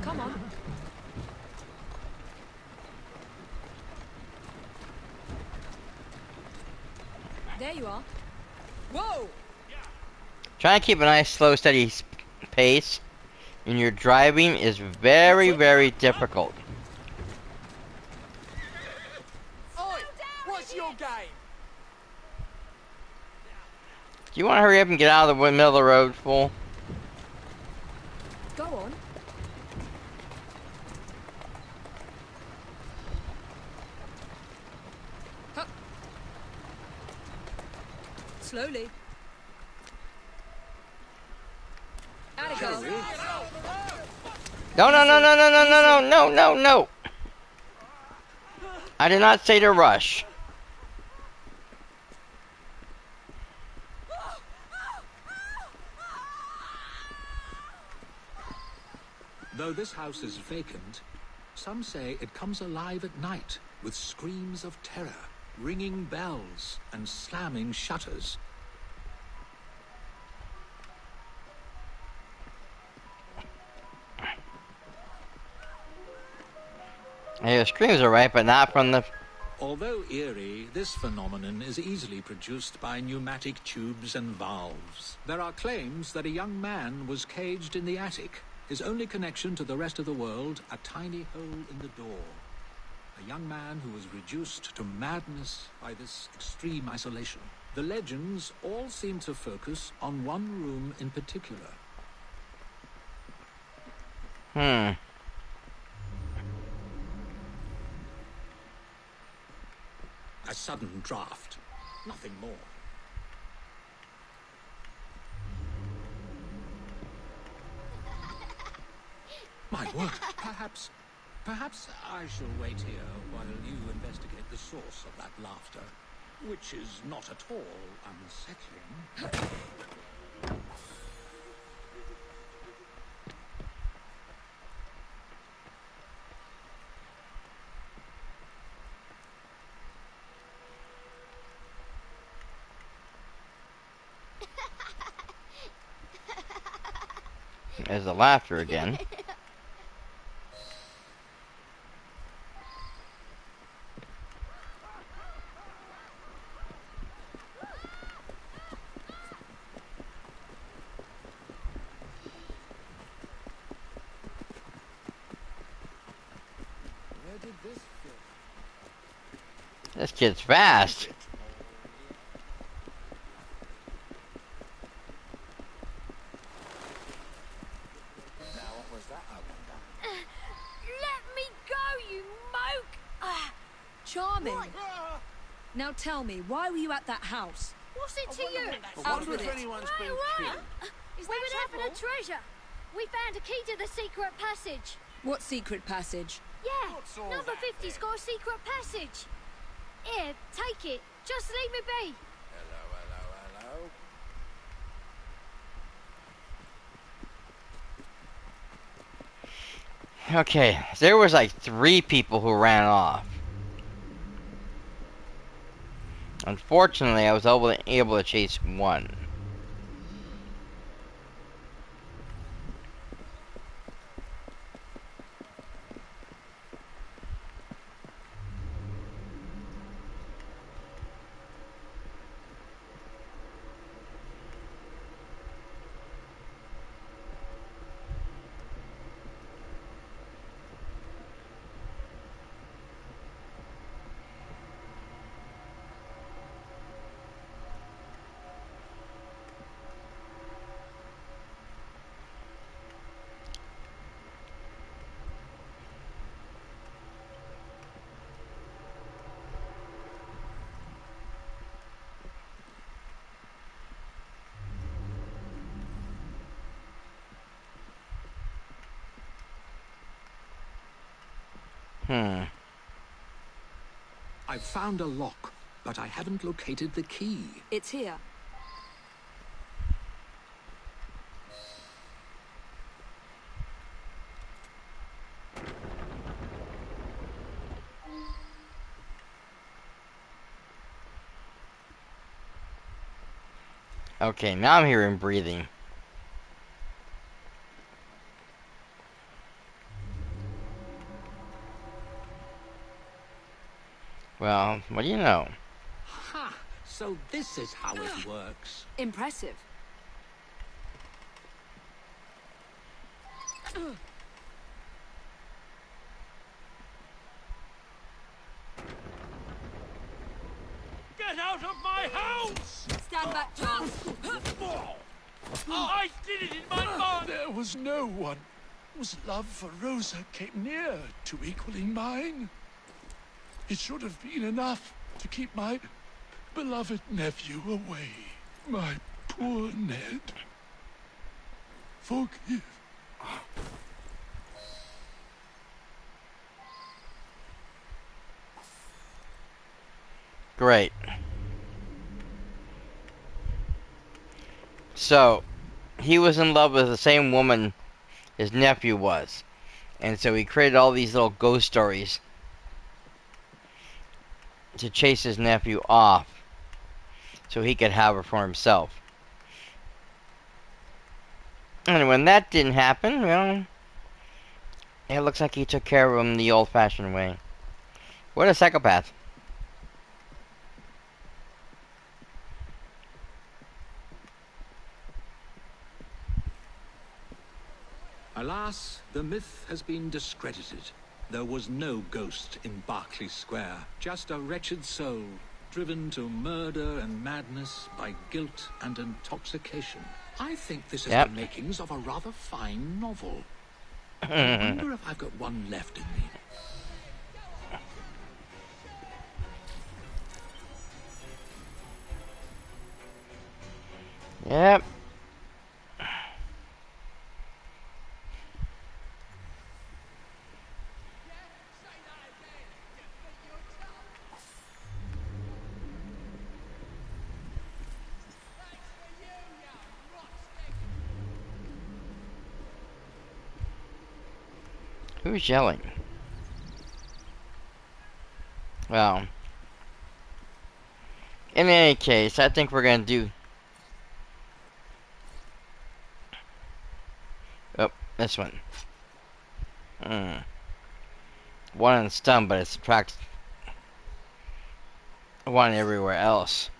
Speaker 4: Come on. There you are. Whoa!
Speaker 1: Trying to keep a nice, slow, steady pace in your driving is very, very difficult.
Speaker 10: Oi! What's your game?
Speaker 1: Do you want to hurry up and get out of the middle of the road, fool?
Speaker 4: Go on. Hup. Slowly. Atta girl.
Speaker 1: No, no, no, no, no, no, no, no, no, no, no. I did not say to rush.
Speaker 7: Though this house is vacant, some say it comes alive at night with screams of terror, ringing bells, and slamming shutters.
Speaker 1: Yeah, screams are right, but not from the...
Speaker 7: Although eerie, this phenomenon is easily produced by pneumatic tubes and valves. There are claims that a young man was caged in the attic, his only connection to the rest of the world a tiny hole in the door. A young man who was reduced to madness by this extreme isolation. The legends all seem to focus on one room in particular. A sudden draft. Nothing more. My word. Perhaps I shall wait here while you investigate the source of that laughter, which is not at all unsettling.
Speaker 1: There's the laughter again.
Speaker 10: Where did this go?
Speaker 1: This kid's fast.
Speaker 4: Let me go, you moke! Charming. Now tell me, why were you at that house?
Speaker 19: What's it to you?
Speaker 4: Out with it.
Speaker 19: Wait, what? We were after the treasure. We found a key to the secret passage.
Speaker 4: What secret passage?
Speaker 19: Yeah, number 50's got a secret passage. Here, take it. Just leave me be.
Speaker 11: Hello.
Speaker 1: Okay, there was like 3 people who ran off. Unfortunately, I was able to chase one.
Speaker 7: I've found a lock, but I haven't located the key.
Speaker 4: It's here.
Speaker 1: Okay, now I'm hearing breathing. Well, what do you know?
Speaker 7: Ha! So this is how it works.
Speaker 4: Impressive.
Speaker 15: Get out of my house!
Speaker 4: Stand back, Charles.
Speaker 15: I did it in my mind!
Speaker 11: There was no one whose love for Rosa came near to equaling mine. It should have been enough to keep my beloved nephew away. My poor Ned. Forgive.
Speaker 1: Great. So, he was in love with the same woman his nephew was. And so he created all these little ghost stories to chase his nephew off so he could have her for himself. And when that didn't happen, well, it looks like he took care of him the old-fashioned way. What a psychopath.
Speaker 7: Alas, the myth has been discredited. There was no ghost in Berkeley Square, just a wretched soul, driven to murder and madness by guilt and intoxication. I think this has the makings of a rather fine novel. I wonder if I've got one left in me.
Speaker 1: Yep. Who's yelling? Well, in any case, I think we're gonna do. Oh, this one. One in the stun, but it subtracts one everywhere else.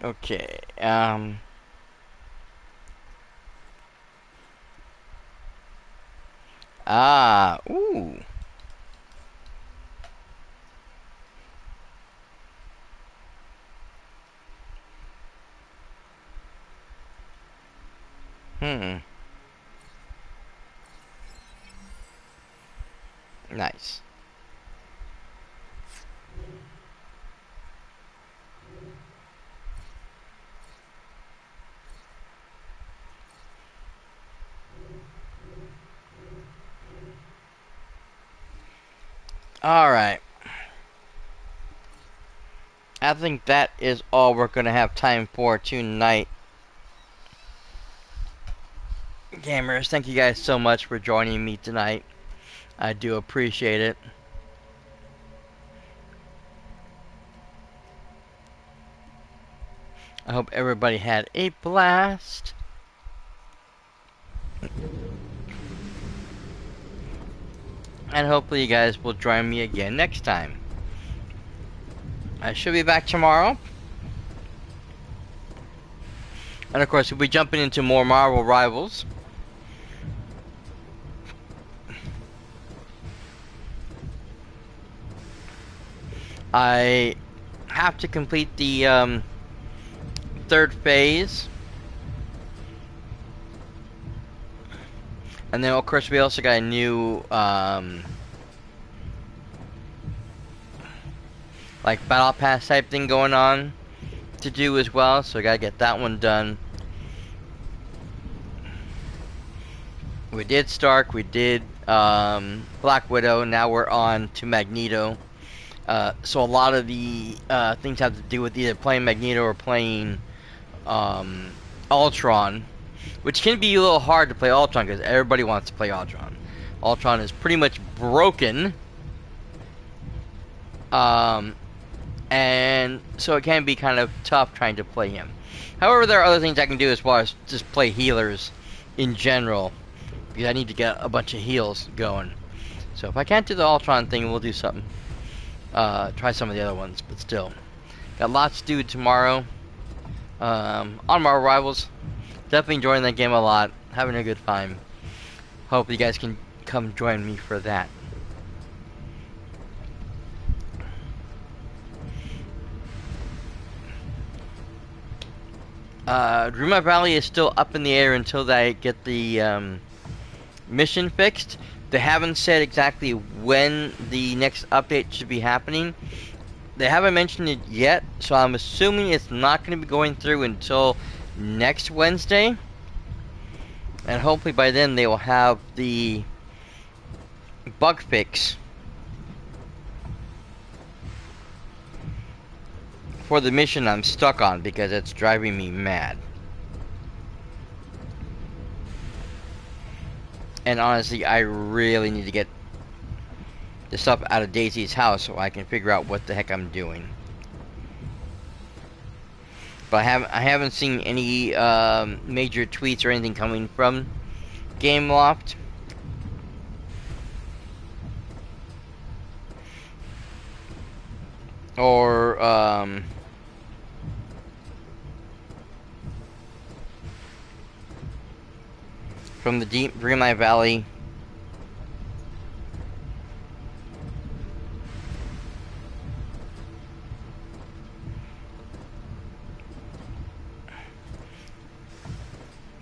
Speaker 1: Okay. Ooh. Nice. Alright. I think that is all we're going to have time for tonight. Gamers, thank you guys so much for joining me tonight. I do appreciate it. I hope everybody had a blast. And hopefully you guys will join me again next time. I should be back tomorrow. And of course, we'll be jumping into more Marvel Rivals. I have to complete the third phase. And then, of course, we also got a new, like, Battle Pass type thing going on to do as well. So I gotta get that one done. We did Stark, we did Black Widow, now we're on to Magneto. So a lot of the things have to do with either playing Magneto or playing Ultron, which can be a little hard to play Ultron because everybody wants to play Ultron. Ultron is pretty much broken, and so it can be kind of tough trying to play him. However, there are other things I can do as far as just play healers in general, because I need to get a bunch of heals going. So if I can't do the Ultron thing, we'll do something. Try some of the other ones, but still. Got lots to do tomorrow. On Marvel Rivals. Definitely enjoying that game a lot. Having a good time. Hope you guys can come join me for that. Dreamlight Valley is still up in the air until they get the mission fixed. They haven't said exactly when the next update should be happening. They haven't mentioned it yet, so I'm assuming it's not going to be going through until next Wednesday. And hopefully by then they will have the bug fix for the mission I'm stuck on, because it's driving me mad. And honestly, I really need to get the stuff out of Daisy's house so I can figure out what the heck I'm doing. But I haven't seen any major tweets or anything coming from Gameloft. Or from the Dreamlight Valley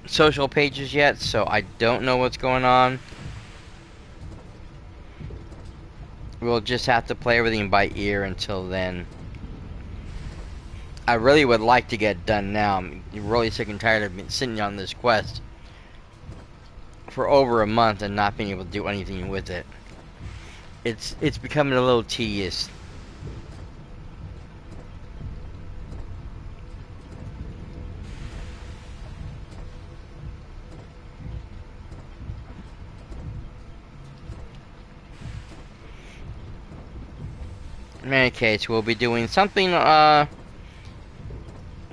Speaker 1: social pages yet, so I don't know what's going on. We'll just have to play everything by ear until then. I really would like to get done now. I'm really sick and tired of sitting on this quest for over a month and not being able to do anything with it. It's becoming a little tedious. In any case, we'll be doing something on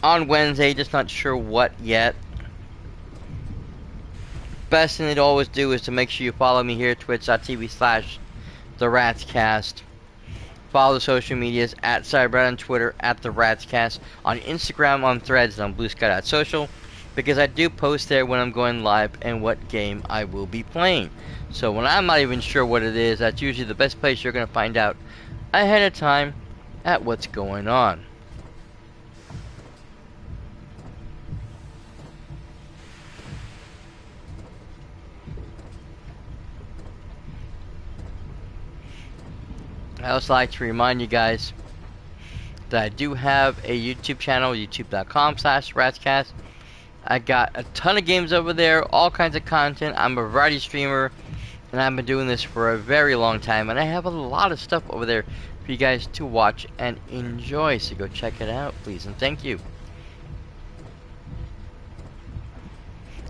Speaker 1: Wednesday, just not sure what yet. Best thing to always do is to make sure you follow me here at twitch.tv/TheRatsCast. Follow the social medias at Cyberrat on Twitter, at the Ratscast, on Instagram, on Threads, and on BlueSky.social, because I do post there when I'm going live and what game I will be playing. So when I'm not even sure what it is, that's usually the best place you're going to find out ahead of time at what's going on. I also like to remind you guys that I do have a YouTube channel, youtube.com/Ratscast. I got a ton of games over there, all kinds of content. I'm a variety streamer, and I've been doing this for a very long time, and I have a lot of stuff over there for you guys to watch and enjoy. So go check it out, please, and thank you.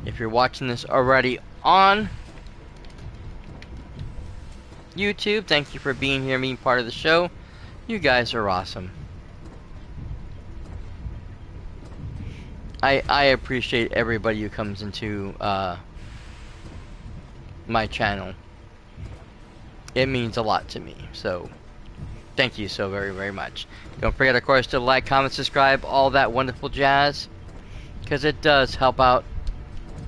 Speaker 1: If you're watching this already on YouTube, thank you for being here and being part of the show. You guys are awesome. I appreciate everybody who comes into my channel. It means a lot to me, so thank you so very, very much. Don't forget, of course, to like, comment, subscribe, all that wonderful jazz, because it does help out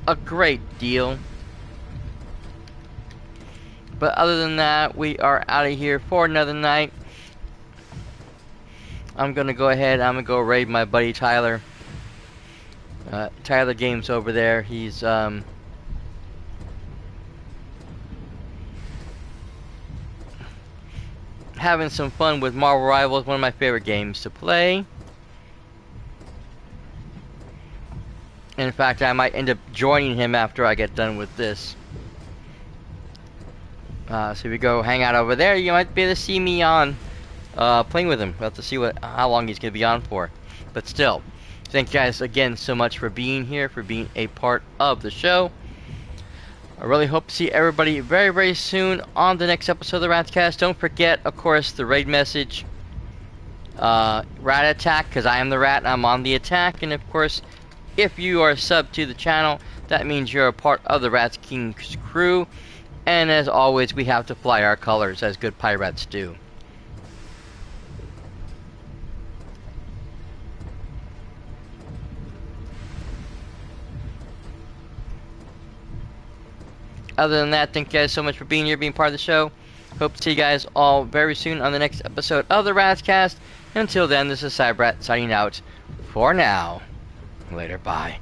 Speaker 1: a great deal. But other than that, we are out of here for another night. I'm gonna go ahead, I'm gonna go raid my buddy Tyler. Tyler Games over there. He's having some fun with Marvel Rivals, one of my favorite games to play. In fact, I might end up joining him after I get done with this. So if we go hang out over there, you might be able to see me on playing with him. We'll have to see how long he's going to be on for. But still, thank you guys again so much for being here, for being a part of the show. I really hope to see everybody very, very soon on the next episode of the Ratscast. Don't forget, of course, the raid message. Rat attack, because I am the rat and I'm on the attack. And of course, if you are subbed to the channel, that means you're a part of the Rats King's crew. And as always, we have to fly our colors as good pirates do. Other than that, thank you guys so much for being here, being part of the show. Hope to see you guys all very soon on the next episode of the Ratscast. Until then, this is Cyberrat signing out for now. Later, bye.